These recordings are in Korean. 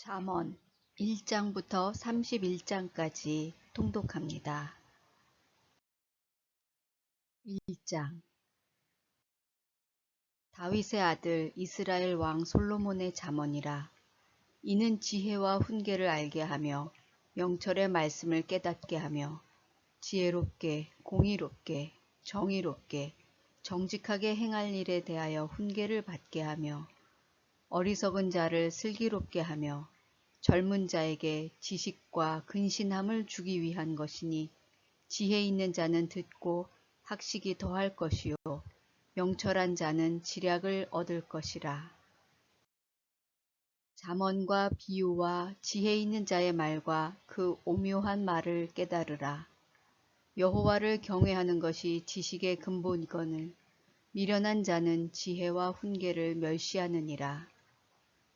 잠언 1장부터 31장까지 통독합니다. 1장 다윗의 아들 이스라엘 왕 솔로몬의 잠언이라. 이는 지혜와 훈계를 알게 하며 명철의 말씀을 깨닫게 하며 지혜롭게 공의롭게 정의롭게 정직하게 행할 일에 대하여 훈계를 받게 하며 어리석은 자를 슬기롭게 하며 젊은 자에게 지식과 근신함을 주기 위한 것이니 지혜 있는 자는 듣고 학식이 더할 것이요 명철한 자는 지략을 얻을 것이라. 잠언과 비유와 지혜 있는 자의 말과 그 오묘한 말을 깨달으라. 여호와를 경외하는 것이 지식의 근본이거늘 미련한 자는 지혜와 훈계를 멸시하느니라.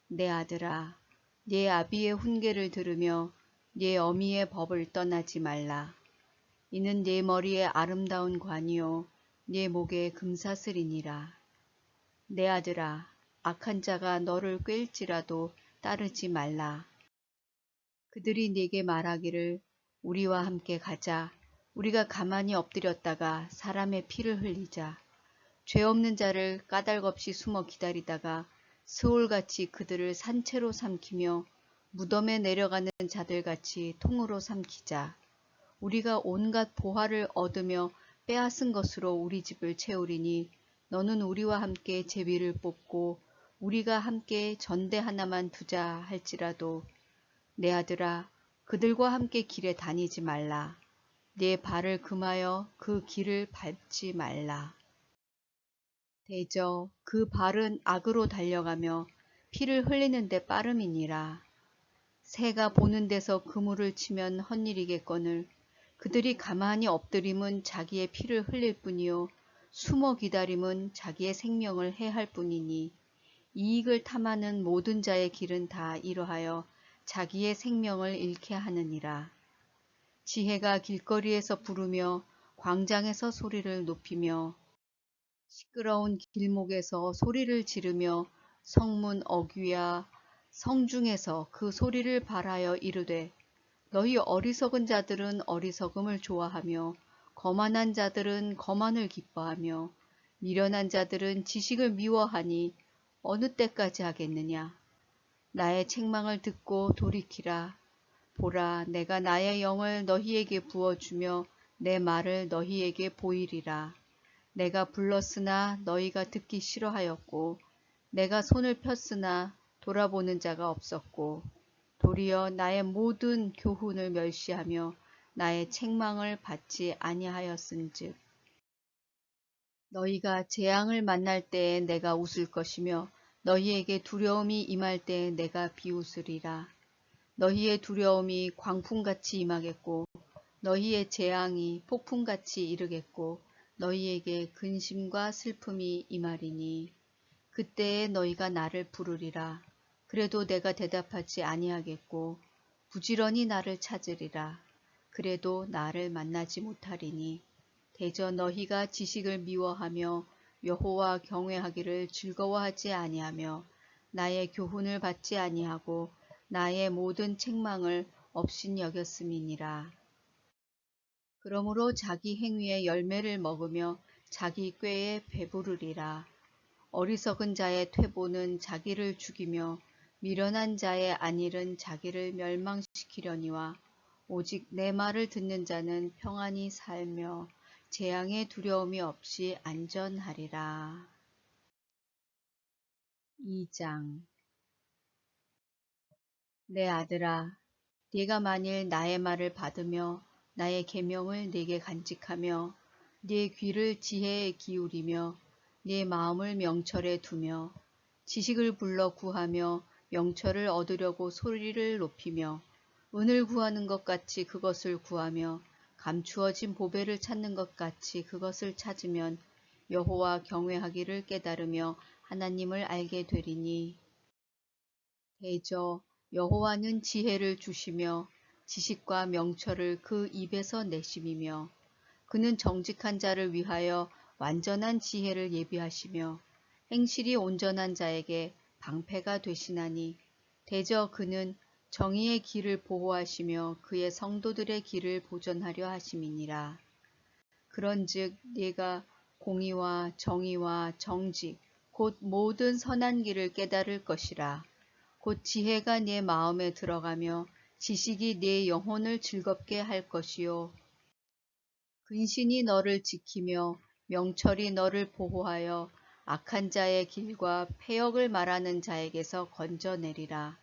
내 아들아, 네 아비의 훈계를 들으며 네 어미의 법을 떠나지 말라. 이는 네 머리에 아름다운 관이요 네 목에 금사슬이니라. 내 아들아, 악한 자가 너를 꾀일지라도 따르지 말라. 그들이 네게 말하기를 우리와 함께 가자. 우리가 가만히 엎드렸다가 사람의 피를 흘리자. 죄 없는 자를 까닭없이 숨어 기다리다가 스올같이 그들을 산채로 삼키며 무덤에 내려가는 자들같이 통으로 삼키자. 우리가 온갖 보화를 얻으며 빼앗은 것으로 우리 집을 채우리니 너는 우리와 함께 제비를 뽑고 우리가 함께 전대 하나만 두자 할지라도 내 아들아, 그들과 함께 길에 다니지 말라. 네 발을 금하여 그 길을 밟지 말라. 대저 그 발은 악으로 달려가며 피를 흘리는 데 빠름이니라. 새가 보는 데서 그물을 치면 헛일이겠거늘 그들이 가만히 엎드림은 자기의 피를 흘릴 뿐이요 숨어 기다림은 자기의 생명을 해할 뿐이니 이익을 탐하는 모든 자의 길은 다 이러하여 자기의 생명을 잃게 하느니라. 지혜가 길거리에서 부르며 광장에서 소리를 높이며 시끄러운 길목에서 소리를 지르며 성문 어귀와 성중에서 그 소리를 발하여 이르되 너희 어리석은 자들은 어리석음을 좋아하며 거만한 자들은 거만을 기뻐하며 미련한 자들은 지식을 미워하니 어느 때까지 하겠느냐. 나의 책망을 듣고 돌이키라. 보라, 내가 나의 영을 너희에게 부어주며 내 말을 너희에게 보이리라. 내가 불렀으나 너희가 듣기 싫어하였고 내가 손을 폈으나 돌아보는 자가 없었고 도리어 나의 모든 교훈을 멸시하며 나의 책망을 받지 아니하였은즉 너희가 재앙을 만날 때에 내가 웃을 것이며 너희에게 두려움이 임할 때에 내가 비웃으리라. 너희의 두려움이 광풍같이 임하겠고 너희의 재앙이 폭풍같이 이르겠고 너희에게 근심과 슬픔이 임하리니 그때에 너희가 나를 부르리라. 그래도 내가 대답하지 아니하겠고 부지런히 나를 찾으리라. 그래도 나를 만나지 못하리니 대저 너희가 지식을 미워하며 여호와 경외하기를 즐거워하지 아니하며 나의 교훈을 받지 아니하고 나의 모든 책망을 업신여겼음이니라. 그러므로 자기 행위의 열매를 먹으며 자기 꾀에 배부르리라. 어리석은 자의 퇴보는 자기를 죽이며 미련한 자의 안일은 자기를 멸망시키려니와 오직 내 말을 듣는 자는 평안히 살며 재앙의 두려움이 없이 안전하리라. 2장 내 아들아, 네가 만일 나의 말을 받으며 나의 계명을 네게 간직하며 네 귀를 지혜에 기울이며 네 마음을 명철에 두며 지식을 불러 구하며 명철을 얻으려고 소리를 높이며 은을 구하는 것 같이 그것을 구하며 감추어진 보배를 찾는 것 같이 그것을 찾으면 여호와 경외하기를 깨달으며 하나님을 알게 되리니 대저 여호와는 지혜를 주시며 지식과 명철을 그 입에서 내심이며 그는 정직한 자를 위하여 완전한 지혜를 예비하시며 행실이 온전한 자에게 방패가 되시나니 대저 그는 정의의 길을 보호하시며 그의 성도들의 길을 보전하려 하심이니라. 그런즉 네가 공의와 정의와 정직 곧 모든 선한 길을 깨달을 것이라. 곧 지혜가 네 마음에 들어가며 지식이 네 영혼을 즐겁게 할 것이요 근신이 너를 지키며 명철이 너를 보호하여 악한 자의 길과 패역을 말하는 자에게서 건져내리라.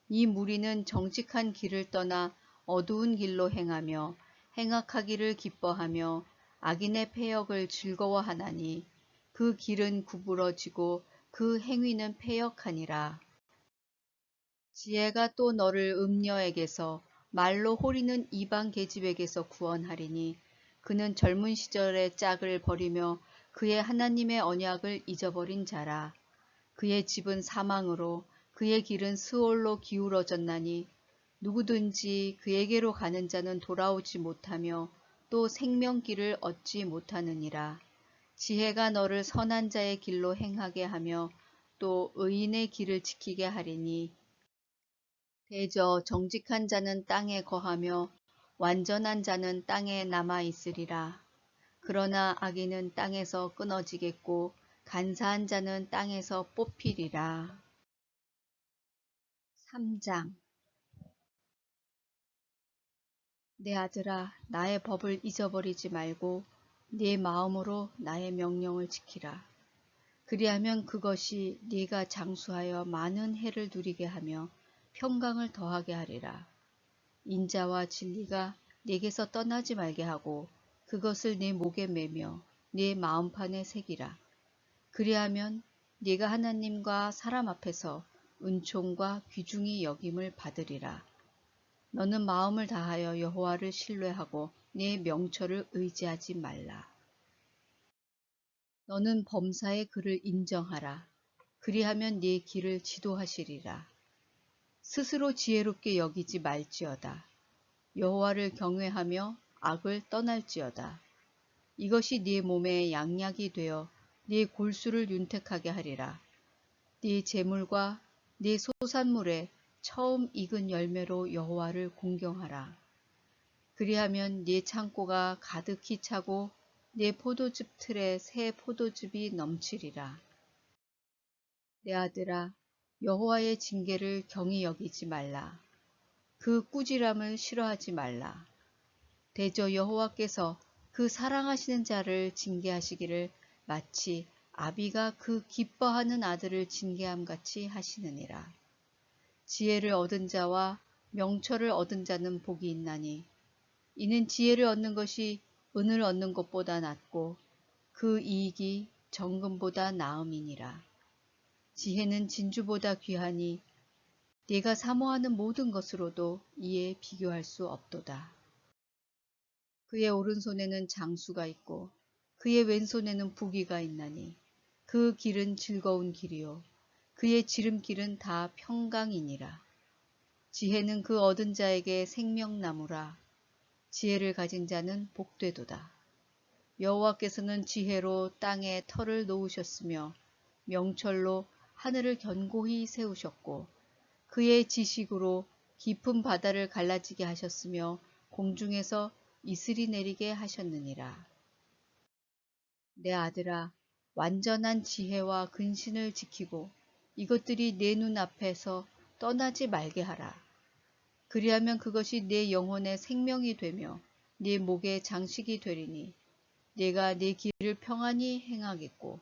이 무리는 정직한 길을 떠나 어두운 길로 행하며 행악하기를 기뻐하며 악인의 패역을 즐거워하나니 그 길은 구부러지고 그 행위는 패역하니라. 지혜가 또 너를 음녀에게서 말로 호리는 이방 계집에게서 구원하리니 그는 젊은 시절의 짝을 버리며 그의 하나님의 언약을 잊어버린 자라. 그의 집은 사망으로 그의 길은 스올로 기울어졌나니 누구든지 그에게로 가는 자는 돌아오지 못하며 또 생명길을 얻지 못하느니라. 지혜가 너를 선한 자의 길로 행하게 하며 또 의인의 길을 지키게 하리니 대저 정직한 자는 땅에 거하며 완전한 자는 땅에 남아 있으리라. 그러나 악인은 땅에서 끊어지겠고 간사한 자는 땅에서 뽑히리라. 3장. 내 아들아, 나의 법을 잊어버리지 말고 네 마음으로 나의 명령을 지키라. 그리하면 그것이 네가 장수하여 많은 해를 누리게 하며 평강을 더하게 하리라. 인자와 진리가 네게서 떠나지 말게 하고 그것을 네 목에 매며 네 마음판에 새기라. 그리하면 네가 하나님과 사람 앞에서 은총과 귀중히 여김을 받으리라. 너는 마음을 다하여 여호와를 신뢰하고 네 명철을 의지하지 말라. 너는 범사의 그를 인정하라. 그리하면 네 길을 지도하시리라. 스스로 지혜롭게 여기지 말지어다. 여호와를 경외하며 악을 떠날지어다. 이것이 네 몸에 양약이 되어 네 골수를 윤택하게 하리라. 네 재물과 네 소산물에 처음 익은 열매로 여호와를 공경하라. 그리하면 네 창고가 가득히 차고 네 포도즙 틀에 새 포도즙이 넘치리라. 내 아들아, 여호와의 징계를 경히 여기지 말라. 그 꾸지람을 싫어하지 말라. 대저 여호와께서 그 사랑하시는 자를 징계하시기를 마치 아비가 그 기뻐하는 아들을 징계함 같이 하시느니라. 지혜를 얻은 자와 명철을 얻은 자는 복이 있나니 이는 지혜를 얻는 것이 은을 얻는 것보다 낫고 그 이익이 정금보다 나음이니라. 지혜는 진주보다 귀하니 네가 사모하는 모든 것으로도 이에 비교할 수 없도다. 그의 오른손에는 장수가 있고 그의 왼손에는 부귀가 있나니 그 길은 즐거운 길이요 그의 지름길은 다 평강이니라. 지혜는 그 얻은 자에게 생명나무라. 지혜를 가진 자는 복되도다. 여호와께서는 지혜로 땅에 터를 놓으셨으며 명철로 하늘을 견고히 세우셨고 그의 지식으로 깊은 바다를 갈라지게 하셨으며 공중에서 이슬이 내리게 하셨느니라. 내 아들아, 완전한 지혜와 근신을 지키고 이것들이 내 눈앞에서 떠나지 말게 하라. 그리하면 그것이 내 영혼의 생명이 되며 내 목의 장식이 되리니 내가 네 길을 평안히 행하겠고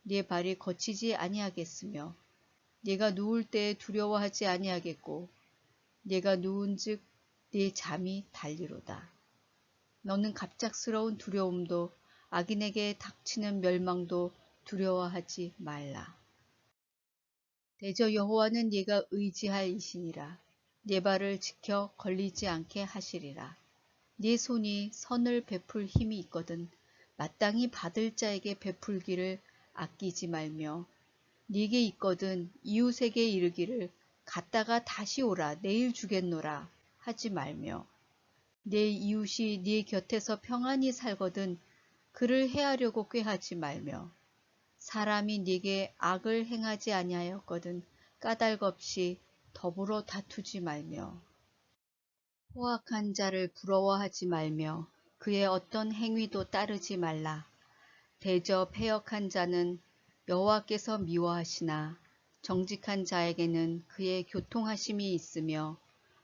네 발이 거치지 아니하겠으며 네가 누울 때에 두려워하지 아니하겠고 네가 누운즉 네 잠이 달리로다. 너는 갑작스러운 두려움도 악인에게 닥치는 멸망도 두려워하지 말라. 대저 여호와는 네가 의지할 이시니라. 네 발을 지켜 걸리지 않게 하시리라. 네 손이 선을 베풀 힘이 있거든 마땅히 받을 자에게 베풀기를 아끼지 말며 네게 있거든 이웃에게 이르기를 갔다가 다시 오라 내일 주겠노라 하지 말며 내 이웃이 네 곁에서 평안히 살거든 그를 해하려고 꾀하지 말며 사람이 네게 악을 행하지 아니하였거든 까닭 없이 더불어 다투지 말며 포악한 자를 부러워하지 말며 그의 어떤 행위도 따르지 말라. 대저 패역한 자는 여호와께서 미워하시나 정직한 자에게는 그의 교통하심이 있으며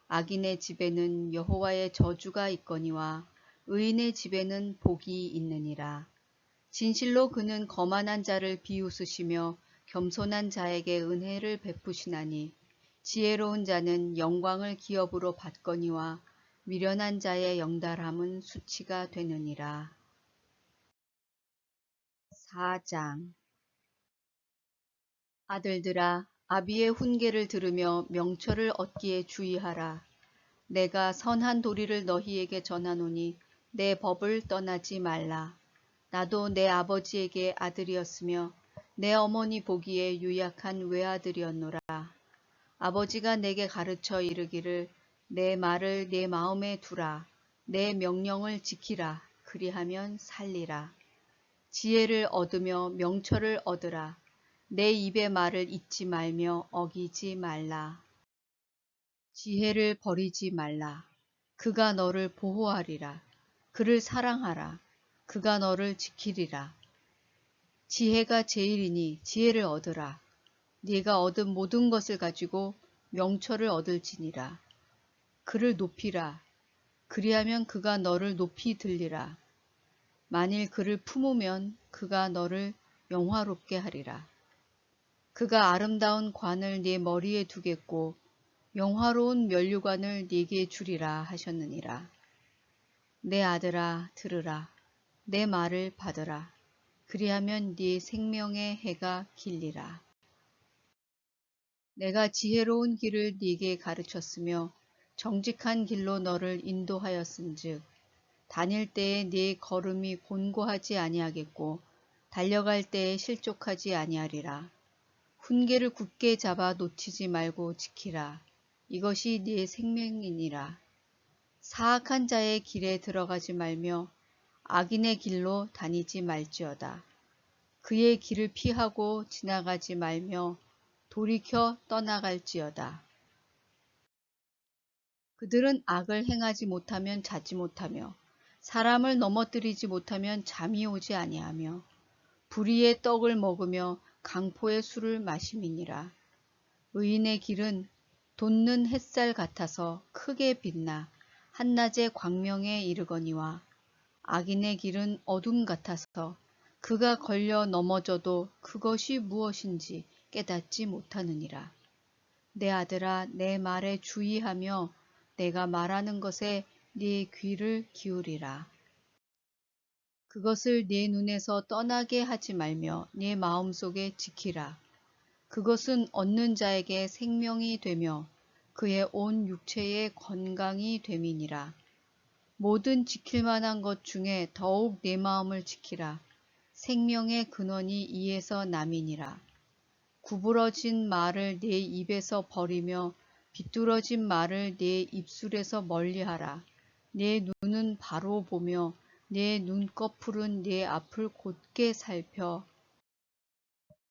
악인의 집에는 여호와의 저주가 있거니와 의인의 집에는 복이 있느니라. 진실로 그는 거만한 자를 비웃으시며 겸손한 자에게 은혜를 베푸시나니 지혜로운 자는 영광을 기업으로 받거니와 미련한 자의 영달함은 수치가 되느니라. 4장. 아들들아, 아비의 훈계를 들으며 명철을 얻기에 주의하라. 내가 선한 도리를 너희에게 전하노니 내 법을 떠나지 말라. 나도 내 아버지에게 아들이었으며 내 어머니 보기에 유약한 외아들이었노라. 아버지가 내게 가르쳐 이르기를 내 말을 내 마음에 두라. 내 명령을 지키라. 그리하면 살리라. 지혜를 얻으며 명철을 얻으라. 내 입의 말을 잊지 말며 어기지 말라. 지혜를 버리지 말라. 그가 너를 보호하리라. 그를 사랑하라. 그가 너를 지키리라. 지혜가 제일이니 지혜를 얻으라. 네가 얻은 모든 것을 가지고 명철을 얻을지니라. 그를 높이라. 그리하면 그가 너를 높이 들리라. 만일 그를 품으면 그가 너를 영화롭게 하리라. 그가 아름다운 관을 네 머리에 두겠고 영화로운 면류관을 네게 주리라 하셨느니라. 내 아들아 들으라. 내 말을 받으라. 그리하면 네 생명의 해가 길리라. 내가 지혜로운 길을 네게 가르쳤으며 정직한 길로 너를 인도하였은즉 다닐 때에 네 걸음이 곤고하지 아니하겠고 달려갈 때에 실족하지 아니하리라. 훈계를 굳게 잡아 놓치지 말고 지키라. 이것이 네 생명이니라. 사악한 자의 길에 들어가지 말며 악인의 길로 다니지 말지어다. 그의 길을 피하고 지나가지 말며 돌이켜 떠나갈지어다. 그들은 악을 행하지 못하면 자지 못하며 사람을 넘어뜨리지 못하면 잠이 오지 아니하며 불의의 떡을 먹으며 강포의 술을 마심이니라. 의인의 길은 돋는 햇살 같아서 크게 빛나 한낮의 광명에 이르거니와 악인의 길은 어둠 같아서 그가 걸려 넘어져도 그것이 무엇인지 깨닫지 못하느니라. 내 아들아 내 말에 주의하며 내가 말하는 것에 네 귀를 기울이라. 그것을 네 눈에서 떠나게 하지 말며 네 마음속에 지키라. 그것은 얻는 자에게 생명이 되며 그의 온 육체의 건강이 됨이니라. 모든 지킬 만한 것 중에 더욱 내 마음을 지키라. 생명의 근원이 이에서 남이니라. 구부러진 말을 내 입에서 버리며 비뚤어진 말을 내 입술에서 멀리하라. 내 눈은 바로 보며 내 눈꺼풀은 내 앞을 곧게 살펴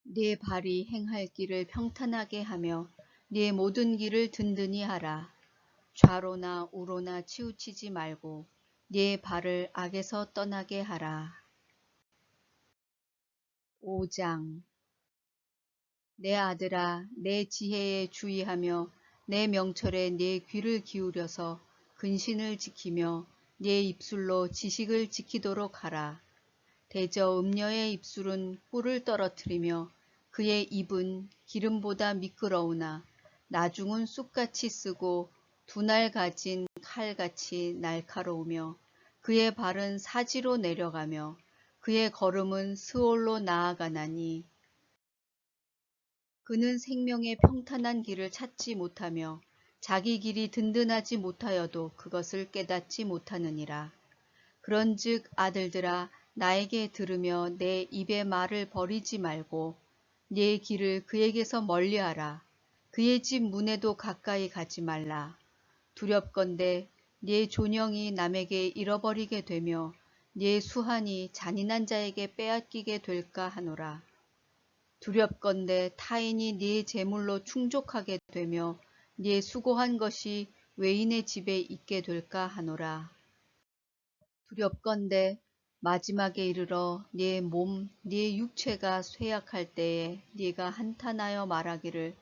네 발이 행할 길을 평탄하게 하며 네 모든 길을 든든히 하라. 좌로나 우로나 치우치지 말고 네 발을 악에서 떠나게 하라. 5장. 내 아들아 내 지혜에 주의하며 내 명철에 내 귀를 기울여서 근신을 지키며 내 입술로 지식을 지키도록 하라. 대저 음녀의 입술은 꿀을 떨어뜨리며 그의 입은 기름보다 미끄러우나 나중은 쑥같이 쓰고 두 날 가진 칼같이 날카로우며 그의 발은 사지로 내려가며 그의 걸음은 스올로 나아가나니 그는 생명의 평탄한 길을 찾지 못하며 자기 길이 든든하지 못하여도 그것을 깨닫지 못하느니라. 그런즉 아들들아 나에게 들으며 내 입의 말을 버리지 말고 네 길을 그에게서 멀리하라. 그의 집 문에도 가까이 가지 말라. 두렵건대 네 존영이 남에게 잃어버리게 되며 네 수한이 잔인한 자에게 빼앗기게 될까 하노라. 두렵건대 타인이 네 재물로 충족하게 되며 네 수고한 것이 외인의 집에 있게 될까 하노라. 두렵건대 마지막에 이르러 네 몸, 네 육체가 쇠약할 때에 네가 한탄하여 말하기를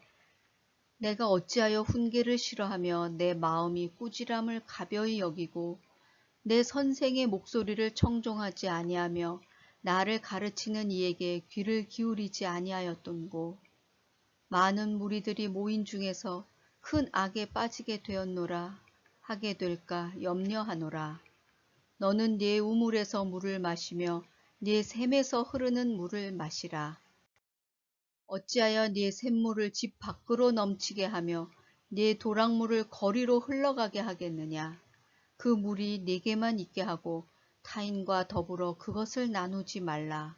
내가 어찌하여 훈계를 싫어하며 내 마음이 꾸지람을 가벼이 여기고 내 선생의 목소리를 청종하지 아니하며 나를 가르치는 이에게 귀를 기울이지 아니하였던고. 많은 무리들이 모인 중에서 큰 악에 빠지게 되었노라 하게 될까 염려하노라. 너는 네 우물에서 물을 마시며 네 샘에서 흐르는 물을 마시라. 어찌하여 네 샘물을 집 밖으로 넘치게 하며 네 도랑물을 거리로 흘러가게 하겠느냐. 그 물이 네게만 있게 하고 타인과 더불어 그것을 나누지 말라.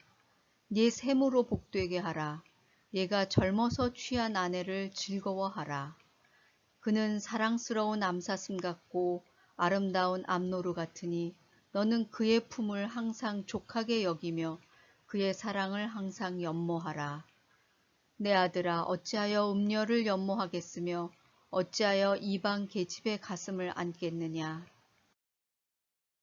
네 샘으로 복되게 하라. 네가 젊어서 취한 아내를 즐거워하라. 그는 사랑스러운 암사슴 같고 아름다운 암노루 같으니 너는 그의 품을 항상 족하게 여기며 그의 사랑을 항상 연모하라. 내 아들아, 어찌하여 음녀를 연모하겠으며 어찌하여 이방 계집의 가슴을 안겠느냐.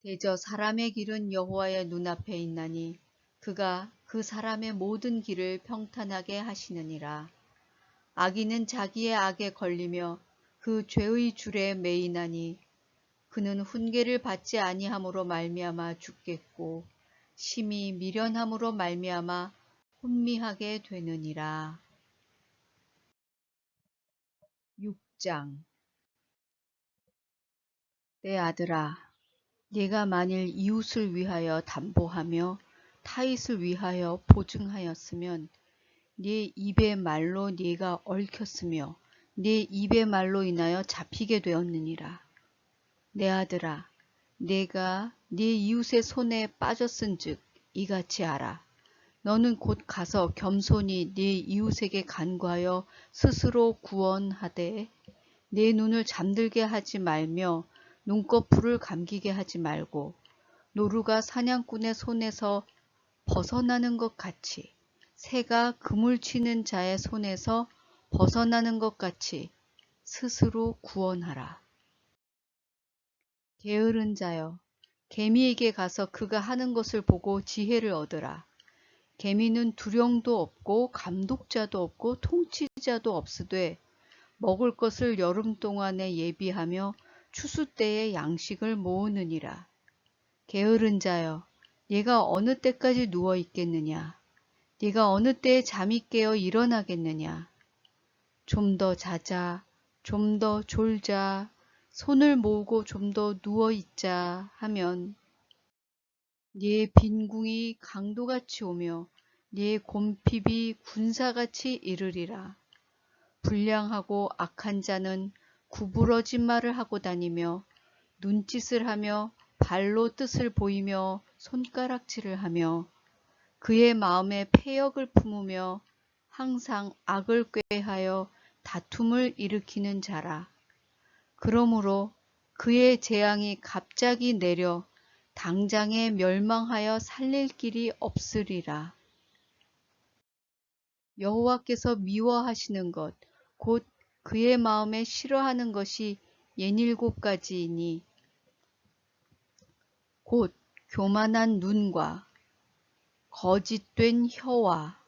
대저 사람의 길은 여호와의 눈앞에 있나니 그가 그 사람의 모든 길을 평탄하게 하시느니라. 악인은 자기의 악에 걸리며 그 죄의 줄에 매이나니 그는 훈계를 받지 아니함으로 말미암아 죽겠고 심히 미련함으로 말미암아 혼미하게 되느니라. 6장. 내 아들아, 네가 만일 이웃을 위하여 담보하며 타잇을 위하여 보증하였으면 네 입의 말로 네가 얽혔으며 네 입의 말로 인하여 잡히게 되었느니라. 내 아들아, 네가 네 이웃의 손에 빠졌은즉 이같이 하라. 너는 곧 가서 겸손히 네 이웃에게 간구하여 스스로 구원하되 내 눈을 잠들게 하지 말며 눈꺼풀을 감기게 하지 말고 노루가 사냥꾼의 손에서 벗어나는 것 같이 새가 그물 치는 자의 손에서 벗어나는 것 같이 스스로 구원하라. 게으른 자여, 개미에게 가서 그가 하는 것을 보고 지혜를 얻으라. 개미는 두령도 없고 감독자도 없고 통치자도 없으되 먹을 것을 여름 동안에 예비하며 추수 때에 양식을 모으느니라. 게으른 자여, 네가 어느 때까지 누워 있겠느냐? 네가 어느 때에 잠이 깨어 일어나겠느냐? 좀 더 자자, 좀 더 졸자, 손을 모으고 좀 더 누워 있자 하면 네 빈궁이 강도같이 오며 네 곰핍이 군사같이 이르리라. 불량하고 악한 자는 구부러진 말을 하고 다니며 눈짓을 하며 발로 뜻을 보이며 손가락질을 하며 그의 마음에 패역을 품으며 항상 악을 꾀하여 다툼을 일으키는 자라. 그러므로 그의 재앙이 갑자기 내려 당장에 멸망하여 살릴 길이 없으리라. 여호와께서 미워하시는 것, 곧 그의 마음에 싫어하는 것이 67가지이니 곧 교만한 눈과 거짓된 혀와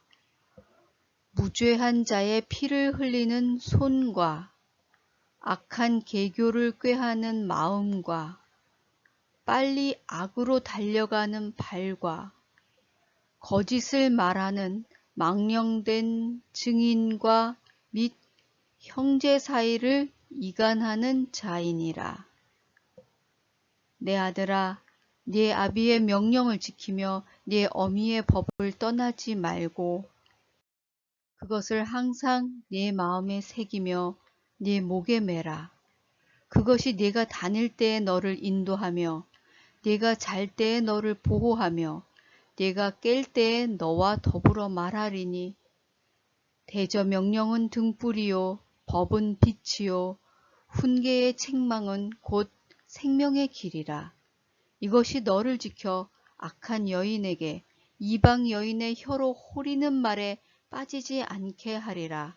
무죄한 자의 피를 흘리는 손과 악한 계교를 꾀하는 마음과 빨리 악으로 달려가는 발과 거짓을 말하는 망령된 증인과 및 형제 사이를 이간하는 자이니라. 내 아들아, 네 아비의 명령을 지키며 네 어미의 법을 떠나지 말고 그것을 항상 네 마음에 새기며 네 목에 매라. 그것이 네가 다닐 때에 너를 인도하며 네가 잘 때에 너를 보호하며 네가 깰 때에 너와 더불어 말하리니 대저 명령은 등불이요 법은 빛이요 훈계의 책망은 곧 생명의 길이라. 이것이 너를 지켜 악한 여인에게 이방 여인의 혀로 호리는 말에 빠지지 않게 하리라.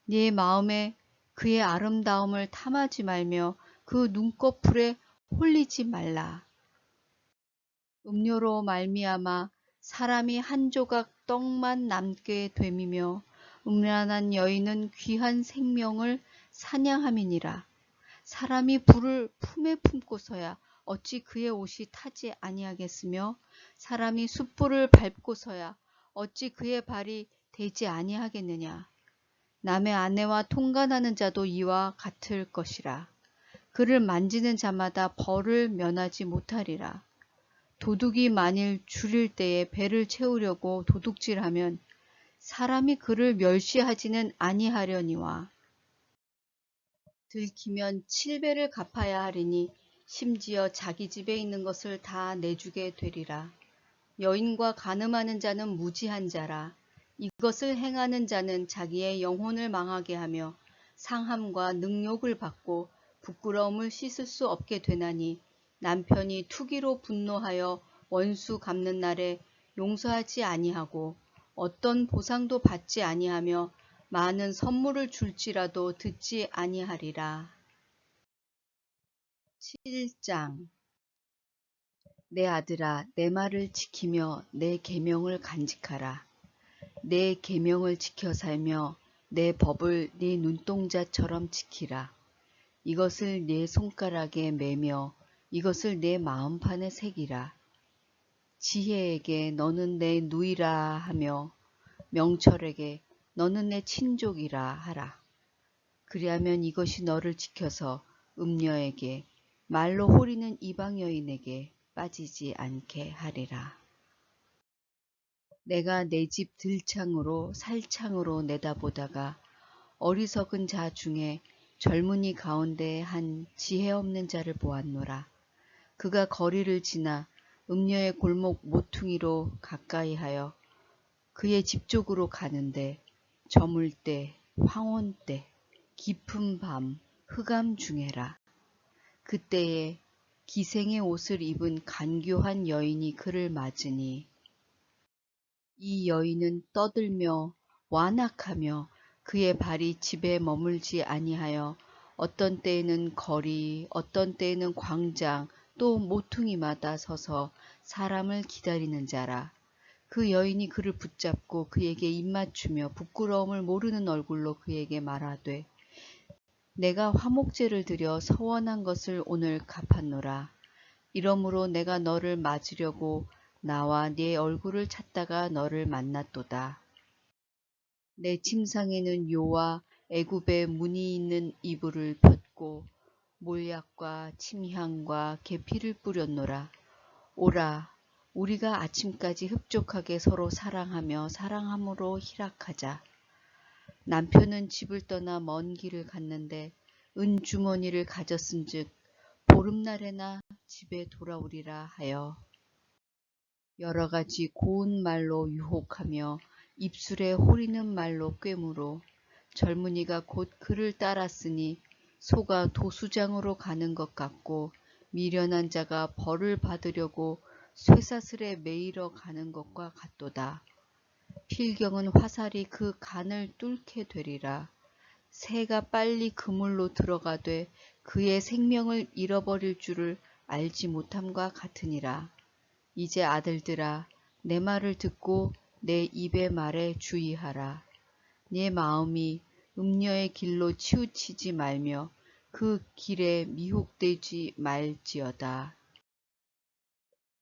네 마음에 그의 아름다움을 탐하지 말며 그 눈꺼풀에 홀리지 말라. 음료로 말미암아 사람이 한 조각 떡만 남게 됨이며 음란한 여인은 귀한 생명을 사냥함이니라. 사람이 불을 품에 품고서야 어찌 그의 옷이 타지 아니하겠으며 사람이 숯불을 밟고서야 어찌 그의 발이 되지 아니하겠느냐. 남의 아내와 통간하는 자도 이와 같을 것이라. 그를 만지는 자마다 벌을 면하지 못하리라. 도둑이 만일 줄일 때에 배를 채우려고 도둑질하면 사람이 그를 멸시하지는 아니하려니와 들키면 7배를 갚아야 하리니 심지어 자기 집에 있는 것을 다 내주게 되리라. 여인과 간음하는 자는 무지한 자라. 이것을 행하는 자는 자기의 영혼을 망하게 하며 상함과 능욕을 받고 부끄러움을 씻을 수 없게 되나니 남편이 투기로 분노하여 원수 갚는 날에 용서하지 아니하고 어떤 보상도 받지 아니하며 많은 선물을 줄지라도 듣지 아니하리라. 7장 내 아들아, 내 말을 지키며 내 계명을 간직하라. 내 계명을 지켜 살며 내 법을 네 눈동자처럼 지키라. 이것을 네 손가락에 매며 이것을 내 마음판에 새기라. 지혜에게 너는 내 누이라 하며 명철에게 너는 내 친족이라 하라. 그리하면 이것이 너를 지켜서 음녀에게 말로 호리는 이방 여인에게 빠지지 않게 하리라. 내가 내 집 들창으로 살창으로 내다보다가 어리석은 자 중에 젊은이 가운데 한 지혜 없는 자를 보았노라. 그가 거리를 지나 음녀의 골목 모퉁이로 가까이 하여 그의 집 쪽으로 가는데 저물 때, 황혼 때, 깊은 밤, 흑암 중에라. 그때에 기생의 옷을 입은 간교한 여인이 그를 맞으니 이 여인은 떠들며 완악하며 그의 발이 집에 머물지 아니하여 어떤 때에는 거리, 어떤 때에는 광장, 또 모퉁이마다 서서 사람을 기다리는 자라. 그 여인이 그를 붙잡고 그에게 입맞추며 부끄러움을 모르는 얼굴로 그에게 말하되 내가 화목제를 드려 서원한 것을 오늘 갚았노라. 이러므로 내가 너를 맞으려고 나와 네 얼굴을 찾다가 너를 만났도다. 내 침상에는 요와 애굽의 무늬 있는 이불을 폈고 몰약과 침향과 계피를 뿌렸노라. 오라, 우리가 아침까지 흡족하게 서로 사랑하며 사랑함으로 희락하자. 남편은 집을 떠나 먼 길을 갔는데 은주머니를 가졌은즉 보름날에나 집에 돌아오리라 하여 여러 가지 고운 말로 유혹하며 입술에 호리는 말로 꿰물어 젊은이가 곧 그를 따랐으니 소가 도수장으로 가는 것 같고 미련한 자가 벌을 받으려고 쇠사슬에 매이러 가는 것과 같도다. 필경은 화살이 그 간을 뚫게 되리라. 새가 빨리 그물로 들어가되 그의 생명을 잃어버릴 줄을 알지 못함과 같으니라. 이제 아들들아, 내 말을 듣고 내 입의 말에 주의하라. 네 마음이 음녀의 길로 치우치지 말며 그 길에 미혹되지 말지어다.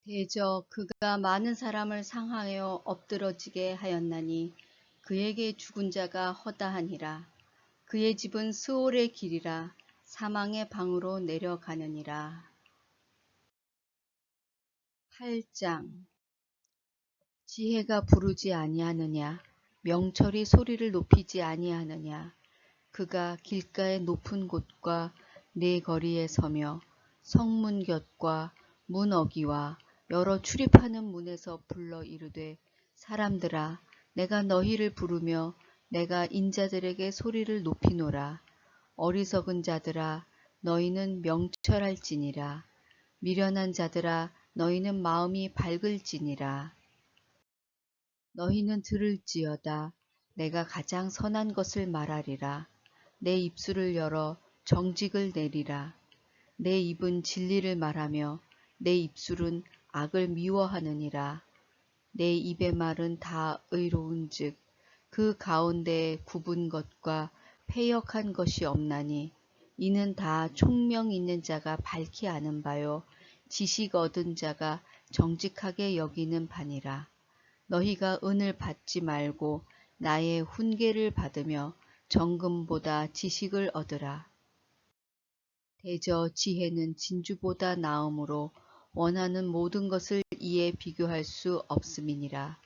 대저 그가 많은 사람을 상하여 엎드러지게 하였나니 그에게 죽은 자가 허다하니라. 그의 집은 스올의 길이라 사망의 방으로 내려가느니라. 8장 지혜가 부르지 아니하느냐 명철이 소리를 높이지 아니하느냐 그가 길가의 높은 곳과 네 거리에 서며 성문 곁과 문 어기와 여러 출입하는 문에서 불러 이르되 사람들아 내가 너희를 부르며 내가 인자들에게 소리를 높이노라. 어리석은 자들아 너희는 명철할지니라. 미련한 자들아 너희는 마음이 밝을지니라. 너희는 들을지어다. 내가 가장 선한 것을 말하리라. 내 입술을 열어 정직을 내리라. 내 입은 진리를 말하며 내 입술은 악을 미워하느니라. 내 입의 말은 다 의로운즉 그 가운데에 굽은 것과 패역한 것이 없나니 이는 다 총명 있는 자가 밝히 아는 바요 지식 얻은 자가 정직하게 여기는 바니라. 너희가 은을 받지 말고 나의 훈계를 받으며 정금보다 지식을 얻으라. 대저 지혜는 진주보다 나음으로 원하는 모든 것을 이에 비교할 수 없음이니라.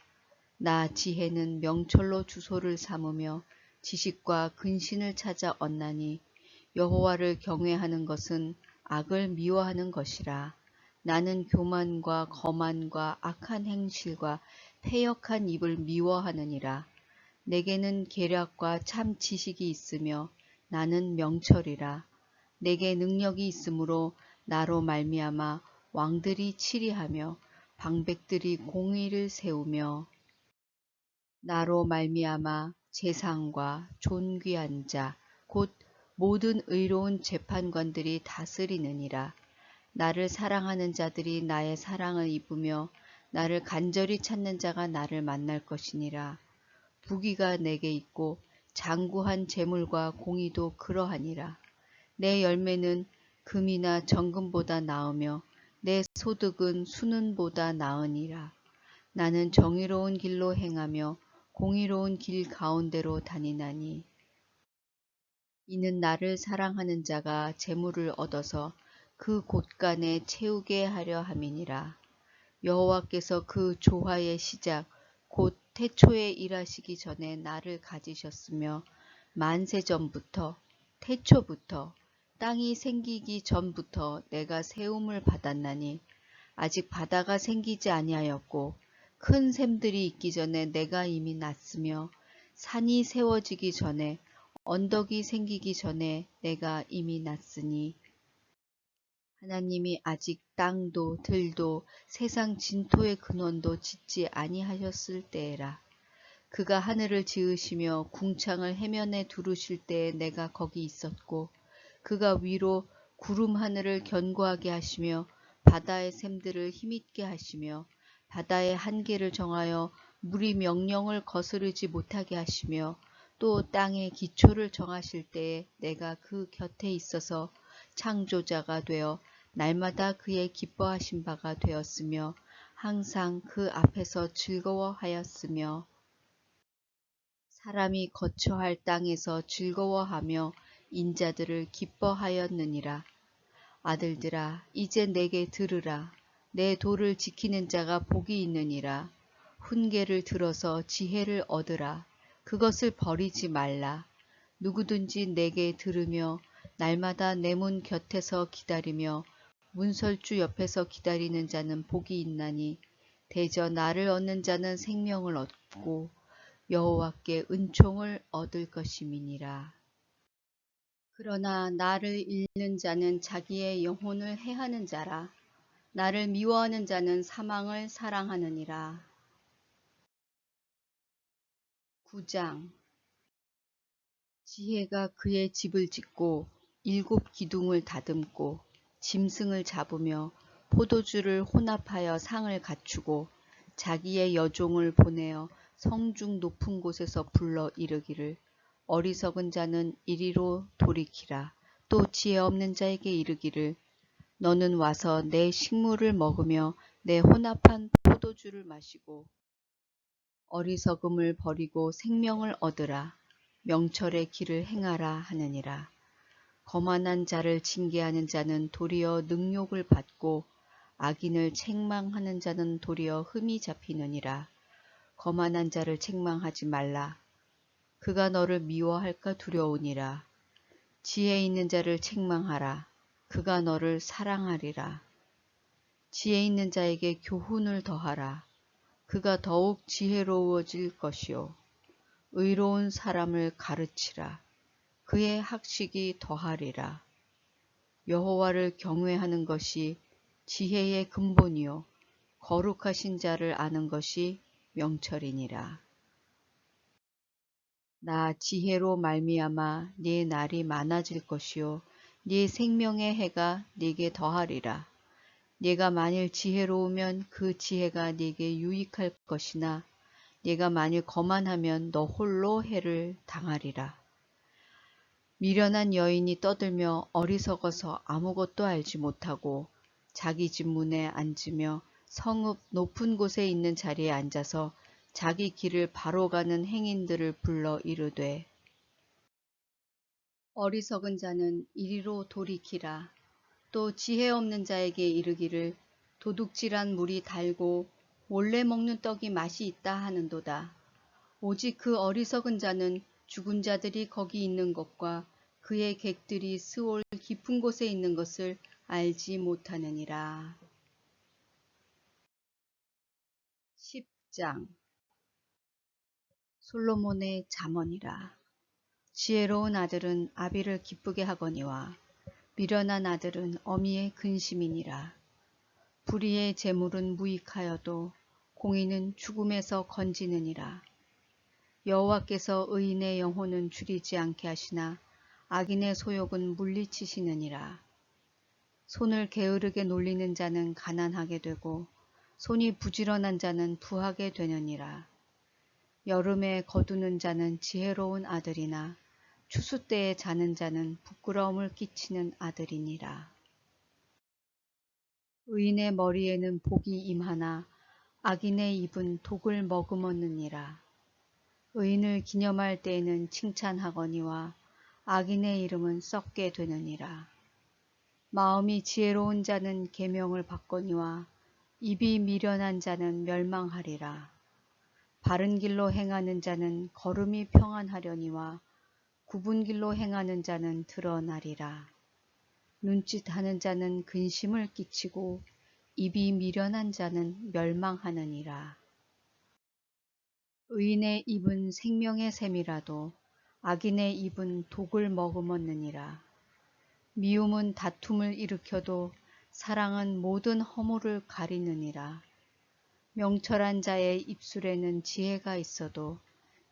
나 지혜는 명철로 주소를 삼으며 지식과 근신을 찾아 얻나니 여호와를 경외하는 것은 악을 미워하는 것이라. 나는 교만과 거만과 악한 행실과 패역한 입을 미워하느니라. 내게는 계략과 참 지식이 있으며 나는 명철이라. 내게 능력이 있으므로 나로 말미암아 왕들이 치리하며 방백들이 공의를 세우며 나로 말미암아 재상과 존귀한 자 곧 모든 의로운 재판관들이 다스리느니라. 나를 사랑하는 자들이 나의 사랑을 입으며 나를 간절히 찾는 자가 나를 만날 것이니라. 부귀가 내게 있고 장구한 재물과 공의도 그러하니라. 내 열매는 금이나 정금보다 나으며 내 소득은 수는보다 나으니라. 나는 정의로운 길로 행하며 공의로운 길 가운데로 다니나니 이는 나를 사랑하는 자가 재물을 얻어서 그 곳간에 채우게 하려 함이니라. 여호와께서 그 조화의 시작 곧 태초에 일하시기 전에 나를 가지셨으며 만세 전부터 태초부터 땅이 생기기 전부터 내가 세움을 받았나니 아직 바다가 생기지 아니하였고 큰 샘들이 있기 전에 내가 이미 났으며 산이 세워지기 전에 언덕이 생기기 전에 내가 이미 났으니 하나님이 아직 땅도 들도 세상 진토의 근원도 짓지 아니하셨을 때에라. 그가 하늘을 지으시며 궁창을 해면에 두르실 때에 내가 거기 있었고 그가 위로 구름 하늘을 견고하게 하시며 바다의 샘들을 힘있게 하시며 바다의 한계를 정하여 물이 명령을 거스르지 못하게 하시며 또 땅의 기초를 정하실 때에 내가 그 곁에 있어서 창조자가 되어 날마다 그의 기뻐하신 바가 되었으며 항상 그 앞에서 즐거워하였으며 사람이 거처할 땅에서 즐거워하며 인자들을 기뻐하였느니라. 아들들아 이제 내게 들으라. 내 도를 지키는 자가 복이 있느니라. 훈계를 들어서 지혜를 얻으라. 그것을 버리지 말라. 누구든지 내게 들으며 날마다 내 문 곁에서 기다리며 문설주 옆에서 기다리는 자는 복이 있나니 대저 나를 얻는 자는 생명을 얻고 여호와께 은총을 얻을 것임이니라. 그러나 나를 잃는 자는 자기의 영혼을 해하는 자라. 나를 미워하는 자는 사망을 사랑하느니라. 9장 지혜가 그의 집을 짓고 7기둥을 다듬고 짐승을 잡으며 포도주를 혼합하여 상을 갖추고 자기의 여종을 보내어 성중 높은 곳에서 불러 이르기를 어리석은 자는 이리로 돌이키라. 또 지혜 없는 자에게 이르기를 너는 와서 내 식물을 먹으며 내 혼합한 포도주를 마시고 어리석음을 버리고 생명을 얻으라. 명철의 길을 행하라 하느니라. 거만한 자를 징계하는 자는 도리어 능욕을 받고 악인을 책망하는 자는 도리어 흠이 잡히느니라. 거만한 자를 책망하지 말라. 그가 너를 미워할까 두려우니라. 지혜 있는 자를 책망하라. 그가 너를 사랑하리라. 지혜 있는 자에게 교훈을 더하라. 그가 더욱 지혜로워질 것이요. 의로운 사람을 가르치라. 그의 학식이 더하리라. 여호와를 경외하는 것이 지혜의 근본이요. 거룩하신 자를 아는 것이 명철이니라. 나 지혜로 말미암아 네 날이 많아질 것이요 네 생명의 해가 네게 더하리라. 네가 만일 지혜로우면 그 지혜가 네게 유익할 것이나 네가 만일 거만하면 너 홀로 해를 당하리라. 미련한 여인이 떠들며 어리석어서 아무것도 알지 못하고 자기 집 문에 앉으며 성읍 높은 곳에 있는 자리에 앉아서 자기 길을 바로 가는 행인들을 불러 이르되 어리석은 자는 이리로 돌이키라. 또 지혜 없는 자에게 이르기를 도둑질한 물이 달고 몰래 먹는 떡이 맛이 있다 하는도다. 오직 그 어리석은 자는 죽은 자들이 거기 있는 것과 그의 객들이 스올 깊은 곳에 있는 것을 알지 못하느니라. 10장 솔로몬의 잠언이라. 지혜로운 아들은 아비를 기쁘게 하거니와 미련한 아들은 어미의 근심이니라. 불의의 재물은 무익하여도 공의는 죽음에서 건지느니라. 여호와께서 의인의 영혼은 줄이지 않게 하시나 악인의 소욕은 물리치시느니라. 손을 게으르게 놀리는 자는 가난하게 되고 손이 부지런한 자는 부하게 되느니라. 여름에 거두는 자는 지혜로운 아들이나 추수 때에 자는 자는 부끄러움을 끼치는 아들이니라. 의인의 머리에는 복이 임하나 악인의 입은 독을 머금었느니라. 의인을 기념할 때에는 칭찬하거니와 악인의 이름은 썩게 되느니라. 마음이 지혜로운 자는 계명을 받거니와 입이 미련한 자는 멸망하리라. 바른 길로 행하는 자는 걸음이 평안하려니와 굽은 길로 행하는 자는 드러나리라. 눈짓하는 자는 근심을 끼치고 입이 미련한 자는 멸망하느니라. 의인의 입은 생명의 샘이라도 악인의 입은 독을 머금었느니라. 미움은 다툼을 일으켜도 사랑은 모든 허물을 가리느니라. 명철한 자의 입술에는 지혜가 있어도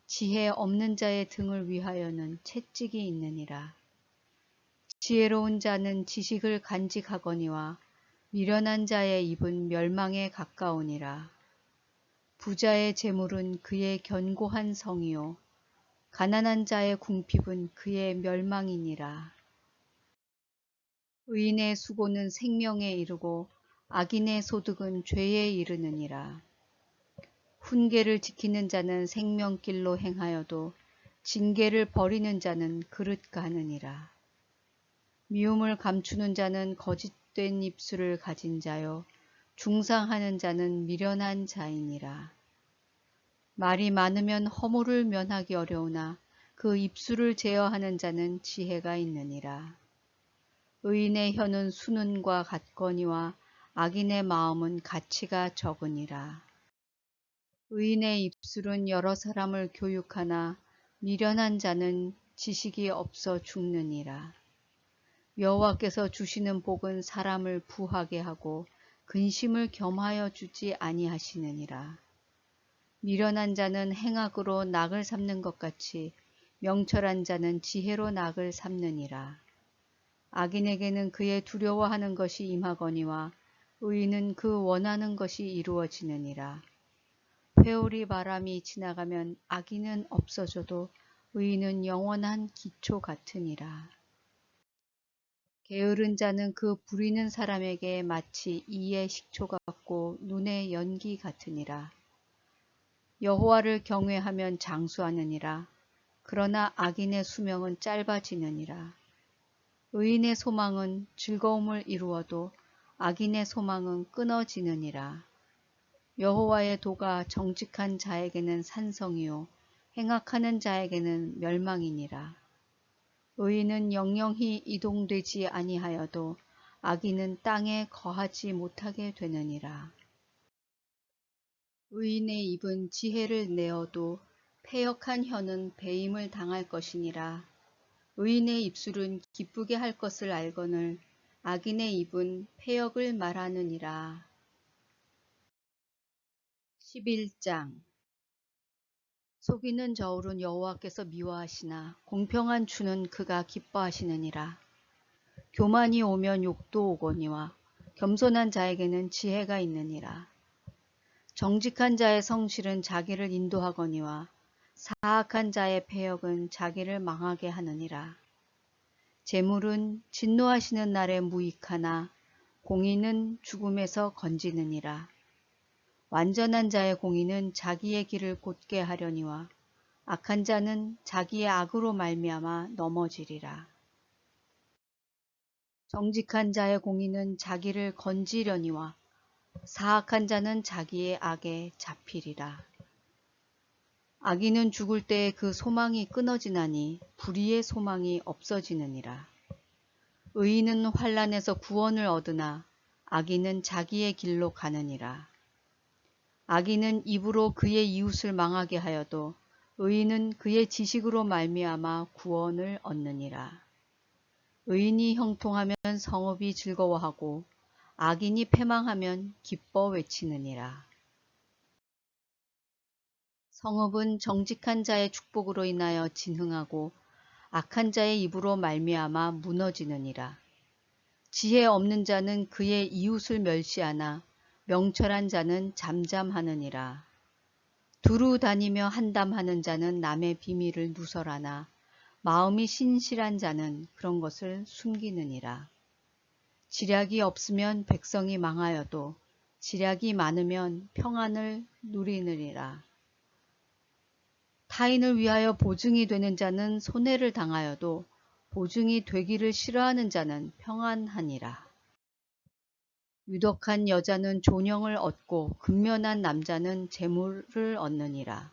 지혜 없는 자의 등을 위하여는 채찍이 있느니라. 지혜로운 자는 지식을 간직하거니와 미련한 자의 입은 멸망에 가까우니라. 부자의 재물은 그의 견고한 성이요 가난한 자의 궁핍은 그의 멸망이니라. 의인의 수고는 생명에 이르고 악인의 소득은 죄에 이르느니라. 훈계를 지키는 자는 생명길로 행하여도 징계를 버리는 자는 그릇 가느니라. 미움을 감추는 자는 거짓된 입술을 가진 자요 중상하는 자는 미련한 자이니라. 말이 많으면 허물을 면하기 어려우나 그 입술을 제어하는 자는 지혜가 있느니라. 의인의 혀는 수는과 같거니와 악인의 마음은 가치가 적으니라. 의인의 입술은 여러 사람을 교육하나 미련한 자는 지식이 없어 죽느니라. 여호와께서 주시는 복은 사람을 부하게 하고 근심을 겸하여 주지 아니하시느니라. 미련한 자는 행악으로 낙을 삼는 것 같이 명철한 자는 지혜로 낙을 삼느니라. 악인에게는 그의 두려워하는 것이 임하거니와 의인은 그 원하는 것이 이루어지느니라. 회오리 바람이 지나가면 악인은 없어져도 의인은 영원한 기초 같으니라. 게으른 자는 그 부리는 사람에게 마치 이의 식초 같고 눈의 연기 같으니라. 여호와를 경외하면 장수하느니라. 그러나 악인의 수명은 짧아지느니라. 의인의 소망은 즐거움을 이루어도 악인의 소망은 끊어지느니라. 여호와의 도가 정직한 자에게는 산성이요 행악하는 자에게는 멸망이니라. 의인은 영영히 이동되지 아니하여도 악인은 땅에 거하지 못하게 되느니라. 의인의 입은 지혜를 내어도 패역한 혀는 배임을 당할 것이니라. 의인의 입술은 기쁘게 할 것을 알거늘 악인의 입은 패역을 말하느니라. 11장 속이는 저울은 여호와께서 미워하시나 공평한 주는 그가 기뻐하시느니라. 교만이 오면 욕도 오거니와 겸손한 자에게는 지혜가 있느니라. 정직한 자의 성실은 자기를 인도하거니와 사악한 자의 패역은 자기를 망하게 하느니라. 재물은 진노하시는 날에 무익하나 공의는 죽음에서 건지느니라. 완전한 자의 공의는 자기의 길을 곧게 하려니와 악한 자는 자기의 악으로 말미암아 넘어지리라. 정직한 자의 공의는 자기를 건지려니와 사악한 자는 자기의 악에 잡히리라. 악인은 죽을 때에 그 소망이 끊어지나니 불의의 소망이 없어지느니라. 의인은 환난에서 구원을 얻으나 악인은 자기의 길로 가느니라. 악인은 입으로 그의 이웃을 망하게 하여도 의인은 그의 지식으로 말미암아 구원을 얻느니라. 의인이 형통하면 성읍이 즐거워하고 악인이 패망하면 기뻐 외치느니라. 성읍은 정직한 자의 축복으로 인하여 진흥하고 악한 자의 입으로 말미암아 무너지느니라. 지혜 없는 자는 그의 이웃을 멸시하나 명철한 자는 잠잠하느니라. 두루 다니며 한담하는 자는 남의 비밀을 누설하나 마음이 신실한 자는 그런 것을 숨기느니라. 지략이 없으면 백성이 망하여도 지략이 많으면 평안을 누리느니라. 타인을 위하여 보증이 되는 자는 손해를 당하여도 보증이 되기를 싫어하는 자는 평안하니라. 유덕한 여자는 존영을 얻고 근면한 남자는 재물을 얻느니라.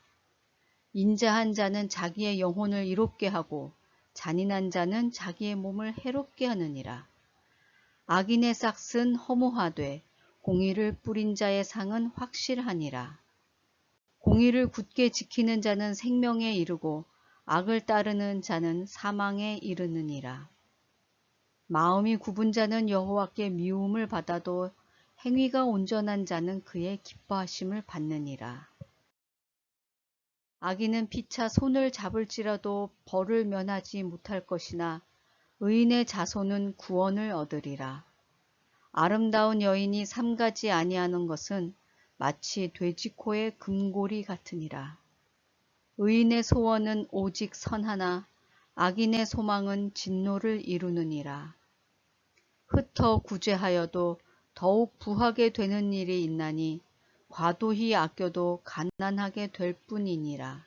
인자한 자는 자기의 영혼을 이롭게 하고 잔인한 자는 자기의 몸을 해롭게 하느니라. 악인의 싹은 허무하되 공의를 뿌린 자의 상은 확실하니라. 공의를 굳게 지키는 자는 생명에 이르고 악을 따르는 자는 사망에 이르느니라. 마음이 굽은 자는 여호와께 미움을 받아도 행위가 온전한 자는 그의 기뻐하심을 받느니라. 악인은 피차 손을 잡을지라도 벌을 면하지 못할 것이나 의인의 자손은 구원을 얻으리라. 아름다운 여인이 삼가지 아니하는 것은 마치 돼지코의 금고리 같으니라. 의인의 소원은 오직 선하나 악인의 소망은 진노를 이루느니라. 흩어 구제하여도 더욱 부하게 되는 일이 있나니 과도히 아껴도 가난하게 될 뿐이니라.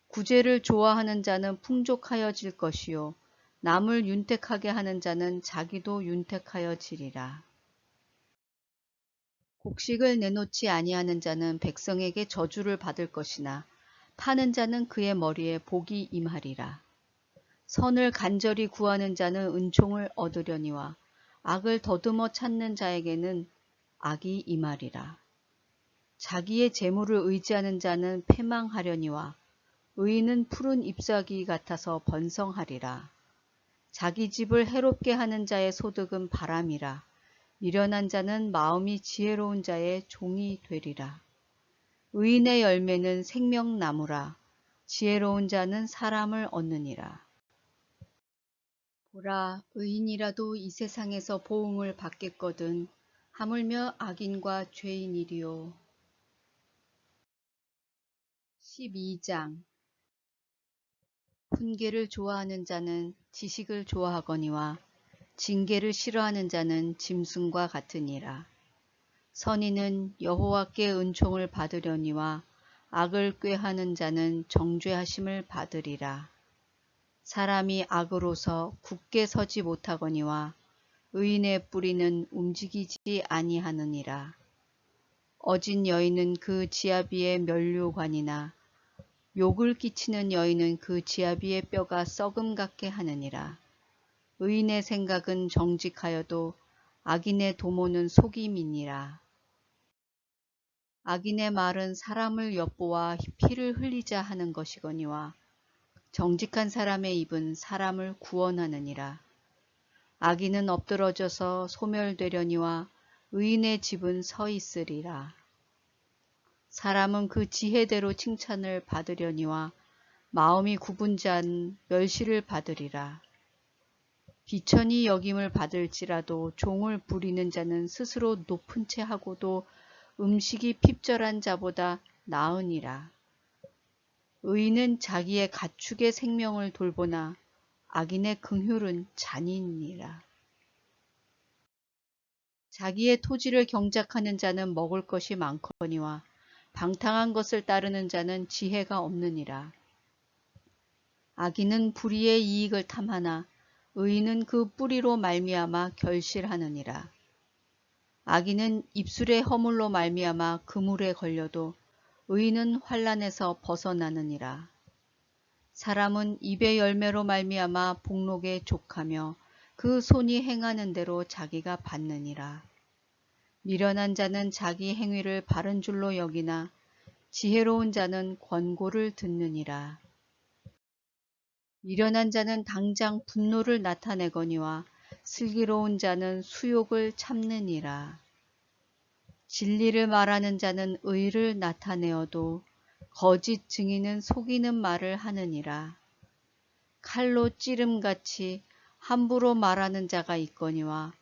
구제를 좋아하는 자는 풍족하여질 것이요 남을 윤택하게 하는 자는 자기도 윤택하여지리라. 곡식을 내놓지 아니하는 자는 백성에게 저주를 받을 것이나 파는 자는 그의 머리에 복이 임하리라. 선을 간절히 구하는 자는 은총을 얻으려니와 악을 더듬어 찾는 자에게는 악이 임하리라. 자기의 재물을 의지하는 자는 패망하려니와 의인은 푸른 잎사귀 같아서 번성하리라. 자기 집을 해롭게 하는 자의 소득은 바람이라. 미련한 자는 마음이 지혜로운 자의 종이 되리라. 의인의 열매는 생명나무라. 지혜로운 자는 사람을 얻느니라. 보라, 의인이라도 이 세상에서 보응을 받겠거든 하물며 악인과 죄인이리요. 12장. 훈계를 좋아하는 자는 지식을 좋아하거니와 징계를 싫어하는 자는 짐승과 같으니라. 선인은 여호와께 은총을 받으려니와 악을 꾀하는 자는 정죄하심을 받으리라. 사람이 악으로서 굳게 서지 못하거니와 의인의 뿌리는 움직이지 아니하느니라. 어진 여인은 그 지아비의 면류관이나 욕을 끼치는 여인은 그 지아비의 뼈가 썩음 같게 하느니라. 의인의 생각은 정직하여도 악인의 도모는 속임이니라. 악인의 말은 사람을 엿보아 피를 흘리자 하는 것이거니와 정직한 사람의 입은 사람을 구원하느니라. 악인은 엎드러져서 소멸되려니와 의인의 집은 서 있으리라. 사람은 그 지혜대로 칭찬을 받으려니와 마음이 굽은 자는 멸시를 받으리라. 비천히 여김을 받을지라도 종을 부리는 자는 스스로 높은 채 하고도 음식이 핍절한 자보다 나으니라. 의인은 자기의 가축의 생명을 돌보나 악인의 긍휼은 잔인이라. 자기의 토지를 경작하는 자는 먹을 것이 많거니와 방탕한 것을 따르는 자는 지혜가 없느니라. 악인은 불의의 이익을 탐하나 의인은 그 뿌리로 말미암아 결실하느니라. 악인은 입술의 허물로 말미암아 그물에 걸려도 의인은 환난에서 벗어나느니라. 사람은 입의 열매로 말미암아 복록에 족하며 그 손이 행하는 대로 자기가 받느니라. 미련한 자는 자기 행위를 바른 줄로 여기나 지혜로운 자는 권고를 듣느니라. 미련한 자는 당장 분노를 나타내거니와 슬기로운 자는 수욕을 참느니라. 진리를 말하는 자는 의를 나타내어도 거짓 증인은 속이는 말을 하느니라. 칼로 찌름같이 함부로 말하는 자가 있거니와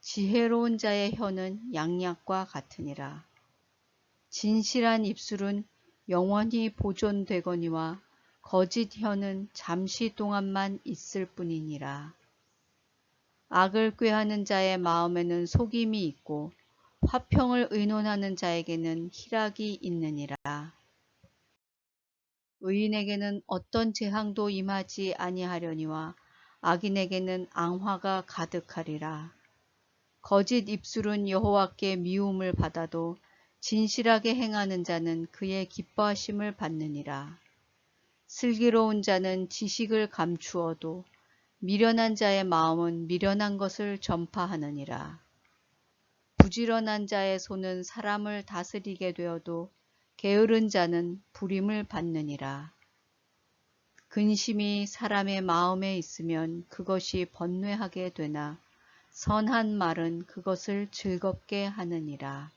지혜로운 자의 혀는 양약과 같으니라. 진실한 입술은 영원히 보존되거니와 거짓 혀는 잠시 동안만 있을 뿐이니라. 악을 꾀하는 자의 마음에는 속임이 있고 화평을 의논하는 자에게는 희락이 있느니라. 의인에게는 어떤 재앙도 임하지 아니하려니와 악인에게는 앙화가 가득하리라. 거짓 입술은 여호와께 미움을 받아도 진실하게 행하는 자는 그의 기뻐하심을 받느니라. 슬기로운 자는 지식을 감추어도 미련한 자의 마음은 미련한 것을 전파하느니라. 부지런한 자의 손은 사람을 다스리게 되어도 게으른 자는 부림을 받느니라. 근심이 사람의 마음에 있으면 그것이 번뇌하게 되나 선한 말은 그것을 즐겁게 하느니라.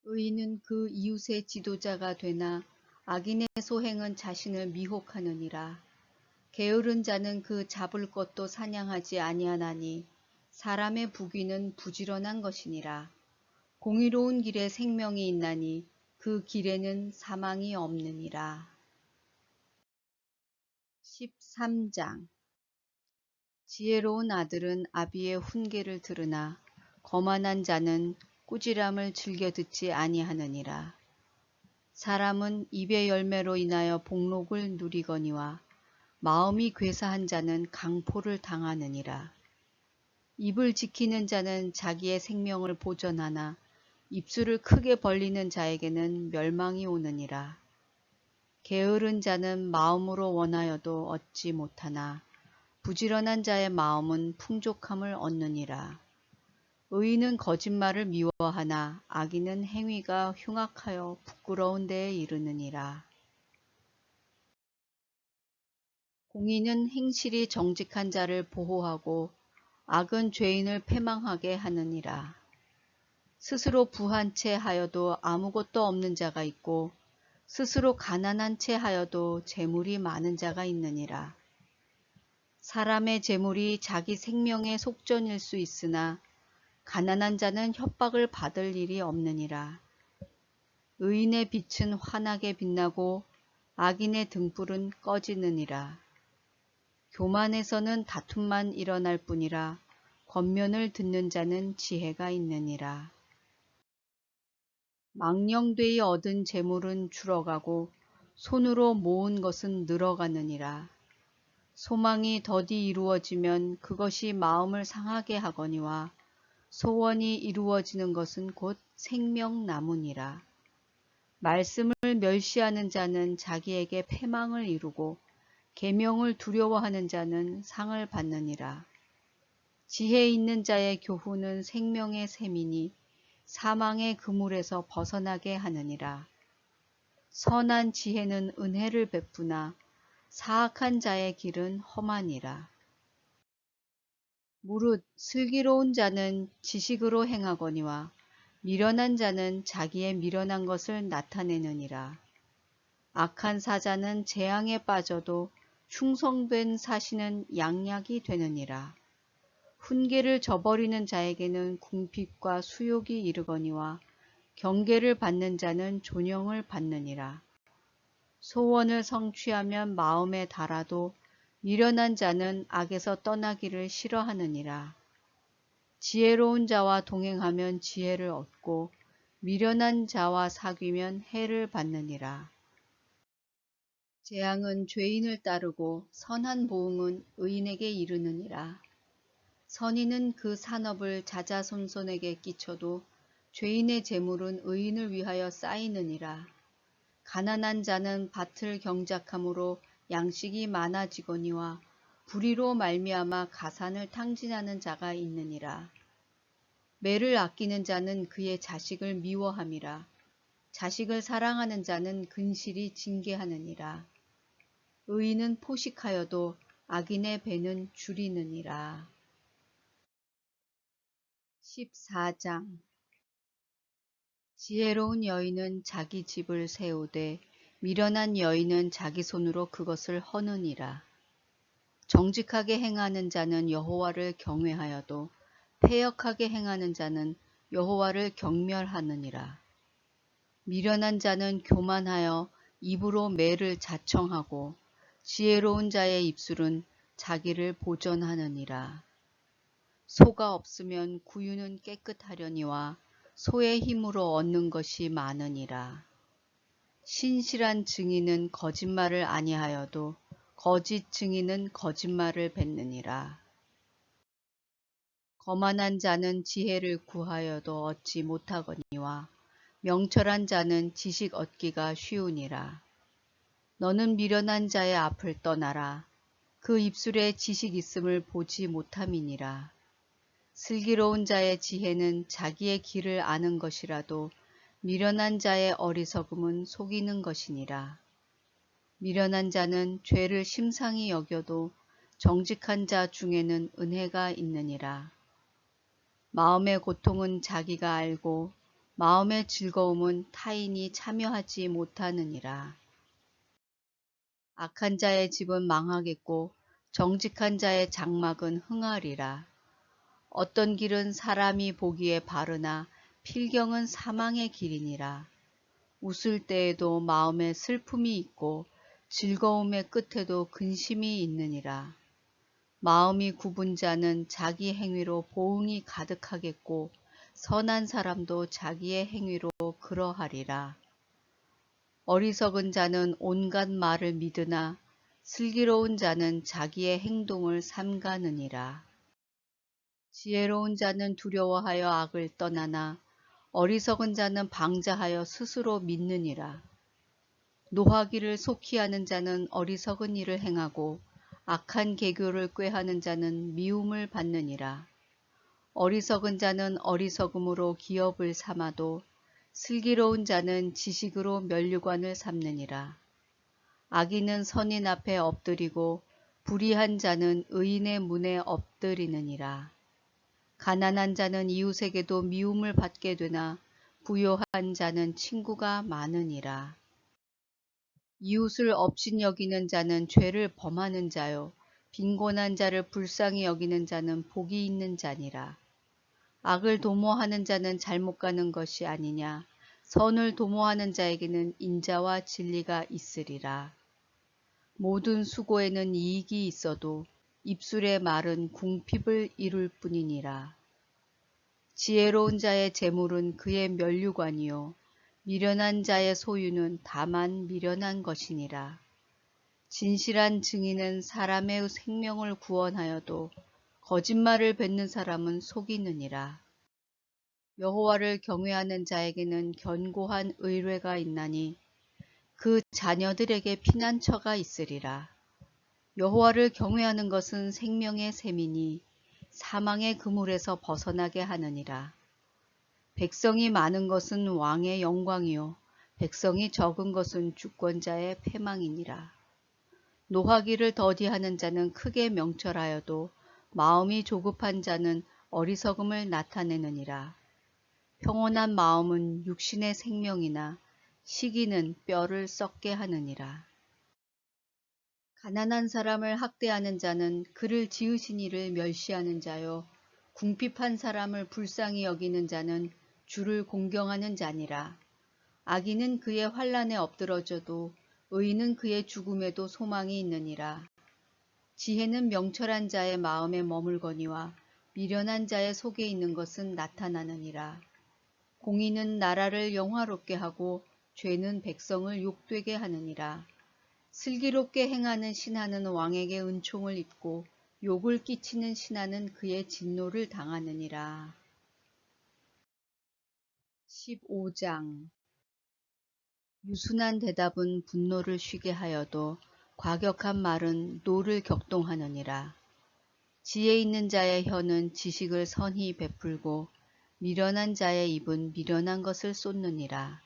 의인은 그 이웃의 지도자가 되나 악인의 소행은 자신을 미혹하느니라. 게으른 자는 그 잡을 것도 사냥하지 아니하나니 사람의 부귀는 부지런한 것이니라. 공의로운 길에 생명이 있나니 그 길에는 사망이 없느니라. 13장. 지혜로운 아들은 아비의 훈계를 들으나 거만한 자는 꾸지람을 즐겨 듣지 아니하느니라. 사람은 입의 열매로 인하여 복록을 누리거니와 마음이 괴사한 자는 강포를 당하느니라. 입을 지키는 자는 자기의 생명을 보전하나 입술을 크게 벌리는 자에게는 멸망이 오느니라. 게으른 자는 마음으로 원하여도 얻지 못하나 부지런한 자의 마음은 풍족함을 얻느니라. 의인은 거짓말을 미워하나 악인은 행위가 흉악하여 부끄러운 데에 이르느니라. 공의는 행실이 정직한 자를 보호하고 악은 죄인을 패망하게 하느니라. 스스로 부한 채 하여도 아무것도 없는 자가 있고 스스로 가난한 채 하여도 재물이 많은 자가 있느니라. 사람의 재물이 자기 생명의 속전일 수 있으나 가난한 자는 협박을 받을 일이 없느니라. 의인의 빛은 환하게 빛나고 악인의 등불은 꺼지느니라. 교만에서는 다툼만 일어날 뿐이라 권면을 듣는 자는 지혜가 있느니라. 망령되이 얻은 재물은 줄어가고 손으로 모은 것은 늘어가느니라. 소망이 더디 이루어지면 그것이 마음을 상하게 하거니와 소원이 이루어지는 것은 곧 생명나무니라. 말씀을 멸시하는 자는 자기에게 패망을 이루고 계명을 두려워하는 자는 상을 받느니라. 지혜 있는 자의 교훈은 생명의 샘이니 사망의 그물에서 벗어나게 하느니라. 선한 지혜는 은혜를 베푸나 사악한 자의 길은 험하니라. 무릇 슬기로운 자는 지식으로 행하거니와 미련한 자는 자기의 미련한 것을 나타내느니라. 악한 사자는 재앙에 빠져도 충성된 사신은 양약이 되느니라. 훈계를 저버리는 자에게는 궁핍과 수욕이 이르거니와 경계를 받는 자는 존영을 받느니라. 소원을 성취하면 마음에 달아도 미련한 자는 악에서 떠나기를 싫어하느니라. 지혜로운 자와 동행하면 지혜를 얻고 미련한 자와 사귀면 해를 받느니라. 재앙은 죄인을 따르고 선한 보응은 의인에게 이르느니라. 선인은 그 산업을 자자손손에게 끼쳐도 죄인의 재물은 의인을 위하여 쌓이느니라. 가난한 자는 밭을 경작함으로 양식이 많아지거니와 불의로 말미암아 가산을 탕진하는 자가 있느니라. 매를 아끼는 자는 그의 자식을 미워함이라. 자식을 사랑하는 자는 근실이 징계하느니라. 의인은 포식하여도 악인의 배는 줄이느니라. 14장. 지혜로운 여인은 자기 집을 세우되 미련한 여인은 자기 손으로 그것을 허느니라. 정직하게 행하는 자는 여호와를 경외하여도 패역하게 행하는 자는 여호와를 경멸하느니라. 미련한 자는 교만하여 입으로 매를 자청하고 지혜로운 자의 입술은 자기를 보전하느니라. 소가 없으면 구유는 깨끗하려니와 소의 힘으로 얻는 것이 많으니라. 신실한 증인은 거짓말을 아니하여도 거짓 증인은 거짓말을 뱉느니라. 거만한 자는 지혜를 구하여도 얻지 못하거니와 명철한 자는 지식 얻기가 쉬우니라. 너는 미련한 자의 앞을 떠나라. 그 입술에 지식 있음을 보지 못함이니라. 슬기로운 자의 지혜는 자기의 길을 아는 것이라도 미련한 자의 어리석음은 속이는 것이니라. 미련한 자는 죄를 심상히 여겨도 정직한 자 중에는 은혜가 있느니라. 마음의 고통은 자기가 알고 마음의 즐거움은 타인이 참여하지 못하느니라. 악한 자의 집은 망하겠고 정직한 자의 장막은 흥하리라. 어떤 길은 사람이 보기에 바르나 필경은 사망의 길이니라. 웃을 때에도 마음에 슬픔이 있고 즐거움의 끝에도 근심이 있느니라. 마음이 굽은 자는 자기 행위로 보응이 가득하겠고 선한 사람도 자기의 행위로 그러하리라. 어리석은 자는 온갖 말을 믿으나 슬기로운 자는 자기의 행동을 삼가느니라. 지혜로운 자는 두려워하여 악을 떠나나 어리석은 자는 방자하여 스스로 믿느니라. 노하기를 속히 하는 자는 어리석은 일을 행하고 악한 계교를 꾀하는 자는 미움을 받느니라. 어리석은 자는 어리석음으로 기업을 삼아도 슬기로운 자는 지식으로 면류관을 삼느니라. 악인은 선인 앞에 엎드리고 불의한 자는 의인의 문에 엎드리느니라. 가난한 자는 이웃에게도 미움을 받게 되나 부요한 자는 친구가 많으니라. 이웃을 업신여기는 자는 죄를 범하는 자요 빈곤한 자를 불쌍히 여기는 자는 복이 있는 자니라. 악을 도모하는 자는 잘못 가는 것이 아니냐. 선을 도모하는 자에게는 인자와 진리가 있으리라. 모든 수고에는 이익이 있어도 입술의 말은 궁핍을 이룰 뿐이니라. 지혜로운 자의 재물은 그의 면류관이요 미련한 자의 소유는 다만 미련한 것이니라. 진실한 증인은 사람의 생명을 구원하여도 거짓말을 뱉는 사람은 속이느니라. 여호와를 경외하는 자에게는 견고한 의뢰가 있나니 그 자녀들에게 피난처가 있으리라. 여호와를 경외하는 것은 생명의 셈이니 사망의 그물에서 벗어나게 하느니라. 백성이 많은 것은 왕의 영광이요 백성이 적은 것은 주권자의 패망이니라. 노하기를 더디하는 자는 크게 명철하여도 마음이 조급한 자는 어리석음을 나타내느니라. 평온한 마음은 육신의 생명이나 시기는 뼈를 썩게 하느니라. 가난한 사람을 학대하는 자는 그를 지으신 이를 멸시하는 자요. 궁핍한 사람을 불쌍히 여기는 자는 주를 공경하는 자니라. 악인은 그의 환난에 엎드러져도 의인은 그의 죽음에도 소망이 있느니라. 지혜는 명철한 자의 마음에 머물거니와 미련한 자의 속에 있는 것은 나타나느니라. 공의는 나라를 영화롭게 하고 죄는 백성을 욕되게 하느니라. 슬기롭게 행하는 신하는 왕에게 은총을 입고 욕을 끼치는 신하는 그의 진노를 당하느니라. 15장. 유순한 대답은 분노를 쉬게 하여도 과격한 말은 노를 격동하느니라. 지혜 있는 자의 혀는 지식을 선히 베풀고 미련한 자의 입은 미련한 것을 쏟느니라.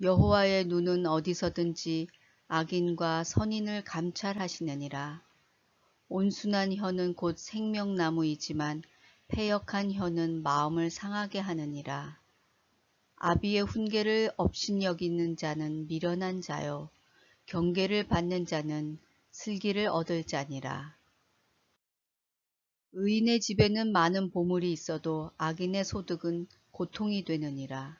여호와의 눈은 어디서든지 악인과 선인을 감찰하시느니라. 온순한 혀는 곧 생명나무이지만 패역한 혀는 마음을 상하게 하느니라. 아비의 훈계를 업신여기는 자는 미련한 자요 경계를 받는 자는 슬기를 얻을 자니라. 의인의 집에는 많은 보물이 있어도 악인의 소득은 고통이 되느니라.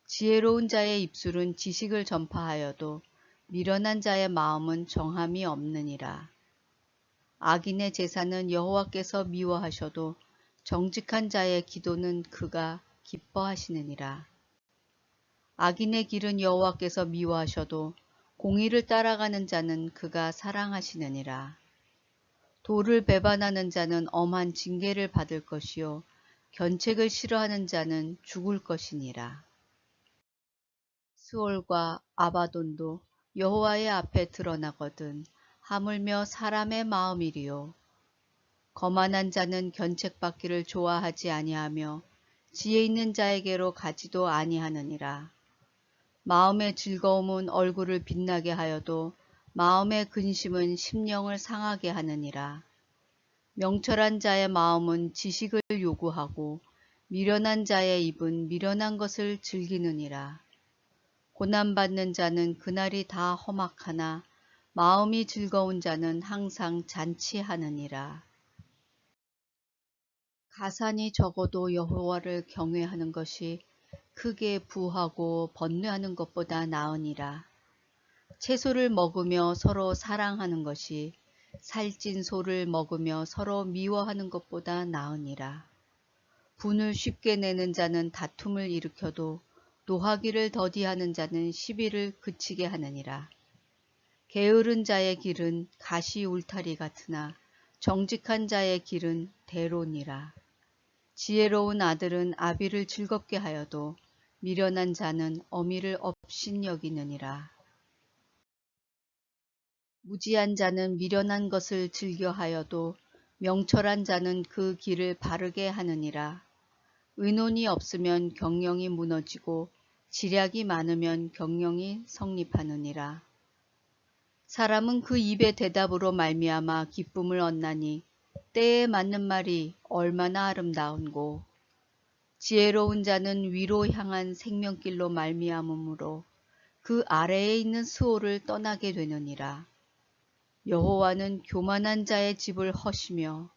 지혜로운 자의 입술은 지식을 전파하여도 미련한 자의 마음은 정함이 없느니라. 악인의 제사는 여호와께서 미워하셔도 정직한 자의 기도는 그가 기뻐하시느니라. 악인의 길은 여호와께서 미워하셔도 공의를 따라가는 자는 그가 사랑하시느니라. 도를 배반하는 자는 엄한 징계를 받을 것이요 견책을 싫어하는 자는 죽을 것이니라. 스올과 아바돈도 여호와의 앞에 드러나거든 하물며 사람의 마음이리요. 거만한 자는 견책받기를 좋아하지 아니하며 지혜 있는 자에게로 가지도 아니하느니라. 마음의 즐거움은 얼굴을 빛나게 하여도 마음의 근심은 심령을 상하게 하느니라. 명철한 자의 마음은 지식을 요구하고 미련한 자의 입은 미련한 것을 즐기느니라. 고난받는 자는 그날이 다 험악하나 마음이 즐거운 자는 항상 잔치하느니라. 가산이 적어도 여호와를 경외하는 것이 크게 부하고 번뇌하는 것보다 나으니라. 채소를 먹으며 서로 사랑하는 것이 살찐 소를 먹으며 서로 미워하는 것보다 나으니라. 분을 쉽게 내는 자는 다툼을 일으켜도 노하기를 더디하는 자는 시비를 그치게 하느니라. 게으른 자의 길은 가시 울타리 같으나 정직한 자의 길은 대로니라. 지혜로운 아들은 아비를 즐겁게 하여도 미련한 자는 어미를 업신여기느니라. 무지한 자는 미련한 것을 즐겨하여도 명철한 자는 그 길을 바르게 하느니라. 의논이 없으면 경영이 무너지고 지략이 많으면 경영이 성립하느니라. 사람은 그 입의 대답으로 말미암아 기쁨을 얻나니 때에 맞는 말이 얼마나 아름다운고. 지혜로운 자는 위로 향한 생명길로 말미암으므로 그 아래에 있는 스올을 떠나게 되느니라. 여호와는 교만한 자의 집을 허시며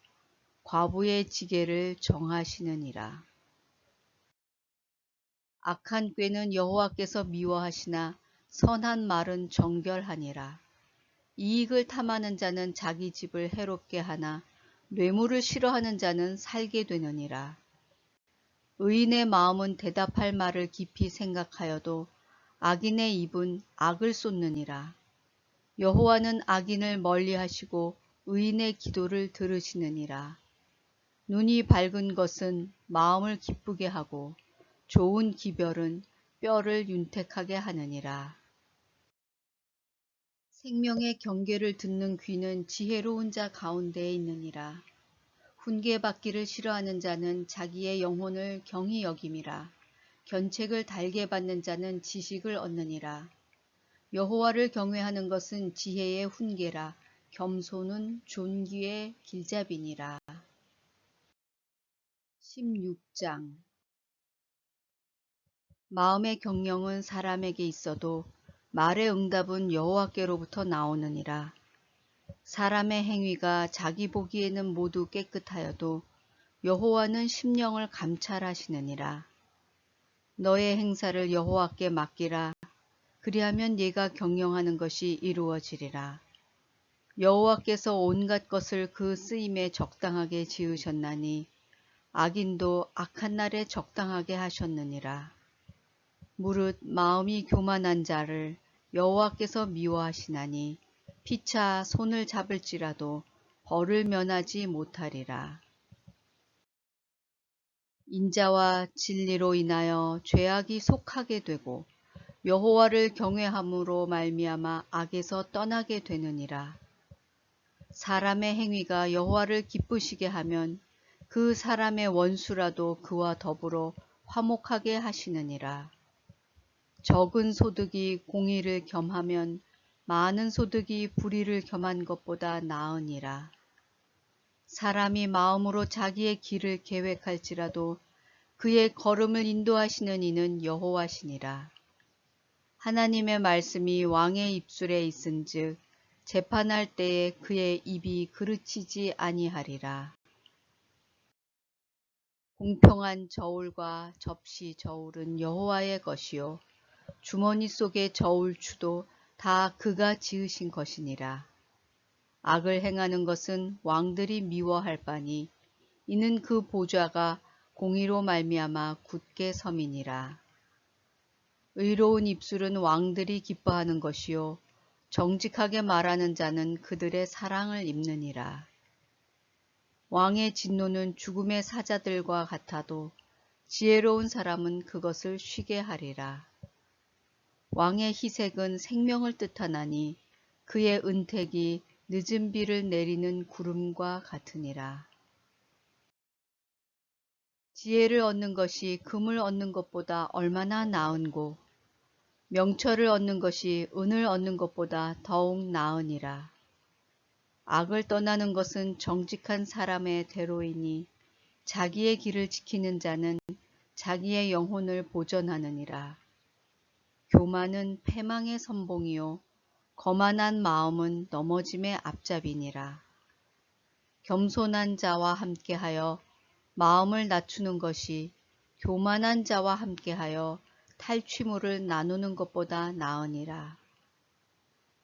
과부의 지게를 정하시느니라. 악한 꾀는 여호와께서 미워하시나 선한 말은 정결하니라. 이익을 탐하는 자는 자기 집을 해롭게 하나 뇌물을 싫어하는 자는 살게 되느니라. 의인의 마음은 대답할 말을 깊이 생각하여도 악인의 입은 악을 쏟느니라. 여호와는 악인을 멀리하시고 의인의 기도를 들으시느니라. 눈이 밝은 것은 마음을 기쁘게 하고 좋은 기별은 뼈를 윤택하게 하느니라. 생명의 경계를 듣는 귀는 지혜로운 자 가운데에 있느니라. 훈계받기를 싫어하는 자는 자기의 영혼을 경히 여김이라. 견책을 달게 받는 자는 지식을 얻느니라. 여호와를 경외하는 것은 지혜의 훈계라. 겸손은 존귀의 길잡이니라. 16장. 마음의 경영은 사람에게 있어도 말의 응답은 여호와께로부터 나오느니라. 사람의 행위가 자기 보기에는 모두 깨끗하여도 여호와는 심령을 감찰하시느니라. 너의 행사를 여호와께 맡기라. 그리하면 네가 경영하는 것이 이루어지리라. 여호와께서 온갖 것을 그 쓰임에 적당하게 지으셨나니 악인도 악한 날에 적당하게 하셨느니라. 무릇 마음이 교만한 자를 여호와께서 미워하시나니 피차 손을 잡을지라도 벌을 면하지 못하리라. 인자와 진리로 인하여 죄악이 속하게 되고 여호와를 경외함으로 말미암아 악에서 떠나게 되느니라. 사람의 행위가 여호와를 기쁘시게 하면 그 사람의 원수라도 그와 더불어 화목하게 하시느니라. 적은 소득이 공의를 겸하면 많은 소득이 불의를 겸한 것보다 나으니라. 사람이 마음으로 자기의 길을 계획할지라도 그의 걸음을 인도하시는 이는 여호와시니라. 하나님의 말씀이 왕의 입술에 있은즉 재판할 때에 그의 입이 그르치지 아니하리라. 공평한 저울과 접시 저울은 여호와의 것이요 주머니 속의 저울추도 다 그가 지으신 것이니라. 악을 행하는 것은 왕들이 미워할 바니 이는 그 보좌가 공의로 말미암아 굳게 섬이니라. 의로운 입술은 왕들이 기뻐하는 것이요 정직하게 말하는 자는 그들의 사랑을 입느니라. 왕의 진노는 죽음의 사자들과 같아도 지혜로운 사람은 그것을 쉬게 하리라. 왕의 희색은 생명을 뜻하나니 그의 은택이 늦은 비를 내리는 구름과 같으니라. 지혜를 얻는 것이 금을 얻는 것보다 얼마나 나은고 명철을 얻는 것이 은을 얻는 것보다 더욱 나으니라. 악을 떠나는 것은 정직한 사람의 대로이니 자기의 길을 지키는 자는 자기의 영혼을 보전하느니라. 교만은 패망의 선봉이요 거만한 마음은 넘어짐의 앞잡이니라. 겸손한 자와 함께하여 마음을 낮추는 것이 교만한 자와 함께하여 탈취물을 나누는 것보다 나으니라.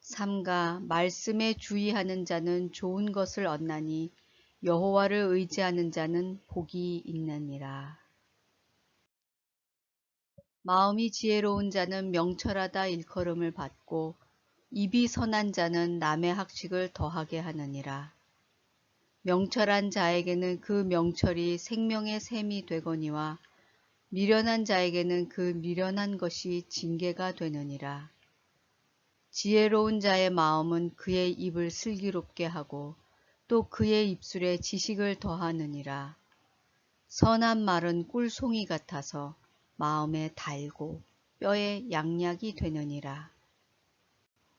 삼가 말씀에 주의하는 자는 좋은 것을 얻나니 여호와를 의지하는 자는 복이 있느니라. 마음이 지혜로운 자는 명철하다 일컬음을 받고 입이 선한 자는 남의 학식을 더하게 하느니라. 명철한 자에게는 그 명철이 생명의 샘이 되거니와 미련한 자에게는 그 미련한 것이 징계가 되느니라. 지혜로운 자의 마음은 그의 입을 슬기롭게 하고 또 그의 입술에 지식을 더하느니라. 선한 말은 꿀송이 같아서 마음에 달고 뼈에 양약이 되느니라.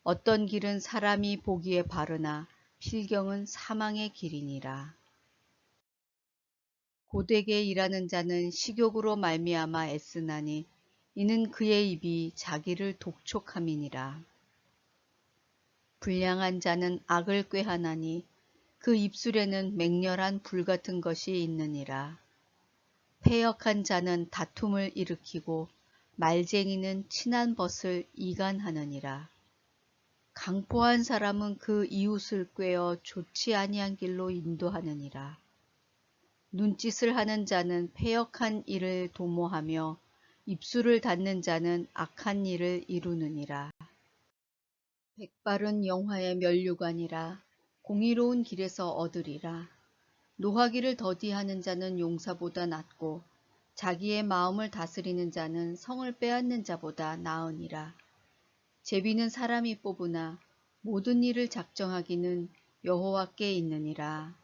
어떤 길은 사람이 보기에 바르나 필경은 사망의 길이니라. 고되게 일하는 자는 식욕으로 말미암아 애쓰나니 이는 그의 입이 자기를 독촉함이니라. 불량한 자는 악을 꾀하나니 그 입술에는 맹렬한 불 같은 것이 있느니라. 패역한 자는 다툼을 일으키고 말쟁이는 친한 벗을 이간하느니라. 강포한 사람은 그 이웃을 꾀어 좋지 아니한 길로 인도하느니라. 눈짓을 하는 자는 패역한 일을 도모하며 입술을 닫는 자는 악한 일을 이루느니라. 백발은 영화의 면류관이라 공의로운 길에서 얻으리라. 노하기를 더디하는 자는 용사보다 낫고 자기의 마음을 다스리는 자는 성을 빼앗는 자보다 나으니라. 제비는 사람이 뽑으나 모든 일을 작정하기는 여호와께 있느니라.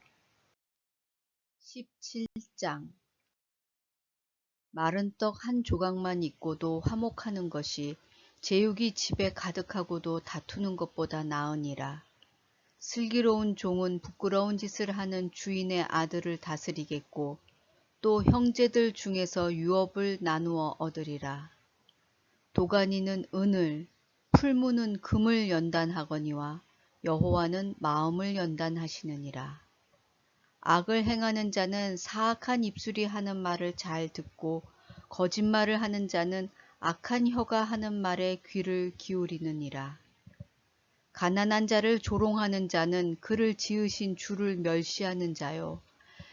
17장 마른 떡 한 조각만 있고도 화목하는 것이 제육이 집에 가득하고도 다투는 것보다 나으니라. 슬기로운 종은 부끄러운 짓을 하는 주인의 아들을 다스리겠고 또 형제들 중에서 유업을 나누어 얻으리라. 도가니는 은을, 풀무는 금을 연단하거니와 여호와는 마음을 연단하시느니라. 악을 행하는 자는 사악한 입술이 하는 말을 잘 듣고 거짓말을 하는 자는 악한 혀가 하는 말에 귀를 기울이느니라. 가난한 자를 조롱하는 자는 그를 지으신 주를 멸시하는 자요.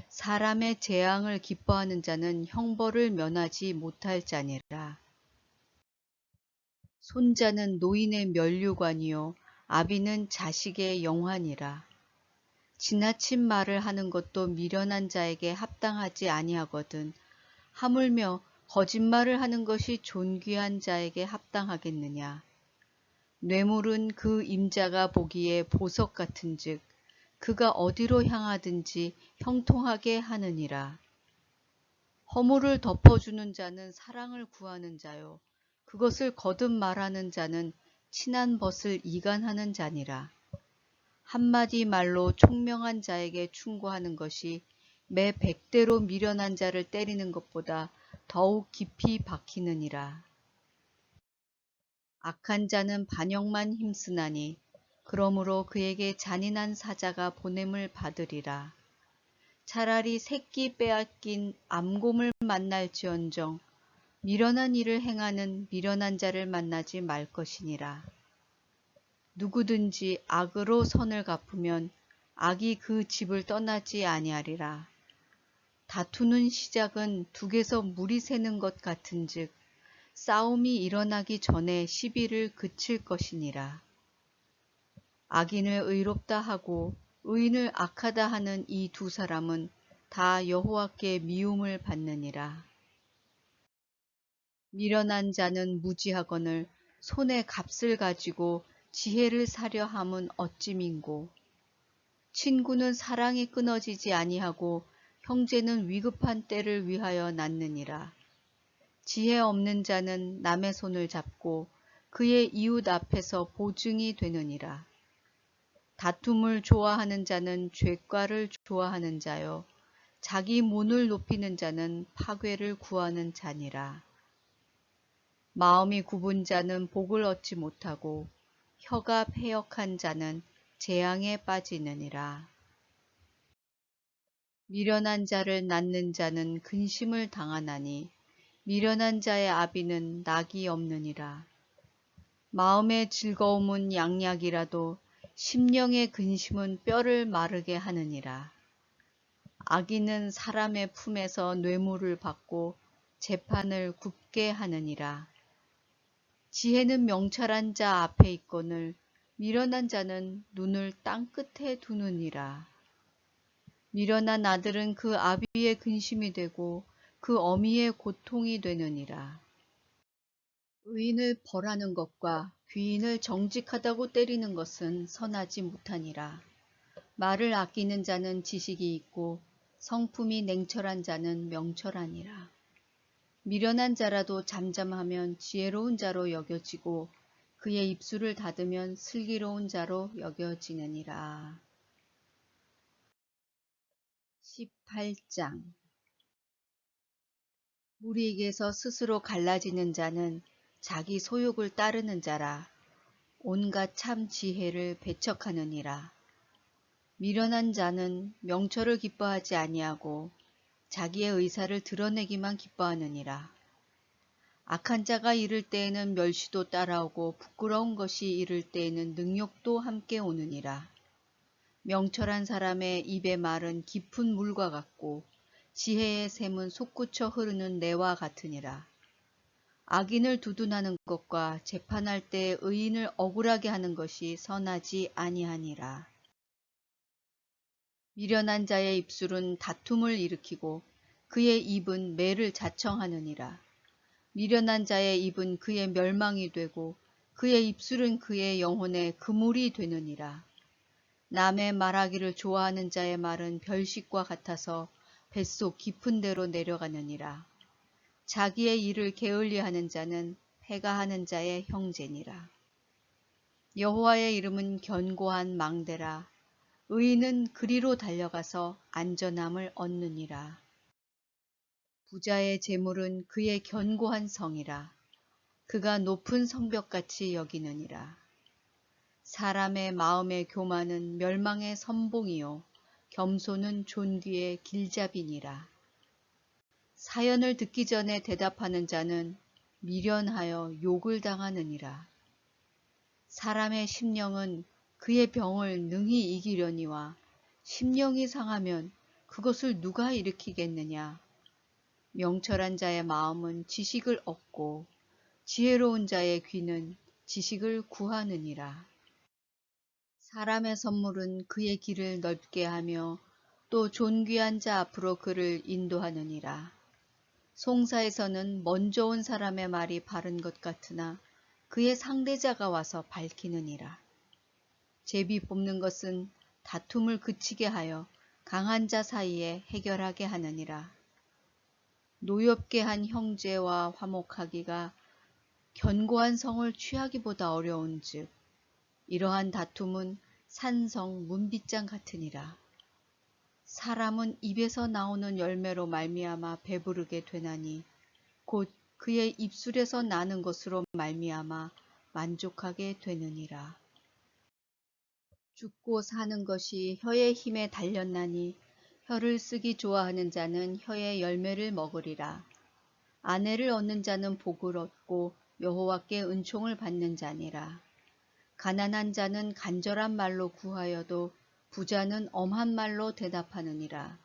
사람의 재앙을 기뻐하는 자는 형벌을 면하지 못할 자니라. 손자는 노인의 면류관이요 아비는 자식의 영환이라. 지나친 말을 하는 것도 미련한 자에게 합당하지 아니하거든 하물며 거짓말을 하는 것이 존귀한 자에게 합당하겠느냐. 뇌물은 그 임자가 보기에 보석 같은즉 그가 어디로 향하든지 형통하게 하느니라. 허물을 덮어주는 자는 사랑을 구하는 자요 그것을 거듭 말하는 자는 친한 벗을 이간하는 자니라. 한마디 말로 총명한 자에게 충고하는 것이 매 100대로 미련한 자를 때리는 것보다 더욱 깊이 박히느니라. 악한 자는 반역만 힘쓰나니 그러므로 그에게 잔인한 사자가 보냄을 받으리라. 차라리 새끼 빼앗긴 암곰을 만날지언정 미련한 일을 행하는 미련한 자를 만나지 말 것이니라. 누구든지 악으로 선을 갚으면 악이 그 집을 떠나지 아니하리라. 다투는 시작은 둑에서 물이 새는 것 같은즉 싸움이 일어나기 전에 시비를 그칠 것이니라. 악인을 의롭다 하고 의인을 악하다 하는 이 두 사람은 다 여호와께 미움을 받느니라. 미련한 자는 무지하거늘 손에 값을 가지고 지혜를 사려 함은 어찌 민고. 친구는 사랑이 끊어지지 아니하고 형제는 위급한 때를 위하여 낳느니라. 지혜 없는 자는 남의 손을 잡고 그의 이웃 앞에서 보증이 되느니라. 다툼을 좋아하는 자는 죄과를 좋아하는 자요 자기 문을 높이는 자는 파괴를 구하는 자니라. 마음이 굽은 자는 복을 얻지 못하고 혀가 패역한 자는 재앙에 빠지느니라. 미련한 자를 낳는 자는 근심을 당하나니 미련한 자의 아비는 낙이 없느니라. 마음의 즐거움은 양약이라도 심령의 근심은 뼈를 마르게 하느니라. 악인은 사람의 품에서 뇌물을 받고 재판을 굽게 하느니라. 지혜는 명철한 자 앞에 있거늘 미련한 자는 눈을 땅 끝에 두느니라. 미련한 아들은 그 아비의 근심이 되고 그 어미의 고통이 되느니라. 의인을 벌하는 것과 귀인을 정직하다고 때리는 것은 선하지 못하니라. 말을 아끼는 자는 지식이 있고 성품이 냉철한 자는 명철하니라. 미련한 자라도 잠잠하면 지혜로운 자로 여겨지고 그의 입술을 닫으면 슬기로운 자로 여겨지느니라. 18장 무리에게서 스스로 갈라지는 자는 자기 소욕을 따르는 자라. 온갖 참 지혜를 배척하느니라. 미련한 자는 명철을 기뻐하지 아니하고 자기의 의사를 드러내기만 기뻐하느니라. 악한 자가 이를 때에는 멸시도 따라오고 부끄러운 것이 이를 때에는 능욕도 함께 오느니라. 명철한 사람의 입의 말은 깊은 물과 같고 지혜의 샘은 솟구쳐 흐르는 내와 같으니라. 악인을 두둔하는 것과 재판할 때 의인을 억울하게 하는 것이 선하지 아니하니라. 미련한 자의 입술은 다툼을 일으키고 그의 입은 매를 자청하느니라. 미련한 자의 입은 그의 멸망이 되고 그의 입술은 그의 영혼의 그물이 되느니라. 남의 말하기를 좋아하는 자의 말은 별식과 같아서 뱃속 깊은 데로 내려가느니라. 자기의 일을 게을리하는 자는 패가하는 자의 형제니라. 여호와의 이름은 견고한 망대라. 의인은 그리로 달려가서 안전함을 얻느니라. 부자의 재물은 그의 견고한 성이라. 그가 높은 성벽같이 여기느니라. 사람의 마음의 교만은 멸망의 선봉이요 겸손은 존귀의 길잡이니라. 사연을 듣기 전에 대답하는 자는 미련하여 욕을 당하느니라. 사람의 심령은 그의 병을 능히 이기려니와 심령이 상하면 그것을 누가 일으키겠느냐. 명철한 자의 마음은 지식을 얻고 지혜로운 자의 귀는 지식을 구하느니라. 사람의 선물은 그의 길을 넓게 하며 또 존귀한 자 앞으로 그를 인도하느니라. 송사에서는 먼저 온 사람의 말이 바른 것 같으나 그의 상대자가 와서 밝히느니라. 제비 뽑는 것은 다툼을 그치게 하여 강한 자 사이에 해결하게 하느니라. 노엽게 한 형제와 화목하기가 견고한 성을 취하기보다 어려운즉 이러한 다툼은 산성 문빗장 같으니라. 사람은 입에서 나오는 열매로 말미암아 배부르게 되나니 곧 그의 입술에서 나는 것으로 말미암아 만족하게 되느니라. 죽고 사는 것이 혀의 힘에 달렸나니 혀를 쓰기 좋아하는 자는 혀의 열매를 먹으리라. 아내를 얻는 자는 복을 얻고 여호와께 은총을 받는 자니라. 가난한 자는 간절한 말로 구하여도 부자는 엄한 말로 대답하느니라.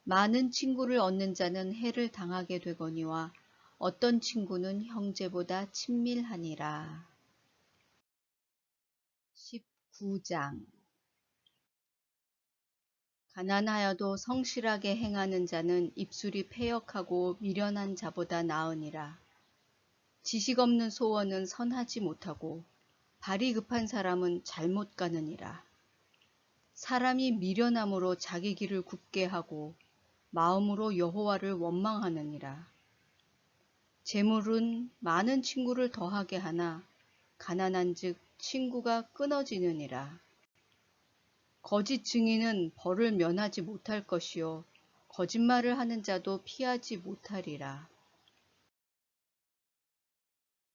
많은 친구를 얻는 자는 해를 당하게 되거니와 어떤 친구는 형제보다 친밀하니라. 19장. 가난하여도 성실하게 행하는 자는 입술이 패역하고 미련한 자보다 나으니라. 지식 없는 소원은 선하지 못하고 발이 급한 사람은 잘못 가느니라. 사람이 미련함으로 자기 길을 굽게 하고 마음으로 여호와를 원망하느니라. 재물은 많은 친구를 더하게 하나 가난한즉 친구가 끊어지느니라. 거짓 증인은 벌을 면하지 못할 것이요 거짓말을 하는 자도 피하지 못하리라.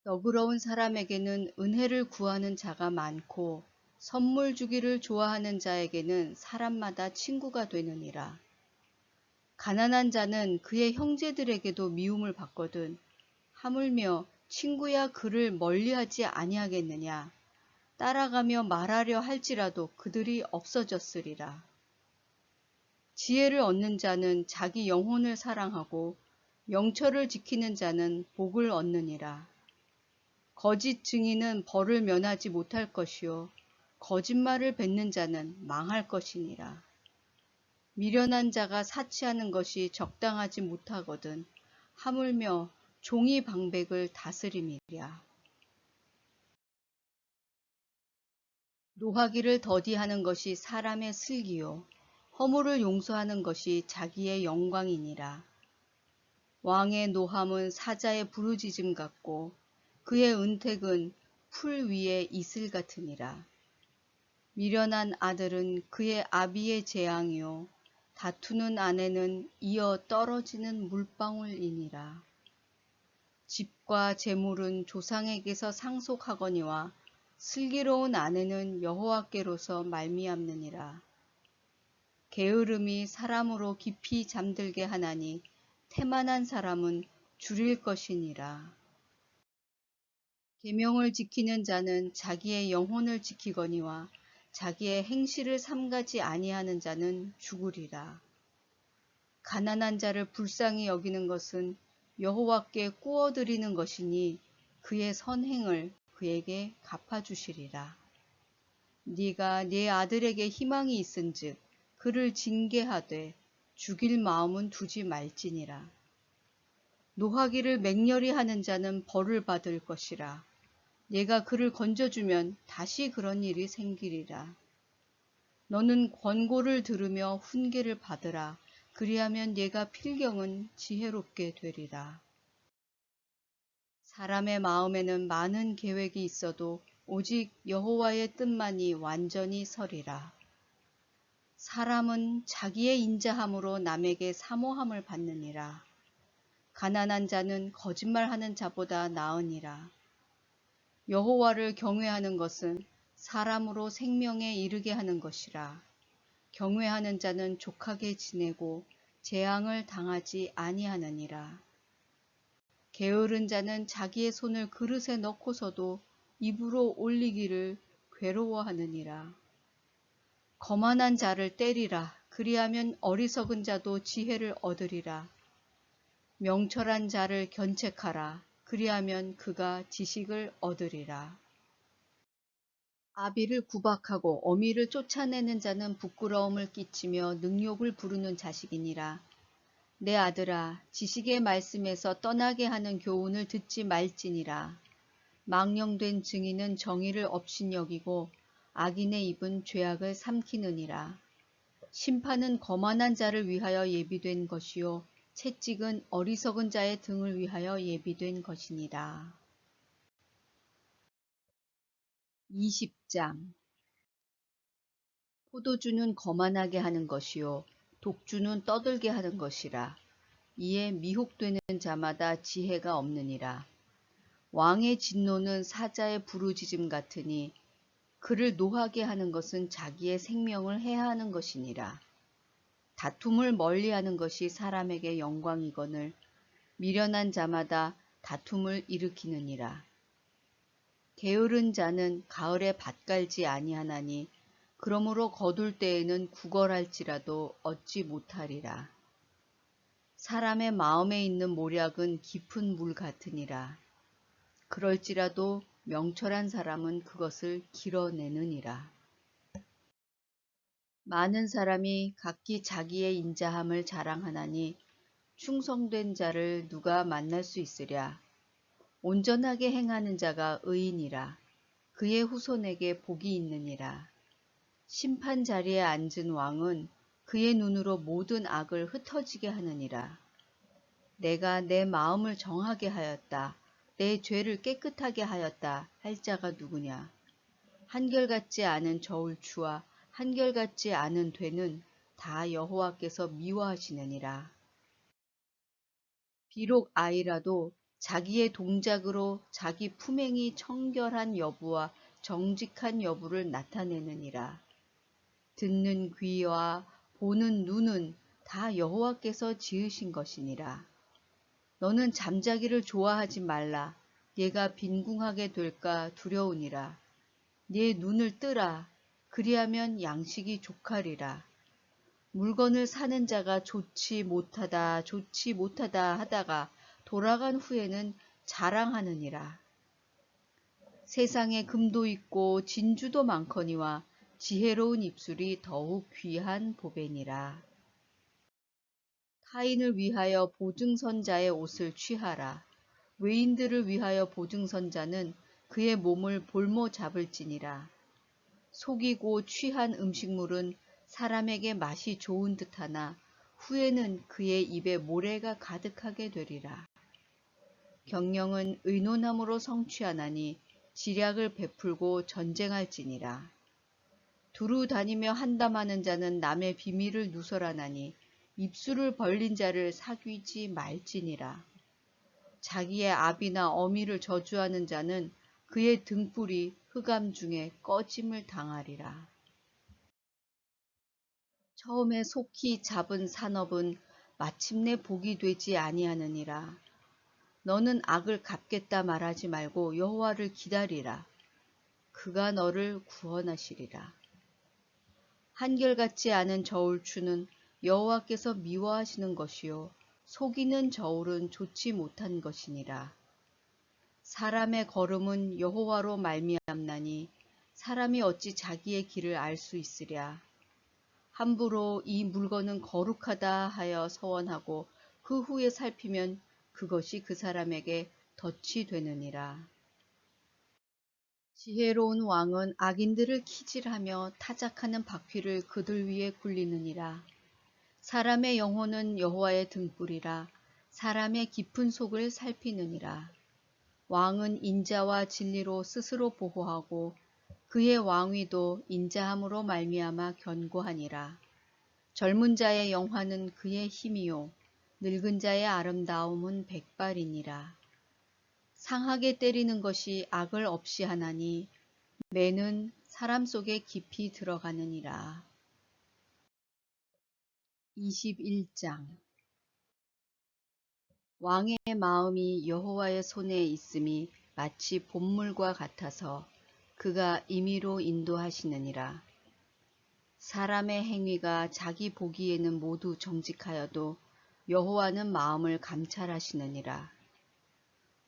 너그러운 사람에게는 은혜를 구하는 자가 많고 선물 주기를 좋아하는 자에게는 사람마다 친구가 되느니라. 가난한 자는 그의 형제들에게도 미움을 받거든 하물며 친구야 그를 멀리하지 아니하겠느냐. 따라가며 말하려 할지라도 그들이 없어졌으리라. 지혜를 얻는 자는 자기 영혼을 사랑하고 명철을 지키는 자는 복을 얻느니라. 거짓 증인은 벌을 면하지 못할 것이요 거짓말을 뱉는 자는 망할 것이니라. 미련한 자가 사치하는 것이 적당하지 못하거든 하물며 종이 방백을 다스림이랴. 노하기를 더디하는 것이 사람의 슬기요 허물을 용서하는 것이 자기의 영광이니라. 왕의 노함은 사자의 부르짖음 같고 그의 은택은 풀 위의 이슬 같으니라. 미련한 아들은 그의 아비의 재앙이요 다투는 아내는 이어 떨어지는 물방울이니라. 집과 재물은 조상에게서 상속하거니와 슬기로운 아내는 여호와께로서 말미암느니라. 게으름이 사람으로 깊이 잠들게 하나니 태만한 사람은 줄일 것이니라. 계명을 지키는 자는 자기의 영혼을 지키거니와 자기의 행실을 삼가지 아니하는 자는 죽으리라. 가난한 자를 불쌍히 여기는 것은 여호와께 꾸어드리는 것이니 그의 선행을 그에게 갚아주시리라. 네가 네 아들에게 희망이 있은즉 그를 징계하되 죽일 마음은 두지 말지니라. 노하기를 맹렬히 하는 자는 벌을 받을 것이라. 네가 그를 건져주면 다시 그런 일이 생기리라. 너는 권고를 들으며 훈계를 받으라. 그리하면 네가 필경은 지혜롭게 되리라. 사람의 마음에는 많은 계획이 있어도 오직 여호와의 뜻만이 완전히 서리라. 사람은 자기의 인자함으로 남에게 사모함을 받느니라. 가난한 자는 거짓말하는 자보다 나으니라. 여호와를 경외하는 것은 사람으로 생명에 이르게 하는 것이라. 경외하는 자는 족하게 지내고 재앙을 당하지 아니하느니라. 게으른 자는 자기의 손을 그릇에 넣고서도 입으로 올리기를 괴로워하느니라. 거만한 자를 때리라. 그리하면 어리석은 자도 지혜를 얻으리라. 명철한 자를 견책하라. 그리하면 그가 지식을 얻으리라. 아비를 구박하고 어미를 쫓아내는 자는 부끄러움을 끼치며 능욕을 부르는 자식이니라. 내 아들아, 지식의 말씀에서 떠나게 하는 교훈을 듣지 말지니라. 망령된 증인은 정의를 업신여기고 악인의 입은 죄악을 삼키느니라. 심판은 거만한 자를 위하여 예비된 것이요 채찍은 어리석은 자의 등을 위하여 예비된 것이니라. 20장. 포도주는 거만하게 하는 것이요 독주는 떠들게 하는 것이라. 이에 미혹되는 자마다 지혜가 없느니라. 왕의 진노는 사자의 부르짖음 같으니 그를 노하게 하는 것은 자기의 생명을 해하는 것이니라. 다툼을 멀리하는 것이 사람에게 영광이거늘 미련한 자마다 다툼을 일으키느니라. 게으른 자는 가을에 밭 갈지 아니하나니 그러므로 거둘 때에는 구걸할지라도 얻지 못하리라. 사람의 마음에 있는 모략은 깊은 물 같으니라. 그럴지라도 명철한 사람은 그것을 길어내느니라. 많은 사람이 각기 자기의 인자함을 자랑하나니 충성된 자를 누가 만날 수 있으랴. 온전하게 행하는 자가 의인이라. 그의 후손에게 복이 있느니라. 심판 자리에 앉은 왕은 그의 눈으로 모든 악을 흩어지게 하느니라. 내가 내 마음을 정하게 하였다. 내 죄를 깨끗하게 하였다 할 자가 누구냐. 한결같지 않은 저울추와 한결같지 않은 되는 다 여호와께서 미워하시느니라. 비록 아이라도 자기의 동작으로 자기 품행이 청결한 여부와 정직한 여부를 나타내느니라. 듣는 귀와 보는 눈은 다 여호와께서 지으신 것이니라. 너는 잠자기를 좋아하지 말라. 얘가 빈궁하게 될까 두려우니라. 네 눈을 뜨라. 그리하면 양식이 족하리라. 물건을 사는 자가 좋지 못하다 하다가 돌아간 후에는 자랑하느니라. 세상에 금도 있고 진주도 많거니와 지혜로운 입술이 더욱 귀한 보배니라. 타인을 위하여 보증선자의 옷을 취하라. 외인들을 위하여 보증선자는 그의 몸을 볼모 잡을지니라. 속이고 취한 음식물은 사람에게 맛이 좋은 듯하나 후에는 그의 입에 모래가 가득하게 되리라. 경영은 의논함으로 성취하나니 지략을 베풀고 전쟁할지니라. 두루 다니며 한담하는 자는 남의 비밀을 누설하나니 입술을 벌린 자를 사귀지 말지니라. 자기의 아비나 어미를 저주하는 자는 그의 등불이 흑암 중에 꺼짐을 당하리라. 처음에 속히 잡은 산업은 마침내 복이 되지 아니하느니라. 너는 악을 갚겠다 말하지 말고 여호와를 기다리라. 그가 너를 구원하시리라. 한결같지 않은 저울추는 여호와께서 미워하시는 것이요 속이는 저울은 좋지 못한 것이니라. 사람의 걸음은 여호와로 말미암나니 사람이 어찌 자기의 길을 알 수 있으랴. 함부로 이 물건은 거룩하다 하여 서원하고 그 후에 살피면 그것이 그 사람에게 덫이 되느니라. 지혜로운 왕은 악인들을 키질하며 타작하는 바퀴를 그들 위에 굴리느니라. 사람의 영혼은 여호와의 등불이라. 사람의 깊은 속을 살피느니라. 왕은 인자와 진리로 스스로 보호하고 그의 왕위도 인자함으로 말미암아 견고하니라. 젊은 자의 영화는 그의 힘이요 늙은 자의 아름다움은 백발이니라. 상하게 때리는 것이 악을 없이 하나니 매는 사람 속에 깊이 들어가느니라. 21장. 왕의 마음이 여호와의 손에 있음이 마치 봇물과 같아서 그가 임의로 인도하시느니라. 사람의 행위가 자기 보기에는 모두 정직하여도 여호와는 마음을 감찰하시느니라.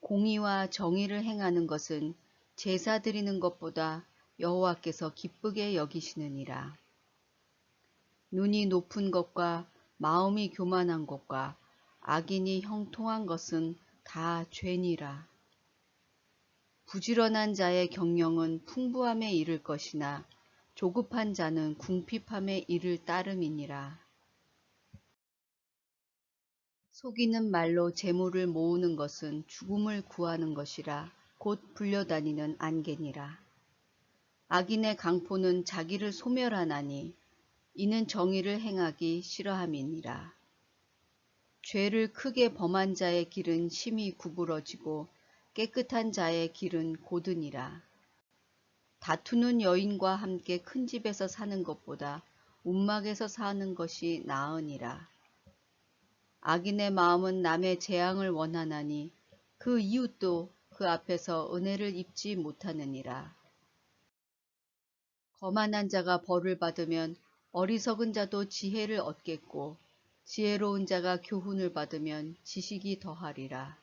공의와 정의를 행하는 것은 제사 드리는 것보다 여호와께서 기쁘게 여기시느니라. 눈이 높은 것과 마음이 교만한 것과 악인이 형통한 것은 다 죄니라. 부지런한 자의 경영은 풍부함에 이를 것이나 조급한 자는 궁핍함에 이를 따름이니라. 속이는 말로 재물을 모으는 것은 죽음을 구하는 것이라 곧 불려다니는 안개니라. 악인의 강포는 자기를 소멸하나니 이는 정의를 행하기 싫어함이니라. 죄를 크게 범한 자의 길은 심히 구부러지고 깨끗한 자의 길은 고드니라. 다투는 여인과 함께 큰 집에서 사는 것보다 움막에서 사는 것이 나으니라. 악인의 마음은 남의 재앙을 원하나니 그 이웃도 그 앞에서 은혜를 입지 못하느니라. 거만한 자가 벌을 받으면 어리석은 자도 지혜를 얻겠고 지혜로운 자가 교훈을 받으면 지식이 더하리라.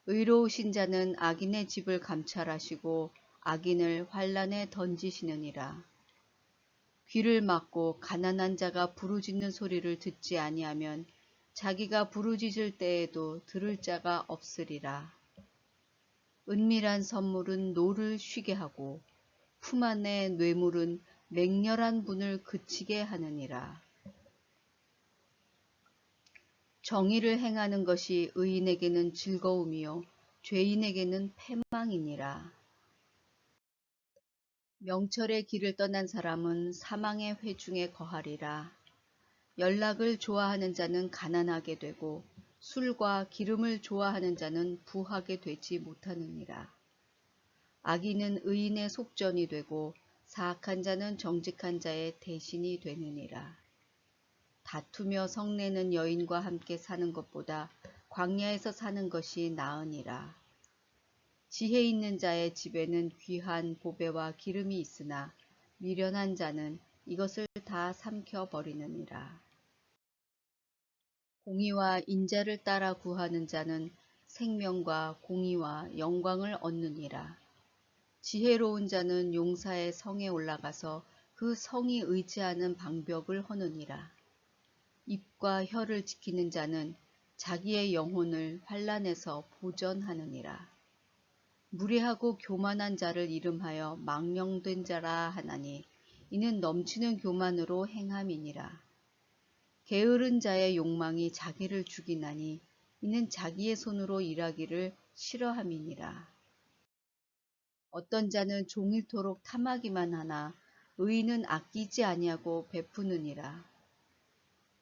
의로우신 자는 악인의 집을 감찰하시고 악인을 환란에 던지시느니라. 귀를 막고 가난한 자가 부르짖는 소리를 듣지 아니하면 자기가 부르짖을 때에도 들을 자가 없으리라. 은밀한 선물은 노를 쉬게 하고 품 안의 뇌물은 맹렬한 분을 그치게 하느니라. 정의를 행하는 것이 의인에게는 즐거움이요 죄인에게는 패망이니라. 명철의 길을 떠난 사람은 사망의 회중에 거하리라. 연락을 좋아하는 자는 가난하게 되고 술과 기름을 좋아하는 자는 부하게 되지 못하느니라. 악인은 의인의 속전이 되고 사악한 자는 정직한 자의 대신이 되느니라. 다투며 성내는 여인과 함께 사는 것보다 광야에서 사는 것이 나으니라. 지혜 있는 자의 집에는 귀한 보배와 기름이 있으나 미련한 자는 이것을 다 삼켜버리느니라. 공의와 인자를 따라 구하는 자는 생명과 공의와 영광을 얻느니라. 지혜로운 자는 용사의 성에 올라가서 그 성이 의지하는 방벽을 허느니라. 입과 혀를 지키는 자는 자기의 영혼을 환난에서 보전하느니라. 무례하고 교만한 자를 이름하여 망령된 자라 하나니 이는 넘치는 교만으로 행함이니라. 게으른 자의 욕망이 자기를 죽이나니 이는 자기의 손으로 일하기를 싫어함이니라. 어떤 자는 종일토록 탐하기만 하나 의인은 아끼지 아니하고 베푸느니라.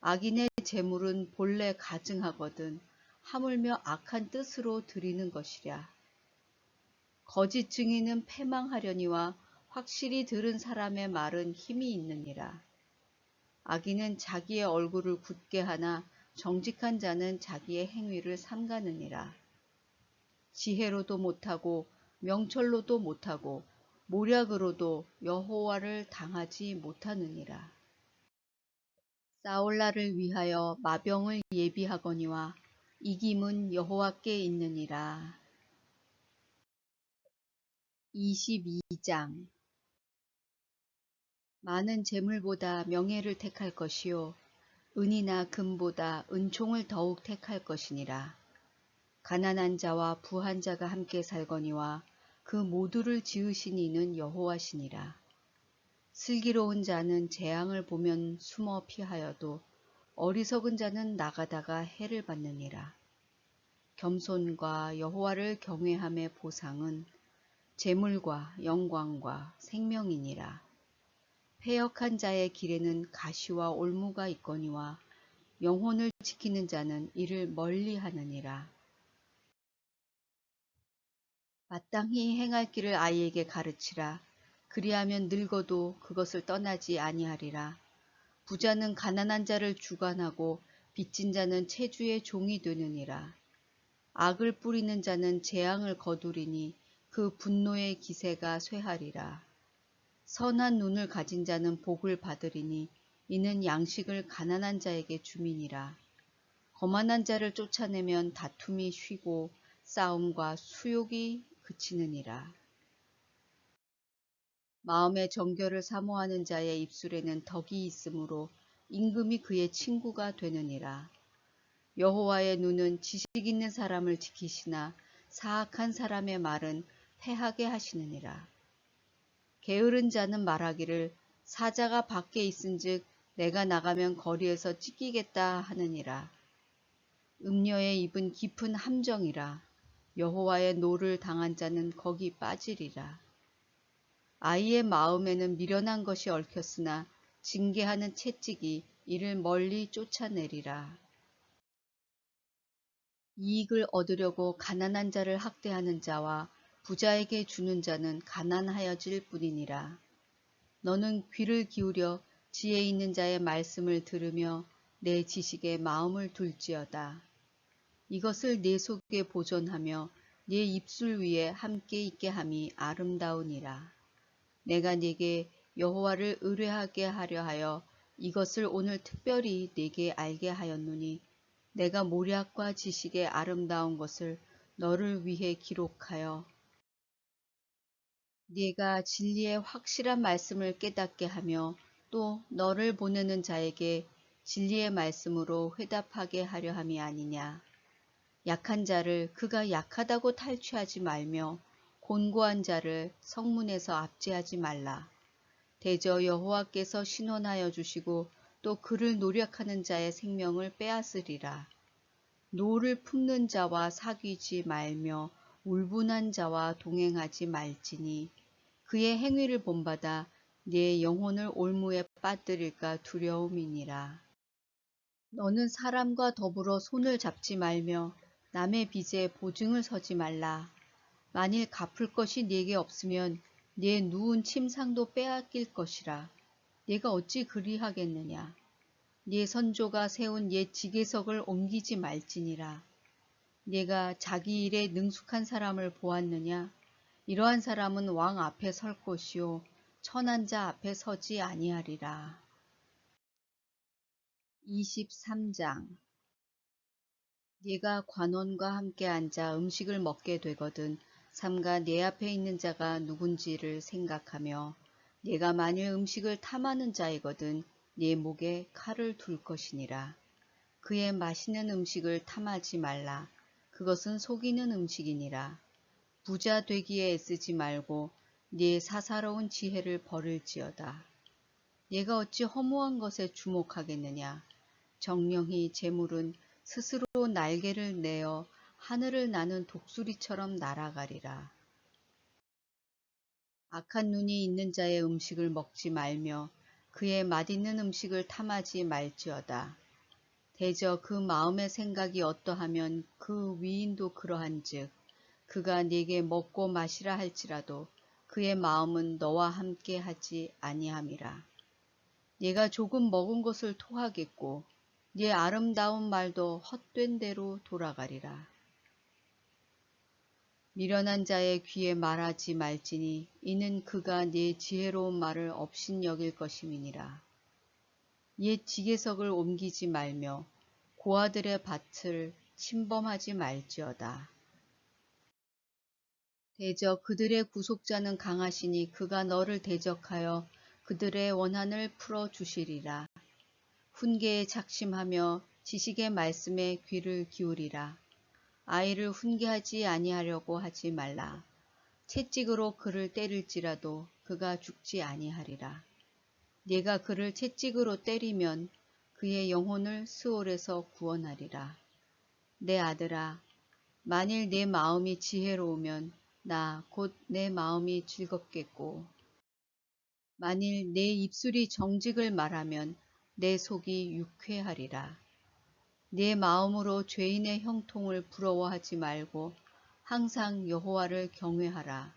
악인의 재물은 본래 가증하거든 하물며 악한 뜻으로 드리는 것이랴. 거짓 증인은 패망하려니와 확실히 들은 사람의 말은 힘이 있느니라. 악인은 자기의 얼굴을 굳게 하나 정직한 자는 자기의 행위를 삼가느니라. 지혜로도 못하고 명철로도 못하고 모략으로도 여호와를 당하지 못하느니라. 싸울날을 위하여 마병을 예비하거니와 이김은 여호와께 있느니라. 22장. 많은 재물보다 명예를 택할 것이요 은이나 금보다 은총을 더욱 택할 것이니라. 가난한 자와 부한 자가 함께 살거니와 그 모두를 지으신 이는 여호와시니라. 슬기로운 자는 재앙을 보면 숨어 피하여도 어리석은 자는 나가다가 해를 받느니라. 겸손과 여호와를 경외함의 보상은 재물과 영광과 생명이니라. 패역한 자의 길에는 가시와 올무가 있거니와 영혼을 지키는 자는 이를 멀리하느니라. 마땅히 행할 길을 아이에게 가르치라. 그리하면 늙어도 그것을 떠나지 아니하리라. 부자는 가난한 자를 주관하고 빚진 자는 채주의 종이 되느니라. 악을 뿌리는 자는 재앙을 거두리니 그 분노의 기세가 쇠하리라. 선한 눈을 가진 자는 복을 받으리니 이는 양식을 가난한 자에게 주민이라. 거만한 자를 쫓아내면 다툼이 쉬고 싸움과 수욕이 그치느니라. 마음의 정결을 사모하는 자의 입술에는 덕이 있으므로 임금이 그의 친구가 되느니라. 여호와의 눈은 지식 있는 사람을 지키시나 사악한 사람의 말은 패하게 하시느니라. 게으른 자는 말하기를 사자가 밖에 있은즉 내가 나가면 거리에서 찢기겠다 하느니라. 음녀의 입은 깊은 함정이라. 여호와의 노를 당한 자는 거기 빠지리라. 아이의 마음에는 미련한 것이 얽혔으나 징계하는 채찍이 이를 멀리 쫓아내리라. 이익을 얻으려고 가난한 자를 학대하는 자와 부자에게 주는 자는 가난하여질 뿐이니라. 너는 귀를 기울여 지혜 있는 자의 말씀을 들으며 내 지식에 마음을 둘지어다. 이것을 내 속에 보존하며 내 입술 위에 함께 있게 함이 아름다우니라. 내가 네게 여호와를 의뢰하게 하려 하여 이것을 오늘 특별히 네게 알게 하였노니 내가 모략과 지식의 아름다운 것을 너를 위해 기록하여 네가 진리의 확실한 말씀을 깨닫게 하며 또 너를 보내는 자에게 진리의 말씀으로 회답하게 하려 함이 아니냐. 약한 자를 그가 약하다고 탈취하지 말며 곤고한 자를 성문에서 압제하지 말라. 대저 여호와께서 신원하여 주시고 또 그를 노력하는 자의 생명을 빼앗으리라. 노를 품는 자와 사귀지 말며 울분한 자와 동행하지 말지니 그의 행위를 본받아 네 영혼을 올무에 빠뜨릴까 두려움이니라. 너는 사람과 더불어 손을 잡지 말며 남의 빚에 보증을 서지 말라. 만일 갚을 것이 네게 없으면 네 누운 침상도 빼앗길 것이라. 네가 어찌 그리하겠느냐. 네 선조가 세운 옛 지계석을 옮기지 말지니라. 네가 자기 일에 능숙한 사람을 보았느냐. 이러한 사람은 왕 앞에 설 것이요 천한 자 앞에 서지 아니하리라. 23장. 네가 관원과 함께 앉아 음식을 먹게 되거든 삼가 네 앞에 있는 자가 누군지를 생각하며 네가 만일 음식을 탐하는 자이거든 네 목에 칼을 둘 것이니라. 그의 맛있는 음식을 탐하지 말라. 그것은 속이는 음식이니라. 부자 되기에 애쓰지 말고 네 사사로운 지혜를 버릴지어다. 네가 어찌 허무한 것에 주목하겠느냐. 정령이 재물은 스스로 날개를 내어 하늘을 나는 독수리처럼 날아가리라. 악한 눈이 있는 자의 음식을 먹지 말며 그의 맛있는 음식을 탐하지 말지어다. 대저 그 마음의 생각이 어떠하면 그 위인도 그러한즉 그가 네게 먹고 마시라 할지라도 그의 마음은 너와 함께 하지 아니함이라. 네가 조금 먹은 것을 토하겠고 네 아름다운 말도 헛된 대로 돌아가리라. 미련한 자의 귀에 말하지 말지니 이는 그가 네 지혜로운 말을 업신여길 것임이니라. 옛 지계석을 옮기지 말며 고아들의 밭을 침범하지 말지어다. 대저 그들의 구속자는 강하시니 그가 너를 대적하여 그들의 원한을 풀어 주시리라. 훈계에 작심하며 지식의 말씀에 귀를 기울이라. 아이를 훈계하지 아니하려고 하지 말라. 채찍으로 그를 때릴지라도 그가 죽지 아니하리라. 네가 그를 채찍으로 때리면 그의 영혼을 스올에서 구원하리라. 내 아들아, 만일 내 마음이 지혜로우면 나 곧 내 마음이 즐겁겠고 만일 내 입술이 정직을 말하면 내 속이 유쾌하리라. 네 마음으로 죄인의 형통을 부러워하지 말고 항상 여호와를 경외하라.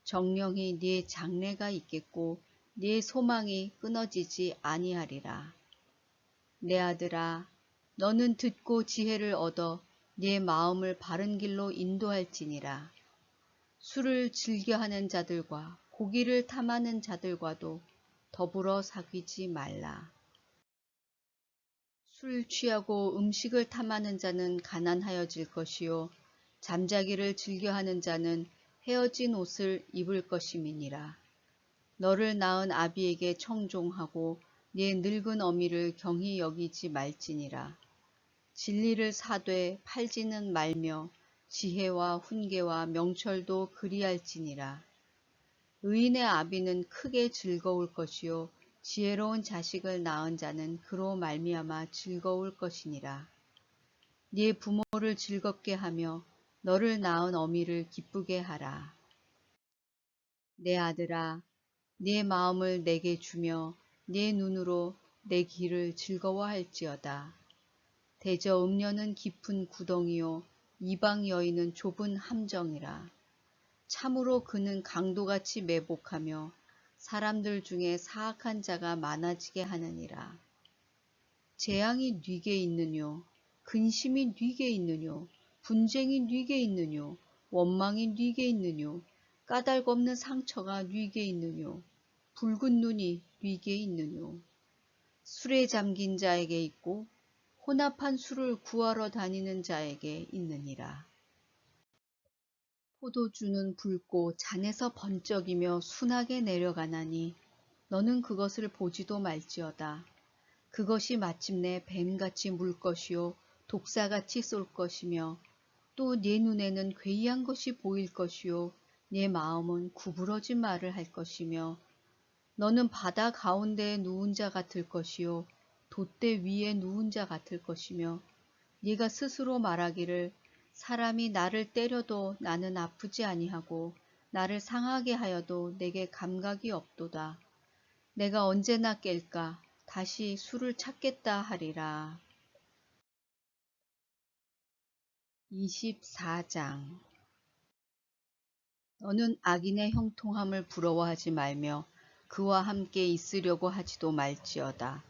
정령이 네 장래가 있겠고 네 소망이 끊어지지 아니하리라. 내 아들아, 너는 듣고 지혜를 얻어 네 마음을 바른 길로 인도할지니라. 술을 즐겨하는 자들과 고기를 탐하는 자들과도 더불어 사귀지 말라. 술 취하고 음식을 탐하는 자는 가난하여질 것이요 잠자기를 즐겨하는 자는 헤어진 옷을 입을 것임이니라. 너를 낳은 아비에게 청종하고 네 늙은 어미를 경히 여기지 말지니라. 진리를 사되 팔지는 말며 지혜와 훈계와 명철도 그리할지니라. 의인의 아비는 크게 즐거울 것이요 지혜로운 자식을 낳은 자는 그로 말미암아 즐거울 것이니라. 네 부모를 즐겁게 하며 너를 낳은 어미를 기쁘게 하라. 내 아들아, 네 마음을 내게 주며 네 눈으로 내 길을 즐거워할지어다. 대저 음녀는 깊은 구덩이요 이방 여인은 좁은 함정이라. 참으로 그는 강도같이 매복하며 사람들 중에 사악한 자가 많아지게 하느니라. 재앙이 네게 있느뇨, 근심이 네게 있느뇨, 분쟁이 네게 있느뇨, 원망이 네게 있느뇨, 까닭 없는 상처가 네게 있느뇨, 붉은 눈이 네게 있느뇨. 술에 잠긴 자에게 있고 혼합한 술을 구하러 다니는 자에게 있느니라. 포도주는 붉고 잔에서 번쩍이며 순하게 내려가나니 너는 그것을 보지도 말지어다. 그것이 마침내 뱀같이 물 것이요 독사같이 쏠 것이며 또 네 눈에는 괴이한 것이 보일 것이요 네 마음은 구부러진 말을 할 것이며 너는 바다 가운데에 누운 자 같을 것이요 돛대 위에 누운 자 같을 것이며 네가 스스로 말하기를 사람이 나를 때려도 나는 아프지 아니하고 나를 상하게 하여도 내게 감각이 없도다. 내가 언제나 깰까 다시 술을 찾겠다 하리라. 24장. 너는 악인의 형통함을 부러워하지 말며 그와 함께 있으려고 하지도 말지어다.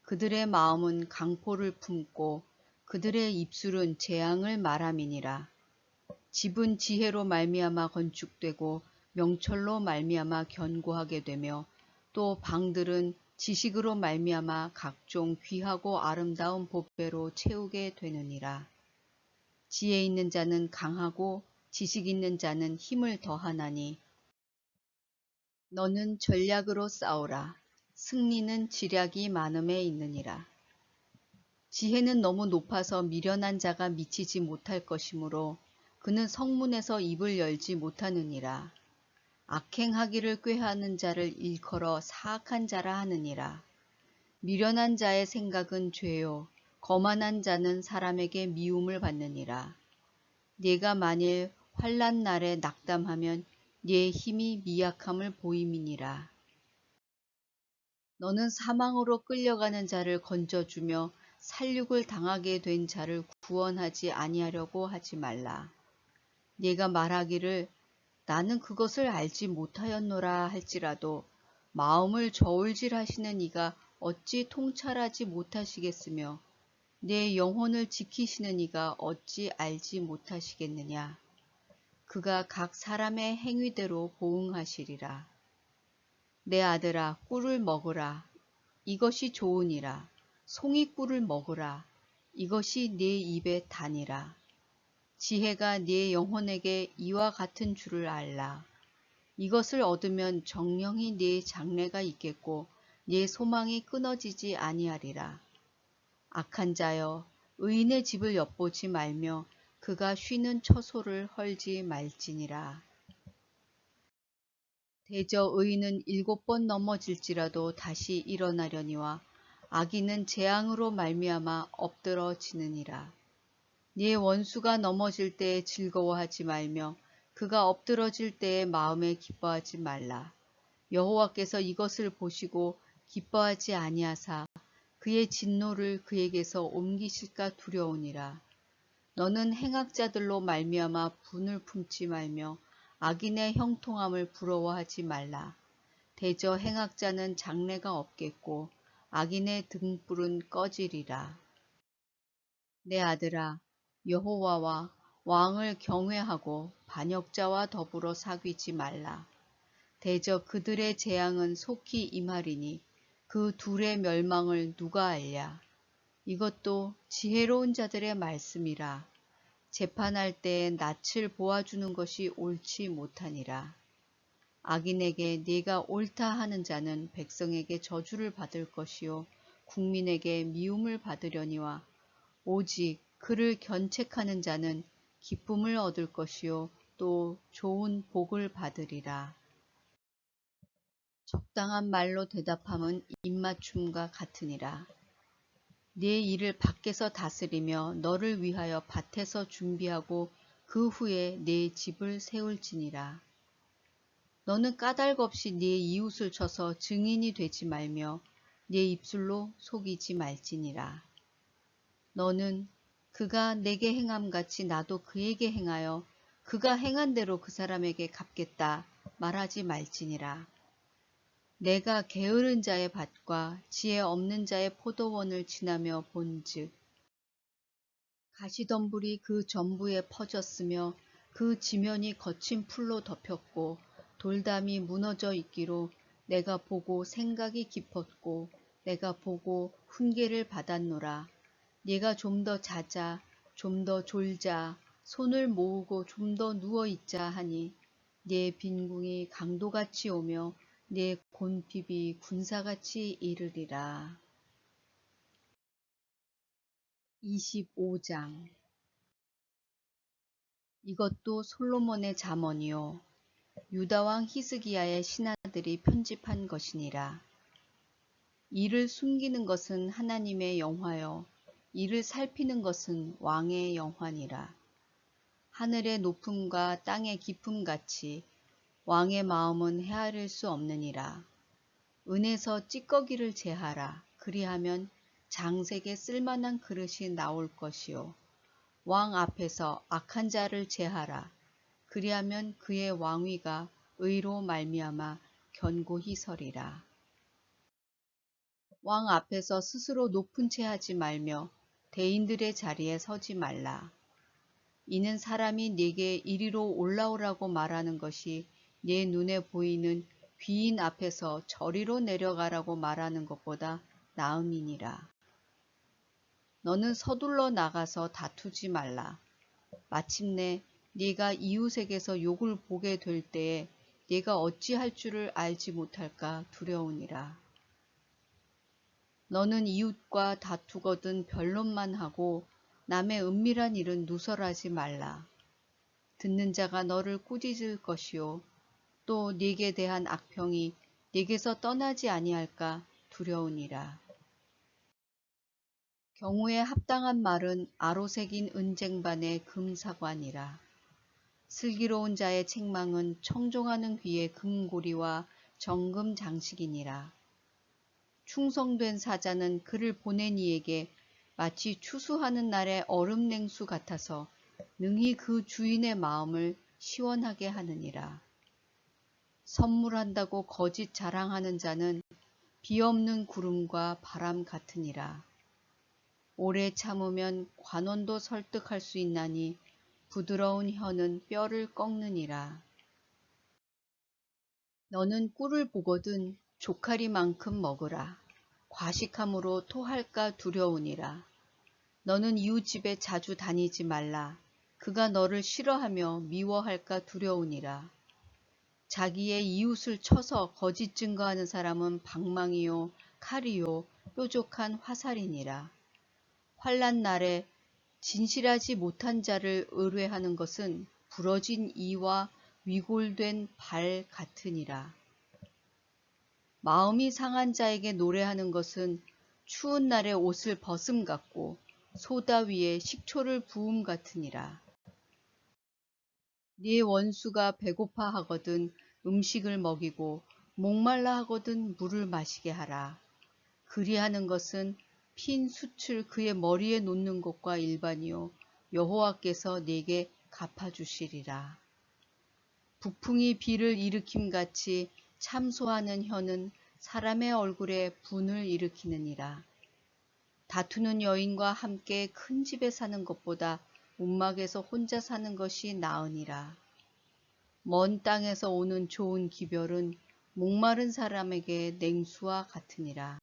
그들의 마음은 강포를 품고 그들의 입술은 재앙을 말함이니라. 집은 지혜로 말미암아 건축되고 명철로 말미암아 견고하게 되며 또 방들은 지식으로 말미암아 각종 귀하고 아름다운 보배로 채우게 되느니라. 지혜 있는 자는 강하고 지식 있는 자는 힘을 더하나니 너는 전략으로 싸우라. 승리는 지략이 많음에 있느니라. 지혜는 너무 높아서 미련한 자가 미치지 못할 것이므로 그는 성문에서 입을 열지 못하느니라. 악행하기를 꾀하는 자를 일컬어 사악한 자라 하느니라. 미련한 자의 생각은 죄요 거만한 자는 사람에게 미움을 받느니라. 네가 만일 환난 날에 낙담하면 네 힘이 미약함을 보임이니라. 너는 사망으로 끌려가는 자를 건져주며 살육을 당하게 된 자를 구원하지 아니하려고 하지 말라. 네가 말하기를 나는 그것을 알지 못하였노라 할지라도 마음을 저울질하시는 이가 어찌 통찰하지 못하시겠으며 내 영혼을 지키시는 이가 어찌 알지 못하시겠느냐. 그가 각 사람의 행위대로 보응하시리라. 내 아들아 꿀을 먹으라. 이것이 좋으니라. 송이꿀을 먹으라. 이것이 네 입에 다니라. 지혜가 네 영혼에게 이와 같은 줄을 알라. 이것을 얻으면 정령이 네 장래가 있겠고 네 소망이 끊어지지 아니하리라. 악한 자여 의인의 집을 엿보지 말며 그가 쉬는 처소를 헐지 말지니라. 대저 의인은 7번 넘어질지라도 다시 일어나려니와 악인은 재앙으로 말미암아 엎드러지느니라. 네 원수가 넘어질 때에 즐거워하지 말며 그가 엎드러질 때에 마음에 기뻐하지 말라. 여호와께서 이것을 보시고 기뻐하지 아니하사 그의 진노를 그에게서 옮기실까 두려우니라. 너는 행악자들로 말미암아 분을 품지 말며 악인의 형통함을 부러워하지 말라. 대저 행악자는 장래가 없겠고 악인의 등불은 꺼지리라. 내 아들아, 여호와와 왕을 경외하고 반역자와 더불어 사귀지 말라. 대저 그들의 재앙은 속히 임하리니 그 둘의 멸망을 누가 알랴. 이것도 지혜로운 자들의 말씀이라. 재판할 때에 낯을 보아주는 것이 옳지 못하니라. 악인에게 네가 옳다 하는 자는 백성에게 저주를 받을 것이요 국민에게 미움을 받으려니와 오직 그를 견책하는 자는 기쁨을 얻을 것이요 또 좋은 복을 받으리라. 적당한 말로 대답함은 입맞춤과 같으니라. 네 일을 밖에서 다스리며 너를 위하여 밭에서 준비하고 그 후에 네 집을 세울지니라. 너는 까닭 없이 네 이웃을 쳐서 증인이 되지 말며 네 입술로 속이지 말지니라. 너는 그가 내게 행함같이 나도 그에게 행하여 그가 행한 대로 그 사람에게 갚겠다 말하지 말지니라. 내가 게으른 자의 밭과 지혜 없는 자의 포도원을 지나며 본즉 가시덤불이 그 전부에 퍼졌으며 그 지면이 거친 풀로 덮였고 돌담이 무너져 있기로 내가 보고 생각이 깊었고 내가 보고 훈계를 받았노라. 네가 좀 더 자자, 좀 더 졸자, 손을 모으고 좀 더 누워있자 하니 네 빈궁이 강도같이 오며 네 곤핍이 군사같이 이르리라. 25장. 이것도 솔로몬의 잠언이요 유다 왕 히스기야의 신하들이 편집한 것이니라. 이를 숨기는 것은 하나님의 영화요 이를 살피는 것은 왕의 영화니라. 하늘의 높음과 땅의 깊음 같이 왕의 마음은 헤아릴 수 없느니라. 은에서 찌꺼기를 제하라. 그리하면 장색에 쓸만한 그릇이 나올 것이요 왕 앞에서 악한 자를 제하라. 그리하면 그의 왕위가 의로 말미암아 견고히 서리라. 왕 앞에서 스스로 높은 채 하지 말며 대인들의 자리에 서지 말라. 이는 사람이 네게 이리로 올라오라고 말하는 것이 네 눈에 보이는 귀인 앞에서 저리로 내려가라고 말하는 것보다 나음이니라. 너는 서둘러 나가서 다투지 말라. 마침내 네가 이웃에게서 욕을 보게 될 때에 네가 어찌할 줄을 알지 못할까 두려우니라. 너는 이웃과 다투거든 변론만 하고 남의 은밀한 일은 누설하지 말라. 듣는 자가 너를 꾸짖을 것이요 또 네게 대한 악평이 네게서 떠나지 아니할까 두려우니라. 경우에 합당한 말은 아로새긴 은쟁반의 금사관이라. 슬기로운 자의 책망은 청종하는 귀의 금고리와 정금 장식이니라. 충성된 사자는 그를 보낸 이에게 마치 추수하는 날의 얼음 냉수 같아서 능히 그 주인의 마음을 시원하게 하느니라. 선물한다고 거짓 자랑하는 자는 비 없는 구름과 바람 같으니라. 오래 참으면 관원도 설득할 수 있나니 부드러운 혀는 뼈를 꺾느니라. 너는 꿀을 보거든 조카리만큼 먹으라. 과식함으로 토할까 두려우니라. 너는 이웃 집에 자주 다니지 말라. 그가 너를 싫어하며 미워할까 두려우니라. 자기의 이웃을 쳐서 거짓 증거하는 사람은 방망이요 칼이요 뾰족한 화살이니라. 환난 날에 진실하지 못한 자를 의뢰하는 것은 부러진 이와 위골된 발 같으니라. 마음이 상한 자에게 노래하는 것은 추운 날에 옷을 벗음 같고 소다 위에 식초를 부음 같으니라. 네 원수가 배고파 하거든 음식을 먹이고 목말라 하거든 물을 마시게 하라. 그리하는 것은 핀 숯을 그의 머리에 놓는 것과 일반이요 여호와께서 네게 갚아주시리라. 북풍이 비를 일으킴같이 참소하는 혀는 사람의 얼굴에 분을 일으키느니라. 다투는 여인과 함께 큰 집에 사는 것보다 움막에서 혼자 사는 것이 나으니라. 먼 땅에서 오는 좋은 기별은 목마른 사람에게 냉수와 같으니라.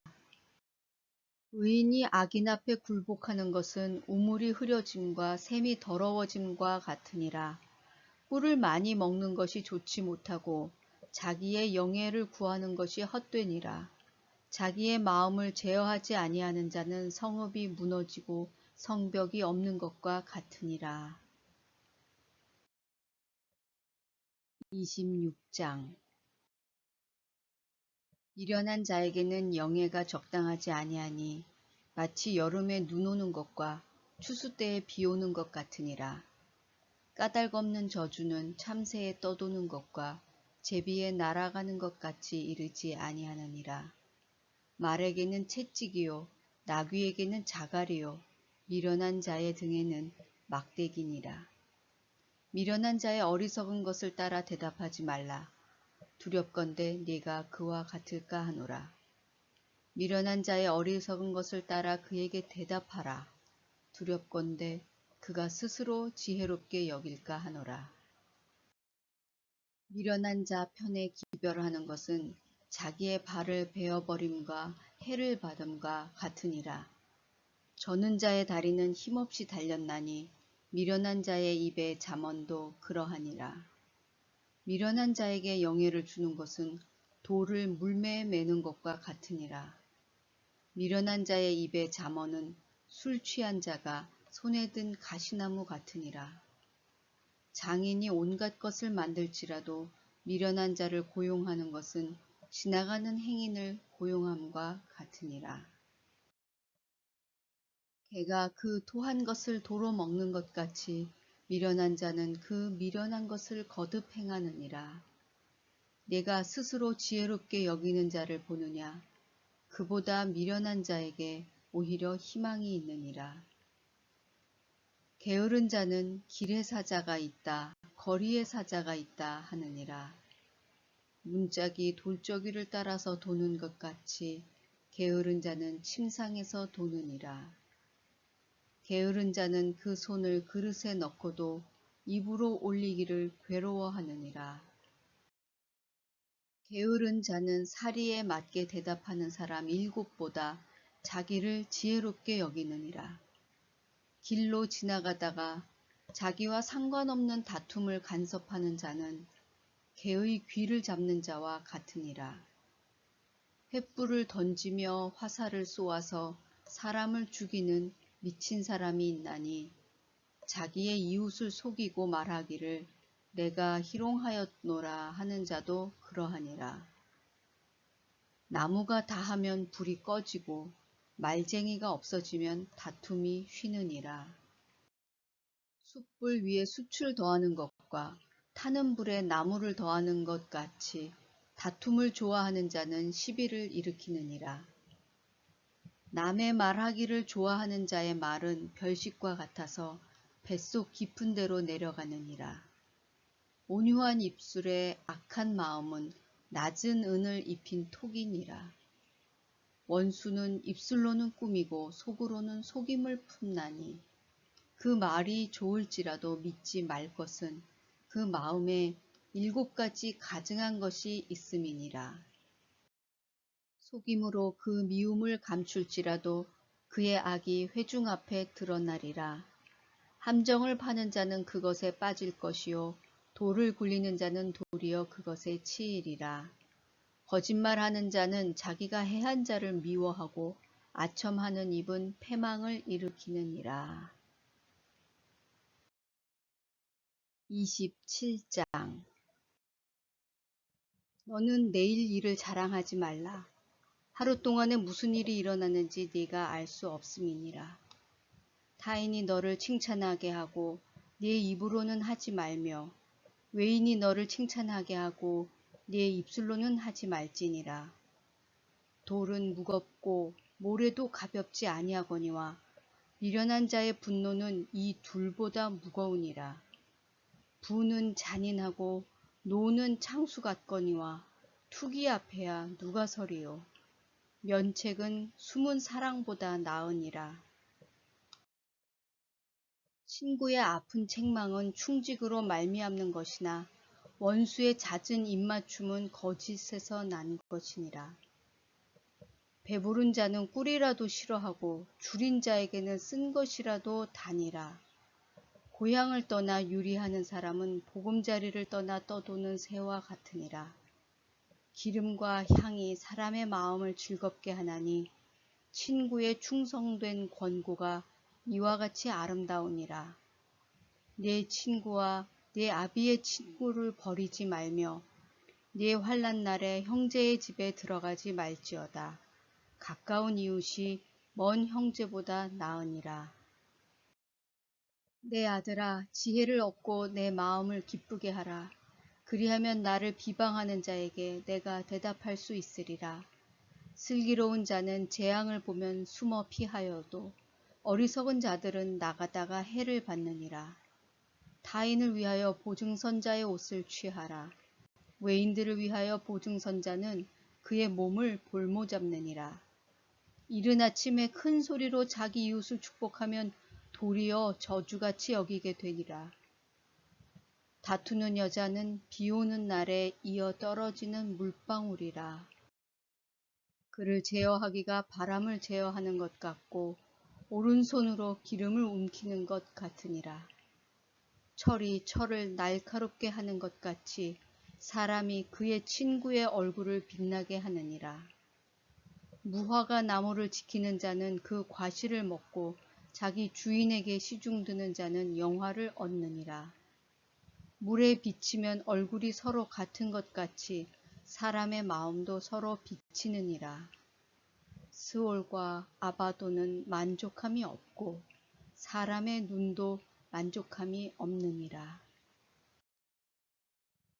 의인이 악인 앞에 굴복하는 것은 우물이 흐려짐과 샘이 더러워짐과 같으니라. 꿀을 많이 먹는 것이 좋지 못하고 자기의 영예를 구하는 것이 헛되니라. 자기의 마음을 제어하지 아니하는 자는 성읍이 무너지고 성벽이 없는 것과 같으니라. 26장. 미련한 자에게는 영예가 적당하지 아니하니 마치 여름에 눈 오는 것과 추수 때에 비 오는 것 같으니라. 까닭없는 저주는 참새에 떠도는 것과 제비에 날아가는 것 같이 이르지 아니하느니라. 말에게는 채찍이요 나귀에게는 자갈이요 미련한 자의 등에는 막대기니라. 미련한 자의 어리석은 것을 따라 대답하지 말라. 두렵건대 네가 그와 같을까 하노라. 미련한 자의 어리석은 것을 따라 그에게 대답하라. 두렵건대 그가 스스로 지혜롭게 여길까 하노라. 미련한 자 편에 기별하는 것은 자기의 발을 베어버림과 해를 받음과 같으니라. 저는 자의 다리는 힘없이 달렸나니 미련한 자의 입의 잠언도 그러하니라. 미련한 자에게 영예를 주는 것은 돌을 물매에 매는 것과 같으니라. 미련한 자의 입의 잠언은 술 취한 자가 손에 든 가시나무 같으니라. 장인이 온갖 것을 만들지라도 미련한 자를 고용하는 것은 지나가는 행인을 고용함과 같으니라. 개가 그 토한 것을 도로 먹는 것 같이 미련한 자는 그 미련한 것을 거듭 행하느니라. 내가 스스로 지혜롭게 여기는 자를 보느냐? 그보다 미련한 자에게 오히려 희망이 있느니라. 게으른 자는 길에 사자가 있다, 거리에 사자가 있다 하느니라. 문짝이 돌저귀를 따라서 도는 것 같이 게으른 자는 침상에서 도느니라. 게으른 자는 그 손을 그릇에 넣고도 입으로 올리기를 괴로워하느니라. 게으른 자는 사리에 맞게 대답하는 사람 7보다 자기를 지혜롭게 여기느니라. 길로 지나가다가 자기와 상관없는 다툼을 간섭하는 자는 개의 귀를 잡는 자와 같으니라. 횃불을 던지며 화살을 쏘아서 사람을 죽이는 미친 사람이 있나니 자기의 이웃을 속이고 말하기를 내가 희롱하였노라 하는 자도 그러하니라. 나무가 다하면 불이 꺼지고 말쟁이가 없어지면 다툼이 쉬느니라. 숯불 위에 숯을 더하는 것과 타는 불에 나무를 더하는 것 같이 다툼을 좋아하는 자는 시비를 일으키느니라. 남의 말하기를 좋아하는 자의 말은 별식과 같아서 뱃속 깊은 데로 내려가느니라. 온유한 입술에 악한 마음은 낮은 은을 입힌 톡이니라. 원수는 입술로는 꾸미고 속으로는 속임을 품나니 그 말이 좋을지라도 믿지 말 것은 그 마음에 7가지 가증한 것이 있음이니라. 속임으로 그 미움을 감출지라도 그의 악이 회중 앞에 드러나리라. 함정을 파는 자는 그것에 빠질 것이요 돌을 굴리는 자는 도리어 그것에 치이리라. 거짓말하는 자는 자기가 해한 자를 미워하고 아첨하는 입은 패망을 일으키느니라. 27장. 너는 내일 일을 자랑하지 말라. 하루 동안에 무슨 일이 일어나는지 네가 알 수 없음이니라. 타인이 너를 칭찬하게 하고 네 입으로는 하지 말며 외인이 너를 칭찬하게 하고 네 입술로는 하지 말지니라. 돌은 무겁고 모래도 가볍지 아니하거니와 미련한 자의 분노는 이 둘보다 무거우니라. 부는 잔인하고 노는 창수 같거니와 투기 앞에야 누가 서리요. 면책은 숨은 사랑보다 나으니라. 친구의 아픈 책망은 충직으로 말미암는 것이나 원수의 잦은 입맞춤은 거짓에서 난 것이니라. 배부른 자는 꿀이라도 싫어하고 줄인 자에게는 쓴 것이라도 다니라. 고향을 떠나 유리하는 사람은 보금자리를 떠나 떠도는 새와 같으니라. 기름과 향이 사람의 마음을 즐겁게 하나니 친구의 충성된 권고가 이와 같이 아름다우니라. 내 친구와 내 아비의 친구를 버리지 말며 네 환난 날에 형제의 집에 들어가지 말지어다. 가까운 이웃이 먼 형제보다 나으니라. 내 아들아, 지혜를 얻고 내 마음을 기쁘게 하라. 그리하면 나를 비방하는 자에게 내가 대답할 수 있으리라. 슬기로운 자는 재앙을 보면 숨어 피하여도 어리석은 자들은 나가다가 해를 받느니라. 타인을 위하여 보증선자의 옷을 취하라. 외인들을 위하여 보증선자는 그의 몸을 볼모잡느니라. 이른 아침에 큰 소리로 자기 이웃을 축복하면 도리어 저주같이 여기게 되니라. 다투는 여자는 비 오는 날에 이어 떨어지는 물방울이라. 그를 제어하기가 바람을 제어하는 것 같고 오른손으로 기름을 움키는 것 같으니라. 철이 철을 날카롭게 하는 것 같이 사람이 그의 친구의 얼굴을 빛나게 하느니라. 무화과 나무를 지키는 자는 그 과실을 먹고 자기 주인에게 시중드는 자는 영화를 얻느니라. 물에 비치면 얼굴이 서로 같은 것 같이 사람의 마음도 서로 비치느니라. 스올과 아바도는 만족함이 없고 사람의 눈도 만족함이 없느니라.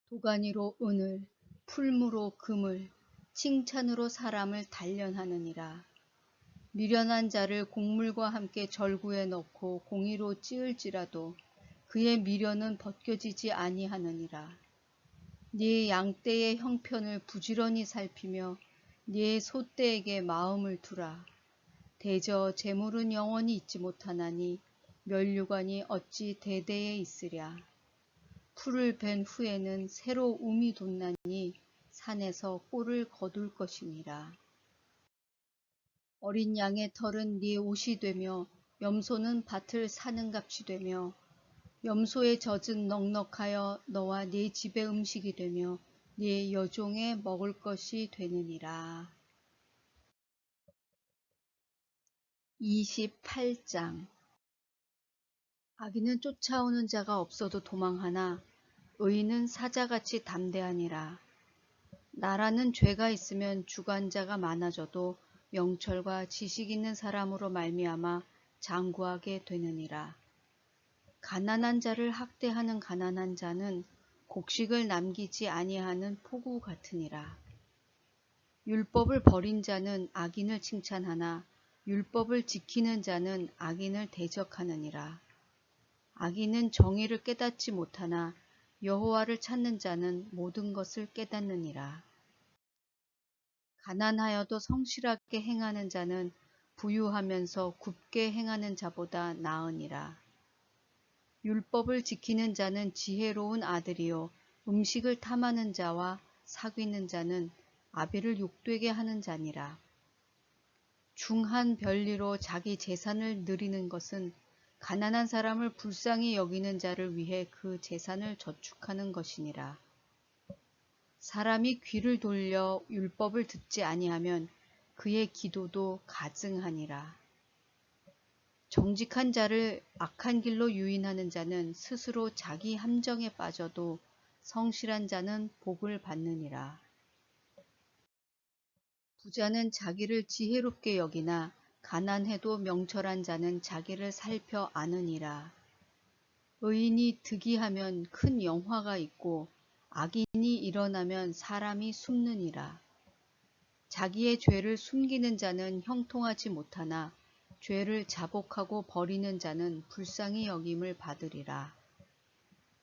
도가니로 은을, 풀무로 금을, 칭찬으로 사람을 단련하느니라. 미련한 자를 곡물과 함께 절구에 넣고 공의로 찌을지라도 그의 미련은 벗겨지지 아니하느니라. 네 양떼의 형편을 부지런히 살피며 네 소떼에게 마음을 두라. 대저 재물은 영원히 있지 못하나니 면류관이 어찌 대대에 있으랴. 풀을 벤 후에는 새로 움이 돋나니 산에서 꿀을 거둘 것이니라. 어린 양의 털은 네 옷이 되며 염소는 밭을 사는 값이 되며 염소의 젖은 넉넉하여 너와 네 집의 음식이 되며 네 여종의 먹을 것이 되느니라. 28장. 악인은 쫓아오는 자가 없어도 도망하나 의인은 사자같이 담대하니라. 나라는 죄가 있으면 주관자가 많아져도 명철과 지식 있는 사람으로 말미암아 장구하게 되느니라. 가난한 자를 학대하는 가난한 자는 곡식을 남기지 아니하는 폭우 같으니라. 율법을 버린 자는 악인을 칭찬하나 율법을 지키는 자는 악인을 대적하느니라. 악인은 정의를 깨닫지 못하나 여호와를 찾는 자는 모든 것을 깨닫느니라. 가난하여도 성실하게 행하는 자는 부유하면서 굽게 행하는 자보다 나으니라. 율법을 지키는 자는 지혜로운 아들이요 음식을 탐하는 자와 사귀는 자는 아비를 욕되게 하는 자니라. 중한 별리로 자기 재산을 누리는 것은 가난한 사람을 불쌍히 여기는 자를 위해 그 재산을 저축하는 것이니라. 사람이 귀를 돌려 율법을 듣지 아니하면 그의 기도도 가증하니라. 정직한 자를 악한 길로 유인하는 자는 스스로 자기 함정에 빠져도 성실한 자는 복을 받느니라. 부자는 자기를 지혜롭게 여기나 가난해도 명철한 자는 자기를 살펴 아느니라. 의인이 득이하면 큰 영화가 있고 악인이 일어나면 사람이 숨느니라. 자기의 죄를 숨기는 자는 형통하지 못하나 죄를 자복하고 버리는 자는 불쌍히 여김을 받으리라.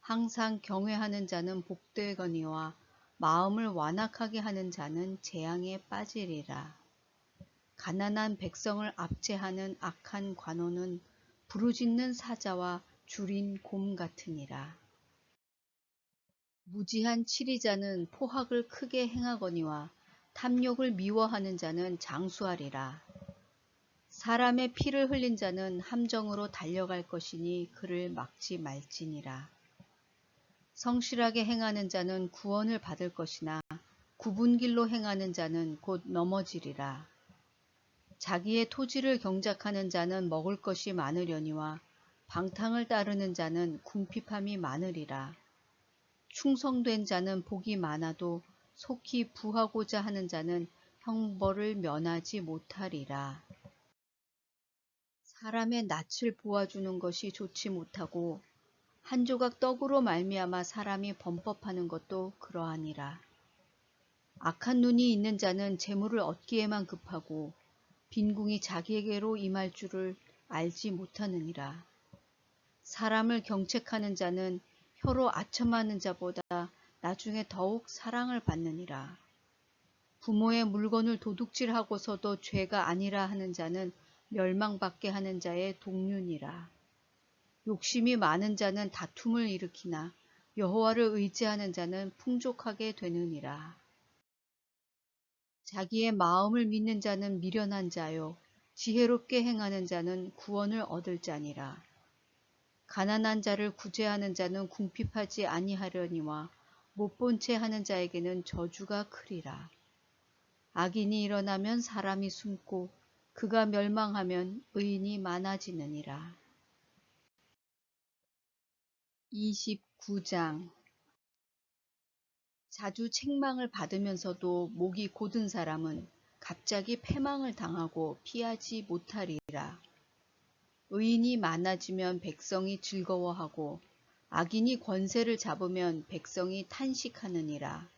항상 경외하는 자는 복되거니와 마음을 완악하게 하는 자는 재앙에 빠지리라. 가난한 백성을 압제하는 악한 관원은 부르짖는 사자와 줄인 곰 같으니라. 무지한 치리자는 포학을 크게 행하거니와 탐욕을 미워하는 자는 장수하리라. 사람의 피를 흘린 자는 함정으로 달려갈 것이니 그를 막지 말지니라. 성실하게 행하는 자는 구원을 받을 것이나 굽은 길로 행하는 자는 곧 넘어지리라. 자기의 토지를 경작하는 자는 먹을 것이 많으려니와 방탕을 따르는 자는 궁핍함이 많으리라. 충성된 자는 복이 많아도 속히 부하고자 하는 자는 형벌을 면하지 못하리라. 사람의 낯을 보아주는 것이 좋지 못하고 한 조각 떡으로 말미암아 사람이 범법하는 것도 그러하니라. 악한 눈이 있는 자는 재물을 얻기에만 급하고 빈궁이 자기에게로 임할 줄을 알지 못하느니라. 사람을 경책하는 자는 혀로 아첨하는 자보다 나중에 더욱 사랑을 받느니라. 부모의 물건을 도둑질하고서도 죄가 아니라 하는 자는 멸망받게 하는 자의 동류니라. 욕심이 많은 자는 다툼을 일으키나 여호와를 의지하는 자는 풍족하게 되느니라. 자기의 마음을 믿는 자는 미련한 자요 지혜롭게 행하는 자는 구원을 얻을 자니라. 가난한 자를 구제하는 자는 궁핍하지 아니하려니와 못본 채 하는 자에게는 저주가 크리라. 악인이 일어나면 사람이 숨고 그가 멸망하면 의인이 많아지느니라. 29장. 자주 책망을 받으면서도 목이 곧은 사람은 갑자기 패망을 당하고 피하지 못하리라. 의인이 많아지면 백성이 즐거워하고 악인이 권세를 잡으면 백성이 탄식하느니라.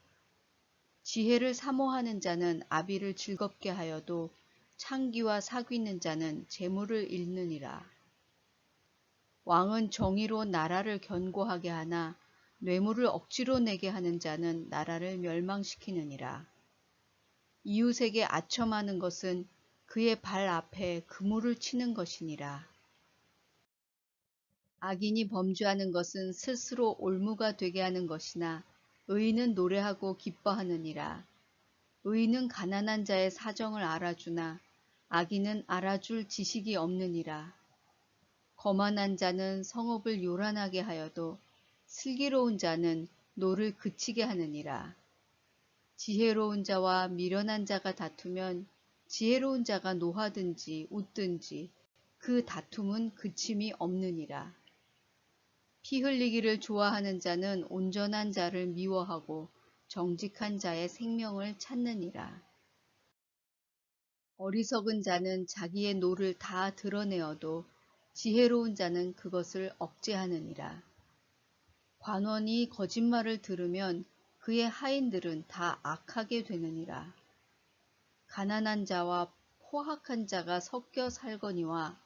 지혜를 사모하는 자는 아비를 즐겁게 하여도 창기와 사귀는 자는 재물을 잃느니라. 왕은 정의로 나라를 견고하게 하나 뇌물을 억지로 내게 하는 자는 나라를 멸망시키느니라. 이웃에게 아첨하는 것은 그의 발 앞에 그물을 치는 것이니라. 악인이 범죄하는 것은 스스로 올무가 되게 하는 것이나 의인은 노래하고 기뻐하느니라. 의인은 가난한 자의 사정을 알아주나 악인은 알아줄 지식이 없느니라. 거만한 자는 성읍을 요란하게 하여도 슬기로운 자는 노를 그치게 하느니라. 지혜로운 자와 미련한 자가 다투면 지혜로운 자가 노하든지 웃든지 그 다툼은 그침이 없느니라. 피 흘리기를 좋아하는 자는 온전한 자를 미워하고 정직한 자의 생명을 찾느니라. 어리석은 자는 자기의 노를 다 드러내어도 지혜로운 자는 그것을 억제하느니라. 관원이 거짓말을 들으면 그의 하인들은 다 악하게 되느니라. 가난한 자와 포학한 자가 섞여 살거니와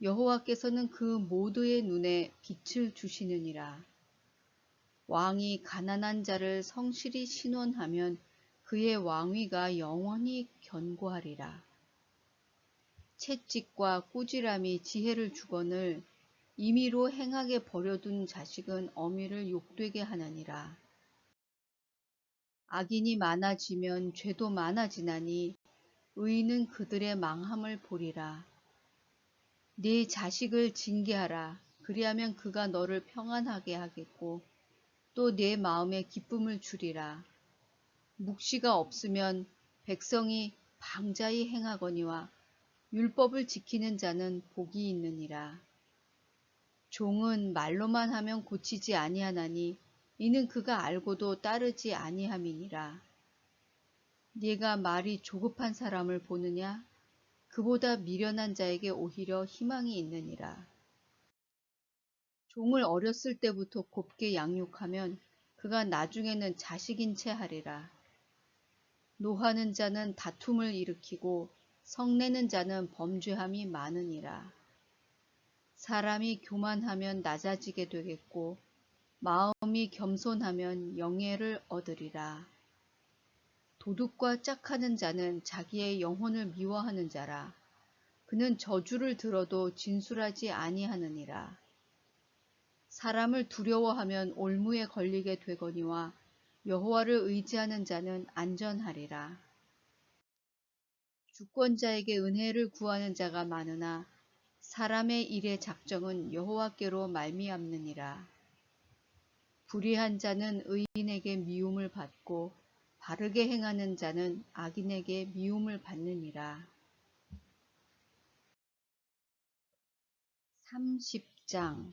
여호와께서는 그 모두의 눈에 빛을 주시느니라. 왕이 가난한 자를 성실히 신원하면 그의 왕위가 영원히 견고하리라. 채찍과 꾸지람이 지혜를 주거늘 임의로 행하게 버려둔 자식은 어미를 욕되게 하느니라. 악인이 많아지면 죄도 많아지나니 의인은 그들의 망함을 보리라. 네 자식을 징계하라. 그리하면 그가 너를 평안하게 하겠고 또 네 마음에 기쁨을 주리라. 묵시가 없으면 백성이 방자히 행하거니와 율법을 지키는 자는 복이 있느니라. 종은 말로만 하면 고치지 아니하나니 이는 그가 알고도 따르지 아니함이니라. 네가 말이 조급한 사람을 보느냐? 그보다 미련한 자에게 오히려 희망이 있느니라. 종을 어렸을 때부터 곱게 양육하면 그가 나중에는 자식인 채 하리라. 노하는 자는 다툼을 일으키고 성내는 자는 범죄함이 많으니라. 사람이 교만하면 낮아지게 되겠고 마음이 겸손하면 영예를 얻으리라. 도둑과 짝하는 자는 자기의 영혼을 미워하는 자라. 그는 저주를 들어도 진술하지 아니하느니라. 사람을 두려워하면 올무에 걸리게 되거니와 여호와를 의지하는 자는 안전하리라. 주권자에게 은혜를 구하는 자가 많으나 사람의 일의 작정은 여호와께로 말미암느니라. 불의한 자는 의인에게 미움을 받고 바르게 행하는 자는 악인에게 미움을 받느니라. 30장.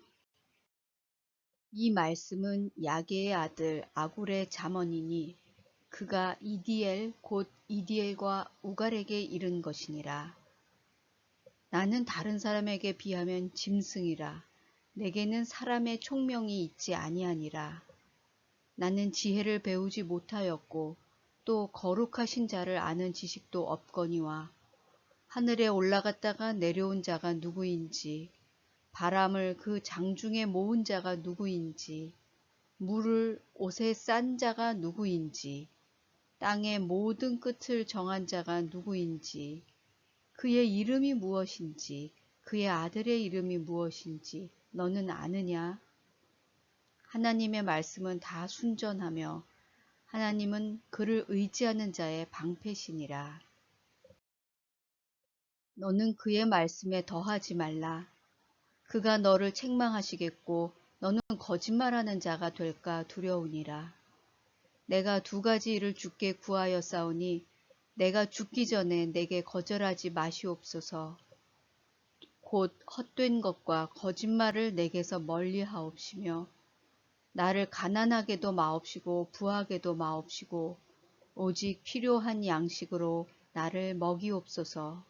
이 말씀은 야게의 아들 아굴의 잠언이니 그가 이디엘 곧 이디엘과 우갈에게 이른 것이니라. 나는 다른 사람에게 비하면 짐승이라. 내게는 사람의 총명이 있지 아니하니라. 나는 지혜를 배우지 못하였고 또 거룩하신 자를 아는 지식도 없거니와 하늘에 올라갔다가 내려온 자가 누구인지 바람을 그 장중에 모은 자가 누구인지 물을 옷에 싼 자가 누구인지 땅의 모든 끝을 정한 자가 누구인지 그의 이름이 무엇인지 그의 아들의 이름이 무엇인지 너는 아느냐? 하나님의 말씀은 다 순전하며 하나님은 그를 의지하는 자의 방패시니라. 너는 그의 말씀에 더하지 말라. 그가 너를 책망하시겠고 너는 거짓말하는 자가 될까 두려우니라. 내가 두 가지 일을 주께 구하였사오니 내가 죽기 전에 내게 거절하지 마시옵소서. 곧 헛된 것과 거짓말을 내게서 멀리하옵시며 나를 가난하게도 마옵시고 부하게도 마옵시고 오직 필요한 양식으로 나를 먹이옵소서.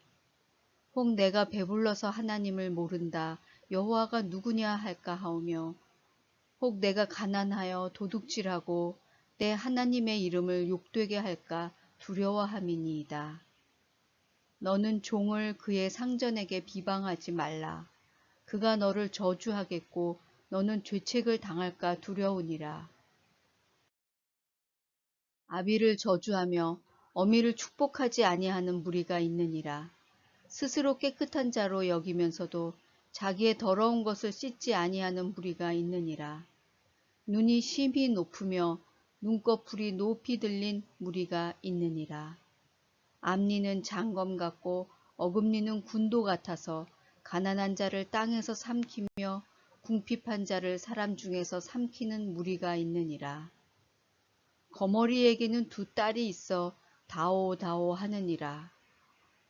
혹 내가 배불러서 하나님을 모른다 여호와가 누구냐 할까 하오며 혹 내가 가난하여 도둑질하고 내 하나님의 이름을 욕되게 할까 두려워함이니이다. 너는 종을 그의 상전에게 비방하지 말라. 그가 너를 저주하겠고 너는 죄책을 당할까 두려우니라. 아비를 저주하며 어미를 축복하지 아니하는 무리가 있느니라. 스스로 깨끗한 자로 여기면서도 자기의 더러운 것을 씻지 아니하는 무리가 있느니라. 눈이 심히 높으며 눈꺼풀이 높이 들린 무리가 있느니라. 앞니는 장검 같고 어금니는 군도 같아서 가난한 자를 땅에서 삼키며 궁핍한 자를 사람 중에서 삼키는 무리가 있느니라. 거머리에게는 두 딸이 있어 다오다오 하느니라.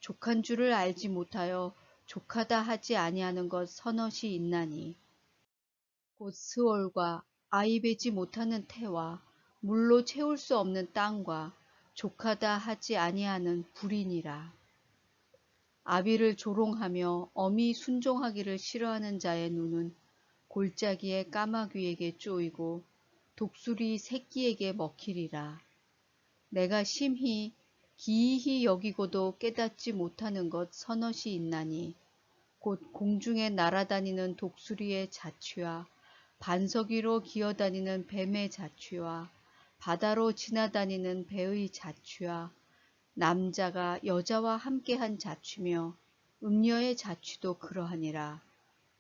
족한 줄을 알지 못하여 족하다 하지 아니하는 것 서넛이 있나니 곧 스올과 아이 베지 못하는 태와 물로 채울 수 없는 땅과 족하다 하지 아니하는 불이니라. 아비를 조롱하며 어미 순종하기를 싫어하는 자의 눈은 골짜기의 까마귀에게 쪼이고 독수리 새끼에게 먹히리라. 내가 심히 기이히 여기고도 깨닫지 못하는 것 서넛이 있나니 곧 공중에 날아다니는 독수리의 자취와 반석 위로 기어다니는 뱀의 자취와 바다로 지나다니는 배의 자취와 남자가 여자와 함께한 자취며 음녀의 자취도 그러하니라.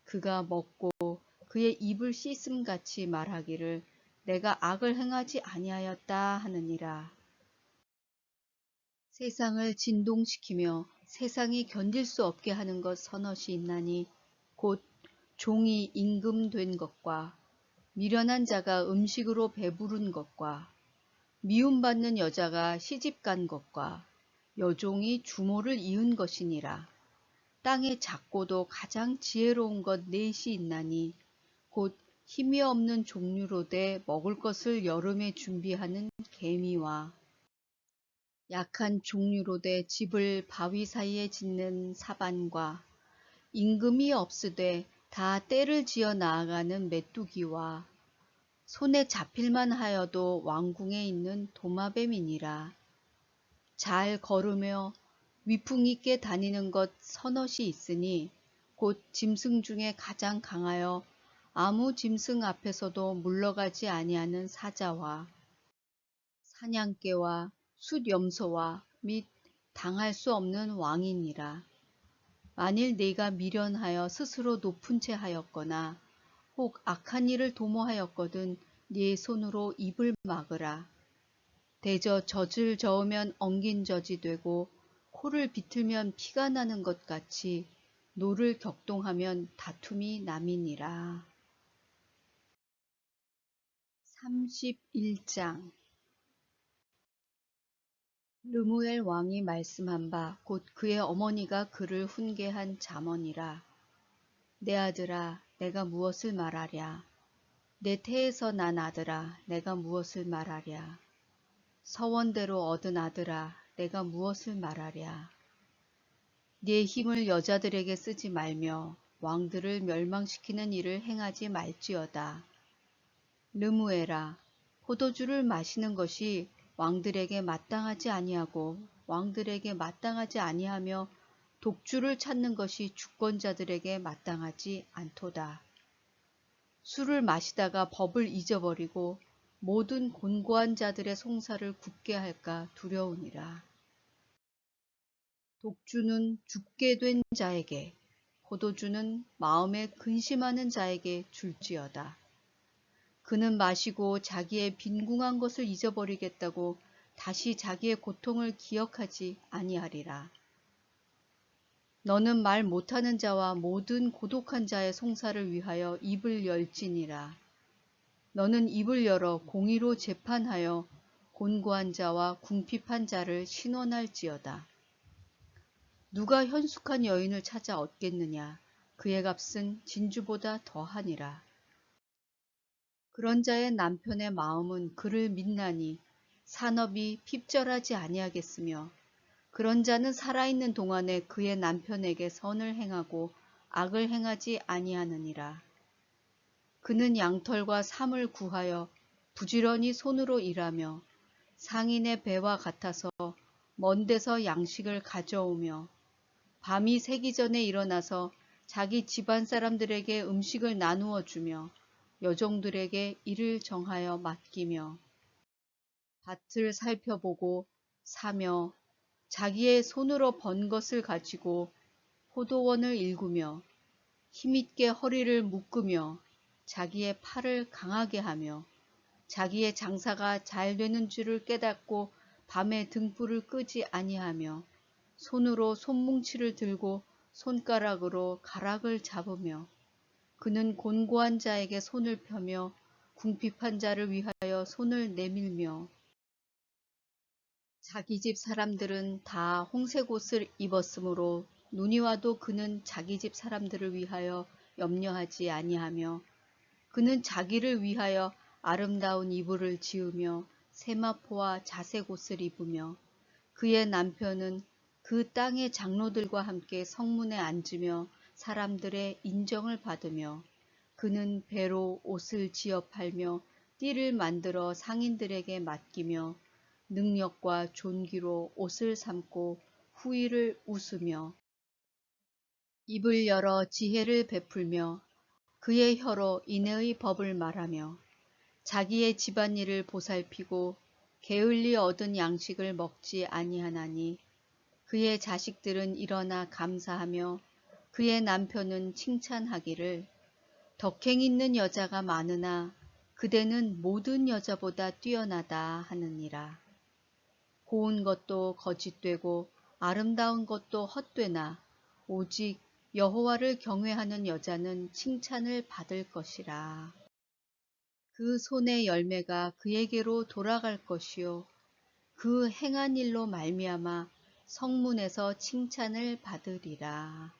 그가 먹고 그의 입을 씻음같이 말하기를 내가 악을 행하지 아니하였다 하느니라. 세상을 진동시키며 세상이 견딜 수 없게 하는 것 서넛이 있나니 곧 종이 임금된 것과 미련한 자가 음식으로 배부른 것과 미움받는 여자가 시집간 것과 여종이 주모를 이은 것이니라. 땅의 작고도 가장 지혜로운 것 넷이 있나니 곧 힘이 없는 종류로되 먹을 것을 여름에 준비하는 개미와 약한 종류로되 집을 바위 사이에 짓는 사반과 임금이 없으되 다 때를 지어 나아가는 메뚜기와 손에 잡힐만 하여도 왕궁에 있는 도마뱀이니라. 잘 걸으며 위풍 있게 다니는 것 서너시 있으니 곧 짐승 중에 가장 강하여 아무 짐승 앞에서도 물러가지 아니하는 사자와 사냥개와 숫염소와 및 당할 수 없는 왕이니라. 만일 네가 미련하여 스스로 높은 채 하였거나 혹 악한 일을 도모하였거든 네 손으로 입을 막으라. 대저 젖을 저으면 엉긴 젖이 되고 코를 비틀면 피가 나는 것 같이 노를 격동하면 다툼이 남이니라. 31장. 르무엘 왕이 말씀한 바 곧 그의 어머니가 그를 훈계한 잠언이라. 내 아들아, 내가 무엇을 말하랴. 내 태에서 난 아들아, 내가 무엇을 말하랴. 서원대로 얻은 아들아, 내가 무엇을 말하랴. 네 힘을 여자들에게 쓰지 말며 왕들을 멸망시키는 일을 행하지 말지어다. 르무엘아, 포도주를 마시는 것이 왕들에게 마땅하지 아니하고 왕들에게 마땅하지 아니하며 독주를 찾는 것이 주권자들에게 마땅하지 않도다. 술을 마시다가 법을 잊어버리고 모든 곤고한 자들의 송사를 굽게 할까 두려우니라. 독주는 죽게 된 자에게, 포도주는 마음에 근심하는 자에게 줄지어다. 그는 마시고 자기의 빈궁한 것을 잊어버리겠다고 다시 자기의 고통을 기억하지 아니하리라. 너는 말 못하는 자와 모든 고독한 자의 송사를 위하여 입을 열지니라. 너는 입을 열어 공의로 재판하여 곤고한 자와 궁핍한 자를 신원할지어다. 누가 현숙한 여인을 찾아 얻겠느냐. 그의 값은 진주보다 더하니라. 그런 자의 남편의 마음은 그를 믿나니 산업이 핍절하지 아니하겠으며 그런 자는 살아있는 동안에 그의 남편에게 선을 행하고 악을 행하지 아니하느니라. 그는 양털과 삼을 구하여 부지런히 손으로 일하며 상인의 배와 같아서 먼 데서 양식을 가져오며 밤이 새기 전에 일어나서 자기 집안 사람들에게 음식을 나누어 주며 여종들에게 일을 정하여 맡기며 밭을 살펴보고 사며 자기의 손으로 번 것을 가지고 포도원을 일구며 힘있게 허리를 묶으며 자기의 팔을 강하게 하며 자기의 장사가 잘 되는 줄을 깨닫고 밤에 등불을 끄지 아니하며 손으로 손뭉치를 들고 손가락으로 가락을 잡으며 그는 곤고한 자에게 손을 펴며 궁핍한 자를 위하여 손을 내밀며 자기 집 사람들은 다 홍색 옷을 입었으므로 눈이 와도 그는 자기 집 사람들을 위하여 염려하지 아니하며 그는 자기를 위하여 아름다운 이불을 지으며 세마포와 자색 옷을 입으며 그의 남편은 그 땅의 장로들과 함께 성문에 앉으며 사람들의 인정을 받으며 그는 배로 옷을 지어 팔며 띠를 만들어 상인들에게 맡기며 능력과 존귀로 옷을 삼고 후의를 웃으며 입을 열어 지혜를 베풀며 그의 혀로 인애의 법을 말하며 자기의 집안일을 보살피고 게을리 얻은 양식을 먹지 아니하나니 그의 자식들은 일어나 감사하며 그의 남편은 칭찬하기를 덕행 있는 여자가 많으나 그대는 모든 여자보다 뛰어나다 하느니라. 고운 것도 거짓되고 아름다운 것도 헛되나 오직 여호와를 경외하는 여자는 칭찬을 받을 것이라. 그 손의 열매가 그에게로 돌아갈 것이요 그 행한 일로 말미암아 성문에서 칭찬을 받으리라.